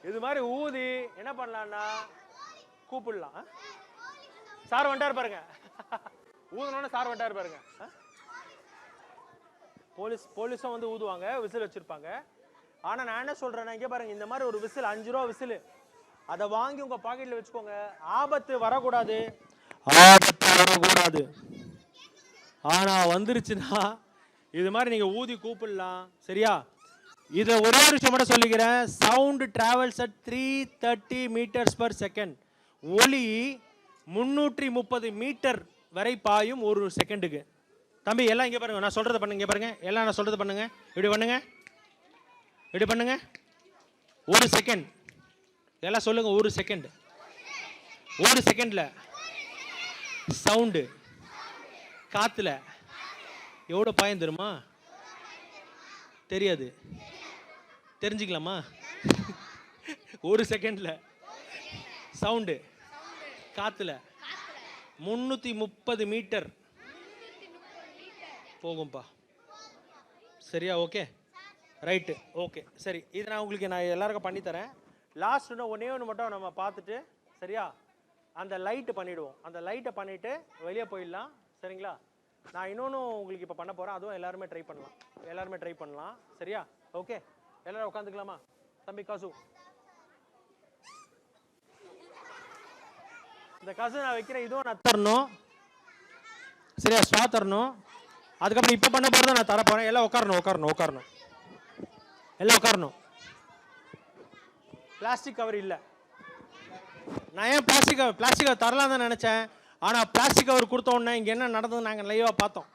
இது மாதிரி ஊதி என்ன பண்ணலாம்னா கூப்பிடலாம். சார் வந்துட்டாரு பாருங்க. ஊதுனோட சார் வந்துட்டாரு பாருங்க. போலீஸும் வந்து ஊதுவாங்க, விசில் வச்சிருப்பாங்க. ஆனா நான் என்ன சொல்றேன்னா, இங்கே பாருங்க, இந்த மாதிரி ஒரு விசில் 5 ரூபா விசில், அதை வாங்கி உங்க பாக்கெட்ல வச்சுக்கோங்க. ஆபத்து வரக்கூடாது. ஆனா வந்துருச்சுன்னா இது மாதிரி நீங்க ஊதி கூப்பிடலாம். சரியா? இதை ஒரே ஒரு விஷயம் மட்டும் சொல்லிக்கிறேன். Sound travels at 330 metres per second. ஒலி 330 மீட்டர் வரை பாயும் ஒரு செகண்டுக்கு. தம்பி எல்லாம் இங்கே பாருங்க, நான் சொல்றதை பண்ணுங்க. இங்கே பாருங்க, எல்லாம் நான் சொல்றதை பண்ணுங்க. இப்படி பண்ணுங்க. ஒரு செகண்ட் எல்லாம் சொல்லுங்க. ஒரு செகண்ட்ல சவுண்டு காத்துல எவ்வளோ பாயம் தெரியுமா? தெரியாது, தெரிஞ்சுக்கலாமா? ஒரு செகண்ட்ல சவுண்டு காத்துல 330 மீட்டர் போகும்பா. சரியா? Okay, right, okay. சரி, இது நான் உங்களுக்கு எல்லாருக்கும் பண்ணித்தரேன். லாஸ்ட் ஒன்னே ஒன்று மட்டும் நம்ம பார்த்துட்டு, சரியா, அந்த லைட்டு பண்ணிவிடுவோம். அந்த லைட்டை பண்ணிவிட்டு வெளியே போயிடலாம். சரிங்களா? நான் இன்னொன்று உங்களுக்கு இப்போ பண்ண போகிறேன், அதுவும் எல்லாருமே ட்ரை பண்ணலாம். சரியா? ஓகே, எல்லாரும் உட்காந்துக்கலாமா? தம்பி காசு, இந்த காசு நான் வைக்கிறேன், இதுவும் நான் தரணும். சரியா? ஸ்வா தரணும். அதுக்கப்புறம் இப்போ பண்ண போகிறத நான் தர போகிறேன். எல்லாம் உட்காரணும். எல்லாம் உட்காரணும். பிளாஸ்டிக் கவர் இல்லை. நான் ஏன் பிளாஸ்டிக் கவர் தரலாம் தான் நினச்சேன். ஆனால் பிளாஸ்டிக் கவர் கொடுத்த உடனே இங்கே என்ன நடந்தது நாங்கள் லைவாக பார்த்தோம்.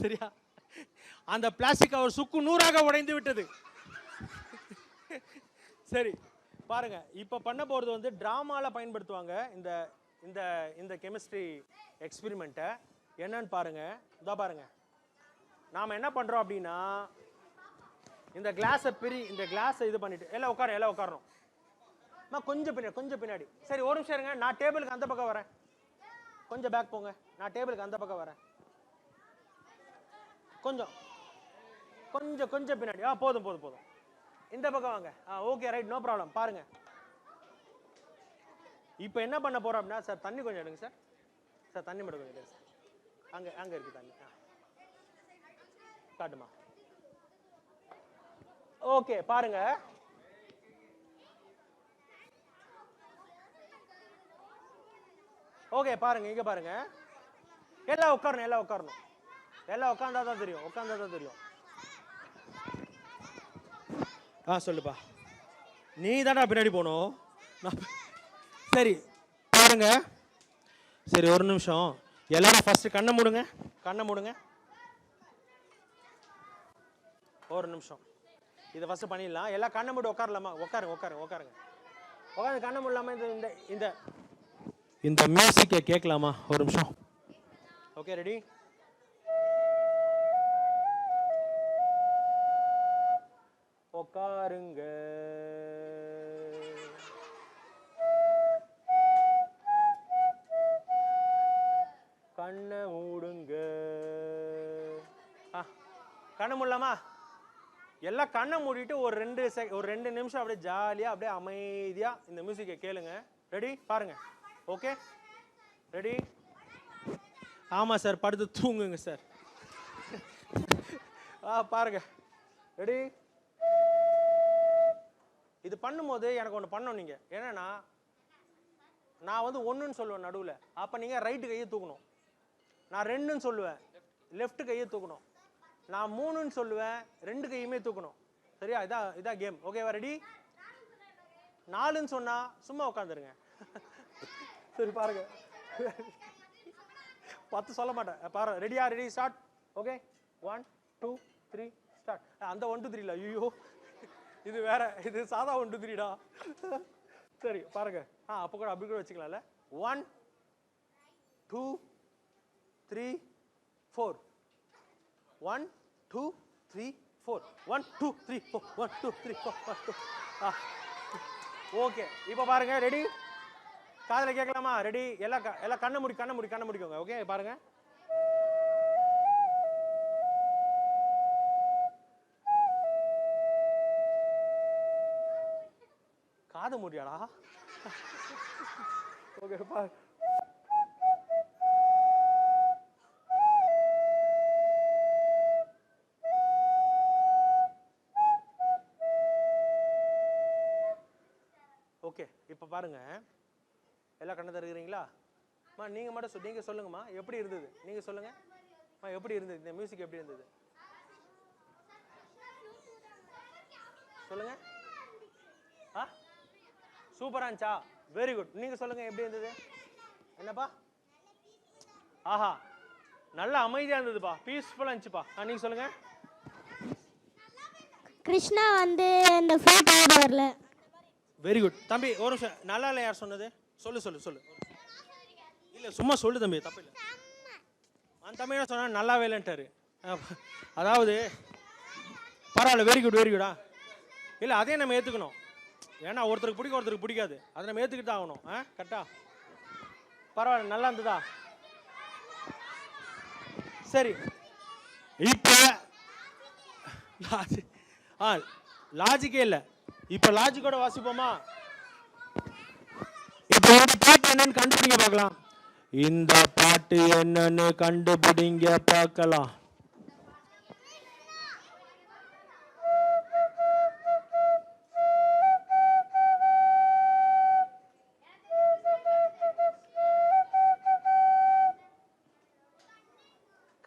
சரியா? அந்த பிளாஸ்டிக் கவர் சுக்கு நூறாக உடைந்து விட்டது. சரி, பாருங்க, இப்போ பண்ண போகிறது வந்து ட்ராமாவில் பயன்படுத்துவாங்க இந்த இந்த இந்த கெமிஸ்ட்ரி எக்ஸ்பெரிமெண்ட்டை. என்னன்னு பாருங்க. இதோ பாருங்க, நாம் என்ன பண்ணுறோம் அப்படின்னா, இந்த கிளாஸை இது பண்ணிட்டு எல்லாம் உட்காரணும். கொஞ்சம் பின்னாடி. சரி, ஒரு நிமிஷம் இருங்க, நான் டேபிளுக்கு அந்த பக்கம் வரேன். கொஞ்சம் பேக் போங்க, நான் டேபிளுக்கு அந்த பக்கம் வரேன். கொஞ்சம் பின்னாடி. போதும். இந்த பக்கம் வாங்க. Okay, right, no problem. பாருங்க, இப்போ என்ன பண்ண போறோம் அப்படின்னா, சார் தண்ணி கொஞ்சம் எடுங்க சார். தண்ணி மட்டும் கொஞ்சம் எடுங்க சார். அங்க இருக்கு தண்ணி. காட்டுமா? ஓகே, பாருங்க. ஓகே, பாருங்க, இங்க பாருங்க. எல்லாம் உட்காரணும். எல்லாம் உட்கார்ந்தாதான் தெரியும். சொல்லுப்பா. நீ தானே பின்னாடி போகணும். சரி, பாருங்க. சரி, ஒரு நிமிஷம். எல்லாரும் ஃபர்ஸ்ட் கண்ணை மூடுங்க. ஒரு நிமிஷம், இதை ஃபர்ஸ்ட் பண்ணிடலாம். எல்லாம் கண்ணை மூடி உட்காரலாமா? உட்காருங்க. உட்காந்து கண்ணை மூடலாமா? இந்த மியூசிக்கை கேட்கலாமா? ஒரு நிமிஷம். Okay, ready? உட்காருங்க. கண்ணை மூடுங்க. கண்ணை மூடலாமா? எல்லாம் கண்ணை மூடிட்டு ஒரு 2 நிமிஷம் அப்படியே ஜாலியாக அப்படியே அமைதியாக இந்த மியூசிக்கை கேளுங்க. ரெடி? பாருங்க. Okay, ready? ஆமாம் சார், படுத்து தூங்குங்க சார். பாருங்க. ரெடி? இது பண்ணும்போது எனக்கு ஒன்று பண்ணணும் நீங்கள். என்னன்னா, நான் வந்து 1ன்னு சொல்லுவேன் நடுவில், அப்போ நீங்கள் ரைட்டு கையை தூக்கணும். நான் 2ன்னு சொல்லுவேன், லெஃப்ட் கையை தூக்கணும். நான் 3ன்னு சொல்லுவேன், 2 கையுமே தூக்கணும். சரியா? இதான் கேம். ஓகேவா? ரெடி? 4ன்னு சொன்னா சும்மா உட்காந்துருங்க. சரி பாருங்க. 10 சொல்ல மாட்டேன். பாரு. ரெடியா? Ready, start. Okay, 1 2 3 start. அந்த 1 2 3 இல்லை, ஐயோ இது வேற, இது சாதா 1 2 3டா. சரி பாருங்க. அப்போ கூட அப்படி கூட வச்சுக்கலாம்ல. 1 2 3 4. 1 2 3 4. 1 2 3 4. 1 2 3 4. 1 2. ஓகே, இப்போ பாருங்க. ரெடி? காதுல கேட்கலாமா? ரெடி? எல்லாம் கண்ணை முடிக்கோங்க. ஓகே பாருங்க. காது முடியாடா. ஓகே பாரு. ஓகே, இப்போ பாருங்க. எல்லாம் கண்ணை தருகிறீங்களா? நீங்கள் மட்டும் நீங்கள் சொல்லுங்கம்மா, எப்படி இருந்தது? நீங்கள் சொல்லுங்க. எப்படி இருந்தது இந்த மியூசிக்? எப்படி இருந்தது சொல்லுங்க. சூப்பரா இருந்துச்சா? Very good. நீங்க சொல்லுங்க, எப்படி இருந்தது? என்னப்பா? ஆஹா, நல்ல அமைதியா இருந்ததுப்பா, பீஸ்ஃபுல்லா இருந்துச்சுப்பா. நீங்க சொல்லுங்க. கிருஷ்ணா வந்து இந்த ஃப்ளூட் ஆட வரல. வெரி குட் தம்பி. ஒரு நிமிஷம். நல்லா இல்லை யார் சொன்னது? சொல்லு. இல்லை சும்மா சொல்லு தம்பி, தப்பு இல்லை. அந்த தம்பி என்ன சொன்னா நல்லாவே இல்லைன்ட்டாரு. அதாவது பரவாயில்ல, வெரி குடா. இல்லை அதையும் நம்ம ஏற்றுக்கணும். ஏன்னா ஒருத்தருக்கு பிடிக்கும், ஒருத்தருக்கு பிடிக்காது. அதை நம்ம ஏற்றுக்கிட்டு தான் ஆகணும். கரெக்டா? பரவாயில்ல, நல்லா இருந்ததா? சரி, இப்போ லாஜிக்கே இல்லை. இப்போ லாஜிக்கோட வாசிப்போமா? இப்போ இந்த பாட்டு என்னன்னு கண்டுபிடிங்க பார்க்கலாம். இந்த பாட்டு என்னன்னு கண்டுபிடிங்க பார்க்கலாம்.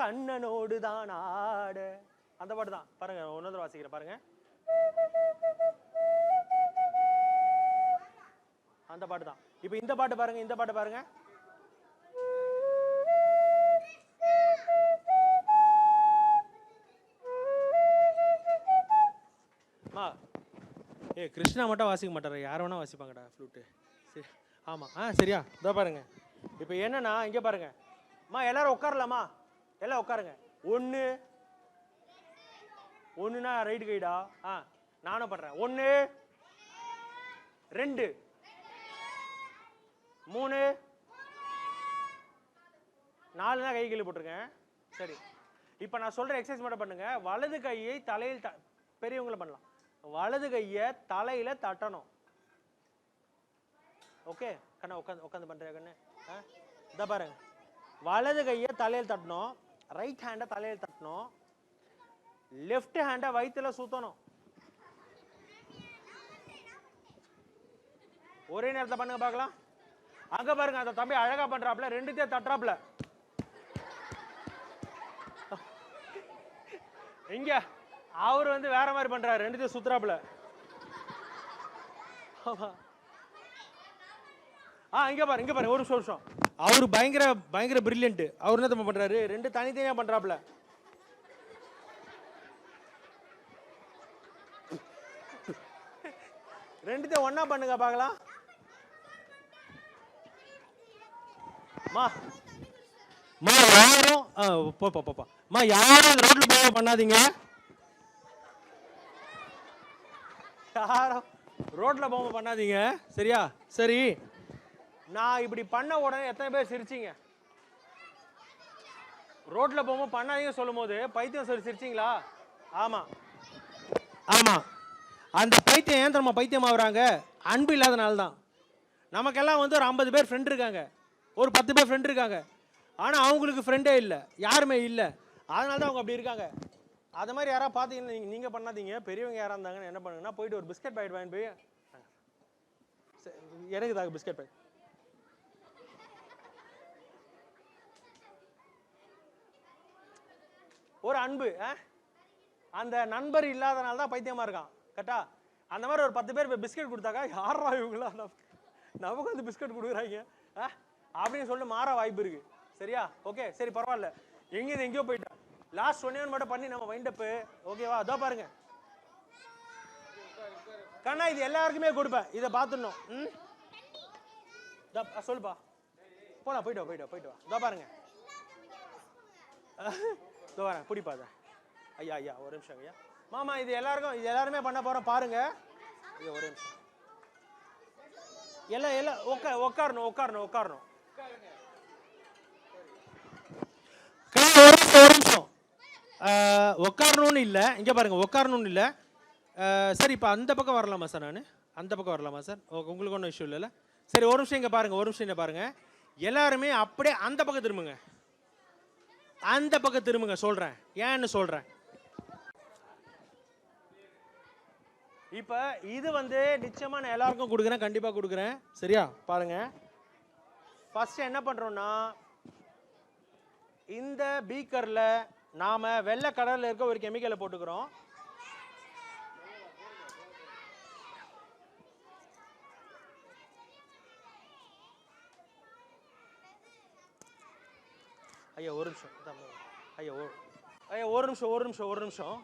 கண்ணனோடு தான் ஆட, அந்த பாட்டு தான். பாருங்க, ஒன்னொரு வாசிக்கிறேன் பாருங்க. அந்த பாட்டு தான். இப்போ இந்த பாட்டு பாருங்க, இந்த பாட்டு பாருங்க. கிருஷ்ணா மட்டும் வாசிக்க மாட்டாரு, யார் வேணா வாசிப்பாங்கடா ஃப்ளூட்டு. சரி, ஆமா. சரியா? இதோ பாருங்க. இப்போ என்னன்னா, இங்க பாருங்க. எல்லாரும் உட்காரலாமா? எல்லாம் உட்காருங்க. ஒன்றுனா ரைட்டு கைடா. நானும் பண்றேன். 1 2 3 4 தான் கை கீழே போட்டிருக்கேன். சரி, இப்போ நான் சொல்ற எக்ஸசைஸ் மட்டும் பண்ணுங்க. வலது கையை தலையில் பெரியவங்களை பண்ணலாம். வலது கையை தலையில தட்டணும். ஓகே கண்ணா, உட்காந்து பண்றேன் கண்ணு. இதை பாருங்க. வலது கையை தலையில் தட்டணும், ரைட் ஹேண்டை தலையில் தட்டணும், லெஃப்ட் ஹேண்டை வயிற்றுல சுத்தணும். ஒரே நேரத்தை பண்ணுங்க பார்க்கலாம். அங்க பாருங்க, அந்த தம்பி அழகா பண்றாப்ல, ரெண்டுத்தையும் தட்டுறாப்ல. இங்க அவர் வந்து வேற மாதிரி பண்றாரு, ரெண்டுத்தையும் சுத்துறாப்ல. இங்க பாருங்க ஒரு நிமிஷம். அவரு பயங்கர பிரில்லியன்ட். அவர் என்ன பண்றாரு, ரெண்டு தனித்தனியா பண்றாப்ல. ரெண்டுத்தையும் ஒன்னா பண்ணுங்க பார்க்கலாம். யாரும் ரோட்ல போக பண்ணாதீங்க. யாரும் ரோட்ல போக பண்ணாதீங்க, சரியா? சரி, நான் இப்படி பண்ண உடனே எத்தனை பேர் சிரிச்சீங்க? ரோட்ல போகும்போது பண்ணாதீங்க சொல்லும் போது பைத்தியம் சொல்லி சிரிச்சிங்களா? ஆமா. ஆமாம், அந்த பைத்தியம் ஏன் தெரியுமா பைத்தியம் ஆகுறாங்க? அன்பு இல்லாதனால தான். நமக்கெல்லாம் வந்து ஒரு 50 பேர் ஃப்ரெண்ட் இருக்காங்க, ஒரு 10 பேர் ஃப்ரெண்ட் இருக்காங்க. ஆனால் அவங்களுக்கு ஃப்ரெண்டே இல்லை, யாருமே இல்லை. அதனால தான் அவங்க அப்படி இருக்காங்க. அது மாதிரி யாராவது பார்த்தீங்கன்னா நீங்கள் பண்ணாதீங்க. பெரியவங்க யாராக இருந்தாங்கன்னு என்ன பண்ணுங்கன்னா, போயிட்டு ஒரு பிஸ்கட் பாக்கெட் வாங்கிட்டு போய் எனக்கு தாங்க பிஸ்கட் பாக்கெட். ஒரு அன்பு, அந்த நண்பர் இல்லாதனால தான் பைத்தியமாக இருக்கான். கரெக்டா? அந்த மாதிரி ஒரு 10 பேர் பிஸ்கட் கொடுத்தாக்கா, யாரா இவங்களா நமக்கு வந்து பிஸ்கட் கொடுக்குறாங்க அப்படின்னு சொல்லிட்டு மாற வாய்ப்பு இருக்கு. சரியா? ஓகே, சரி, பரவாயில்ல. எங்கேயோ போயிட்டேன். லாஸ்ட் ஒன்னே மட்டும் பண்ணி நம்ம வைண்டப்பு. ஓகேவா? அதோ பாருங்க கண்ணா, இது எல்லாருக்குமே கொடுப்பேன். இதை பார்த்துடணும். சொல்லுப்பா. போனா போயிட்டு வா. இதோ பாருங்க. இதோ வரேன், பிடிப்பாத. ஐயா ஐயா ஒரு நிமிஷம் ஐயா. மாமா, இது எல்லாருமே பண்ண போறோம் பாருங்க. ஐயா ஒரு நிமிஷம். எல்லாம் உட்காரணும். ஒரு நிமிஷம் உட்காரணும்னு இல்லை. இங்கே பாருங்க, உட்காரணும்னு இல்லை. சரி, இப்போ அந்த பக்கம் வரலாமா சார்? நான் அந்த பக்கம் வரலாமா சார்? உங்களுக்கு ஒன்றும் இஷ்யூ இல்லைல்ல? சரி, ஒரு நிமிஷம் இங்கே பாருங்க. எல்லாருமே அப்படியே அந்த பக்கம் திரும்புங்க. சொல்கிறேன், ஏன்னு சொல்கிறேன். இப்போ இது வந்து நிச்சயமாக நான் எல்லாருக்கும் கொடுக்குறேன், கண்டிப்பாக கொடுக்குறேன். சரியா? பாருங்க, ஃபர்ஸ்ட் என்ன பண்ணுறோன்னா, இந்த பீக்கரில் நாம் வெள்ளை கலரில் இருக்க ஒரு கெமிக்கலை போட்டுக்கிறோம். ஐயா ஒரு நிமிஷம். ஐயா ஒரு நிமிஷம்.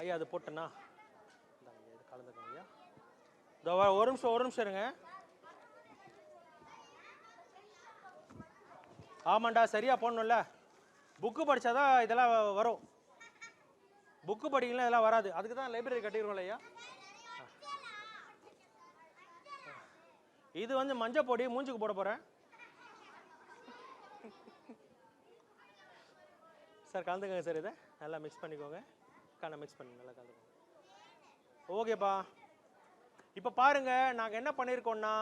ஐயா அது போட்டேண்ணா, கலந்துக்கங்க ஐயா. இதோ ஒரு நிமிஷம் இருங்க. ஆமாண்டா, சரியா போடணும்ல. புக்கு படித்தாதான் இதெல்லாம் வரும். புக்கு படிக்கலாம் இதெல்லாம் வராது. அதுக்கு தான் லைப்ரரி கட்டிடுவோம்ல ஐயா. இது வந்து மஞ்சள் பொடி மூஞ்சுக்கு போட போகிறேன். சார் கலந்துக்கங்க சார். இதை நல்லா மிக்ஸ் பண்ணிக்கோங்க. மிக்ஸ் பண்ணி நல்லா கலந்துக்கோங்க. ஓகேப்பா. இப்போ பாருங்க, நாங்கள் என்ன பண்ணியிருக்கோம்னா,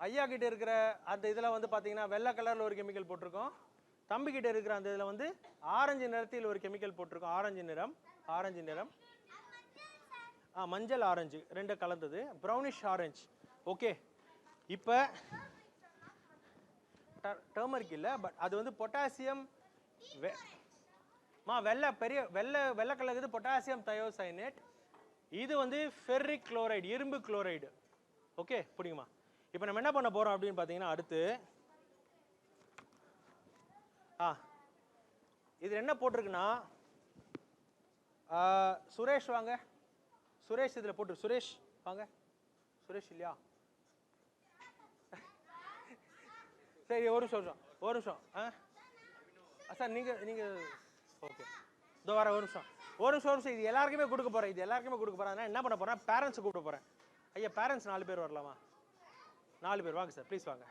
ஐயா கிட்ட இருக்கிற அந்த இதில் வந்து பார்த்தீங்கன்னா வெள்ளை கலரில் ஒரு கெமிக்கல் போட்டிருக்கோம். தம்பி கிட்ட இருக்கிற அந்த இதில் வந்து ஆரஞ்சு நிறத்தில் ஒரு கெமிக்கல் போட்டிருக்கோம். ஆரஞ்சு நிறம், மஞ்சள் ஆரஞ்சு ரெண்டு கலந்தது, ப்ரௌனிஷ் ஆரஞ்சு. ஓகே, இப்போ டர்மரிக் இல்லை, பட் அது வந்து பொட்டாசியம் வெள்ளை கலர். இது பொட்டாசியம் தயோசைனேட். இது வந்து ஃபெர்ரிக் குளோரைடு, இரும்பு குளோரைடு. ஓகே, புரியுமா? இப்போ நம்ம என்ன பண்ண போறோம் அப்படின்னு பார்த்தீங்கன்னா, அடுத்து இது என்ன போட்டிருக்குன்னா, சுரேஷ் வாங்க. சுரேஷ் இதில் போட்டு. சுரேஷ் வாங்க. சுரேஷ் இல்லையா? சரி, ஒரு நிமிஷம். சார் நீங்கள் ஓகே, இதோ வர ஒரு நிமிஷம். இது எல்லாருக்குமே கொடுக்க போகிறேன். என்ன பண்ண போகிறேன், பேரண்ட்ஸை கூப்பிட போகிறேன். ஐயா பேரண்ட்ஸ் 4 பேர் வரலாமா? 4 பேர் வாங்க சார், ப்ளீஸ் வாங்க.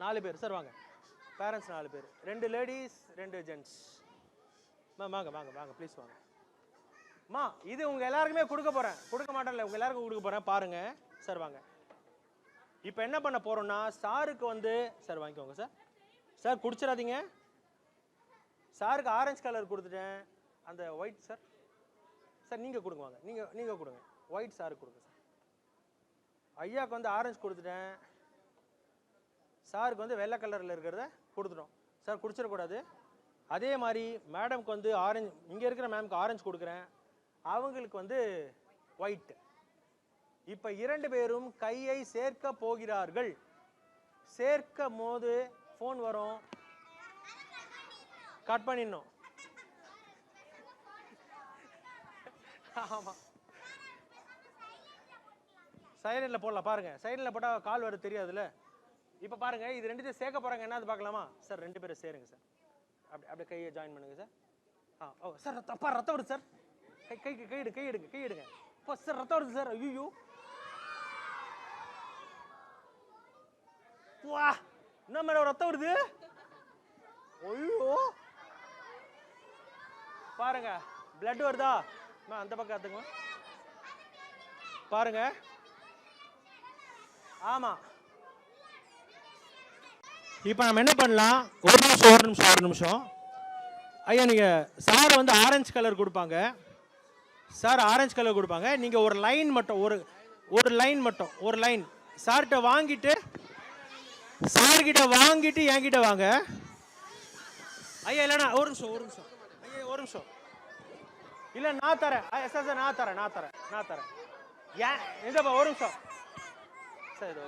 4 பேர் சார் வாங்க. பேரண்ட்ஸ் 4 பேர், 2 லேடிஸ் 2 ஜென்ட்ஸ். வாங்க ப்ளீஸ் வாங்க. இது உங்கள் எல்லாருக்குமே கொடுக்க மாட்டேன்ல, உங்கள் எல்லாருக்கும் கொடுக்க போகிறேன். பாருங்கள் சார், வாங்க. இப்போ என்ன பண்ண போகிறோம்னா, சாருக்கு வந்து சார் வாங்கிக்கோங்க சார். குடிச்சிடாதீங்க. சாருக்கு ஆரஞ்சு கலர் கொடுத்துட்டேன். அந்த ஒயிட் சார் நீங்கள் கொடுங்க. வாங்க, நீங்கள் கொடுங்க. ஒயிட் சாருக்கு கொடுங்க சார். ஐயாவுக்கு வந்து ஆரஞ்சு கொடுத்துட்டேன். சாருக்கு வந்து வெள்ளை கலரில் இருக்கிறத கொடுத்துட்டோம். சார் குடிச்சிடக்கூடாது. அதே மாதிரி மேடம்க்கு வந்து ஆரஞ்சு, இங்கே இருக்கிற மேம்க்கு ஆரஞ்சு கொடுக்குறேன், அவங்களுக்கு வந்து ஒயிட். இப்போ 2 பேரும் கையை சேர்க்க போகிறார்கள். சேர்க்கும் போது ஃபோன் வரும், கட் பண்ணிடணும். ஆமாம் சைலண்டில் போடலாம் பாருங்க. சைலண்டில் போட்டால் கால் வர தெரியாதுல்ல. இப்போ பாருங்க, இது ரெண்டுத்தையும் சேர்க்க போகிறாங்க. என்னது பார்க்கலாமா சார்? 2 பேரும் சேருங்க சார். அப்படியே கையை ஜாயின் பண்ணுங்க சார். ஓ சார், ரத்தம் வருது சார். கை எடுங்க. இப்போ சார் ரத்தம் வருது சார். ஐயோ வா, என்ன மேடம் ரத்தம் வருது? ஐயோ பாருங்க, பிளட் வருதா? அந்த பக்கம் எடுத்துங்க பாருங்க. ஆமா, இப்போ நம்ம என்ன பண்ணலாம்? ஒரு நிமிஷம் ஐயா, நீங்க சார் வந்து ஆரஞ்சு கலர் கொடுப்பாங்க. சார் ஆரஞ்சு கலர் கொடுப்பாங்க. நீங்க ஒரு லைன் மட்டும், ஒரு லைன் சார்கிட்ட வாங்கிட்டு என்கிட்ட வாங்க ஐயா. இல்லைண்ணா ஒரு நிமிஷம் ஐயா, ஒரு நிமிஷம். இல்லை நான் தரேன் சார். நான் தரேன் ஏன் எங்கப்பா? ஒரு நிமிஷம் சார்.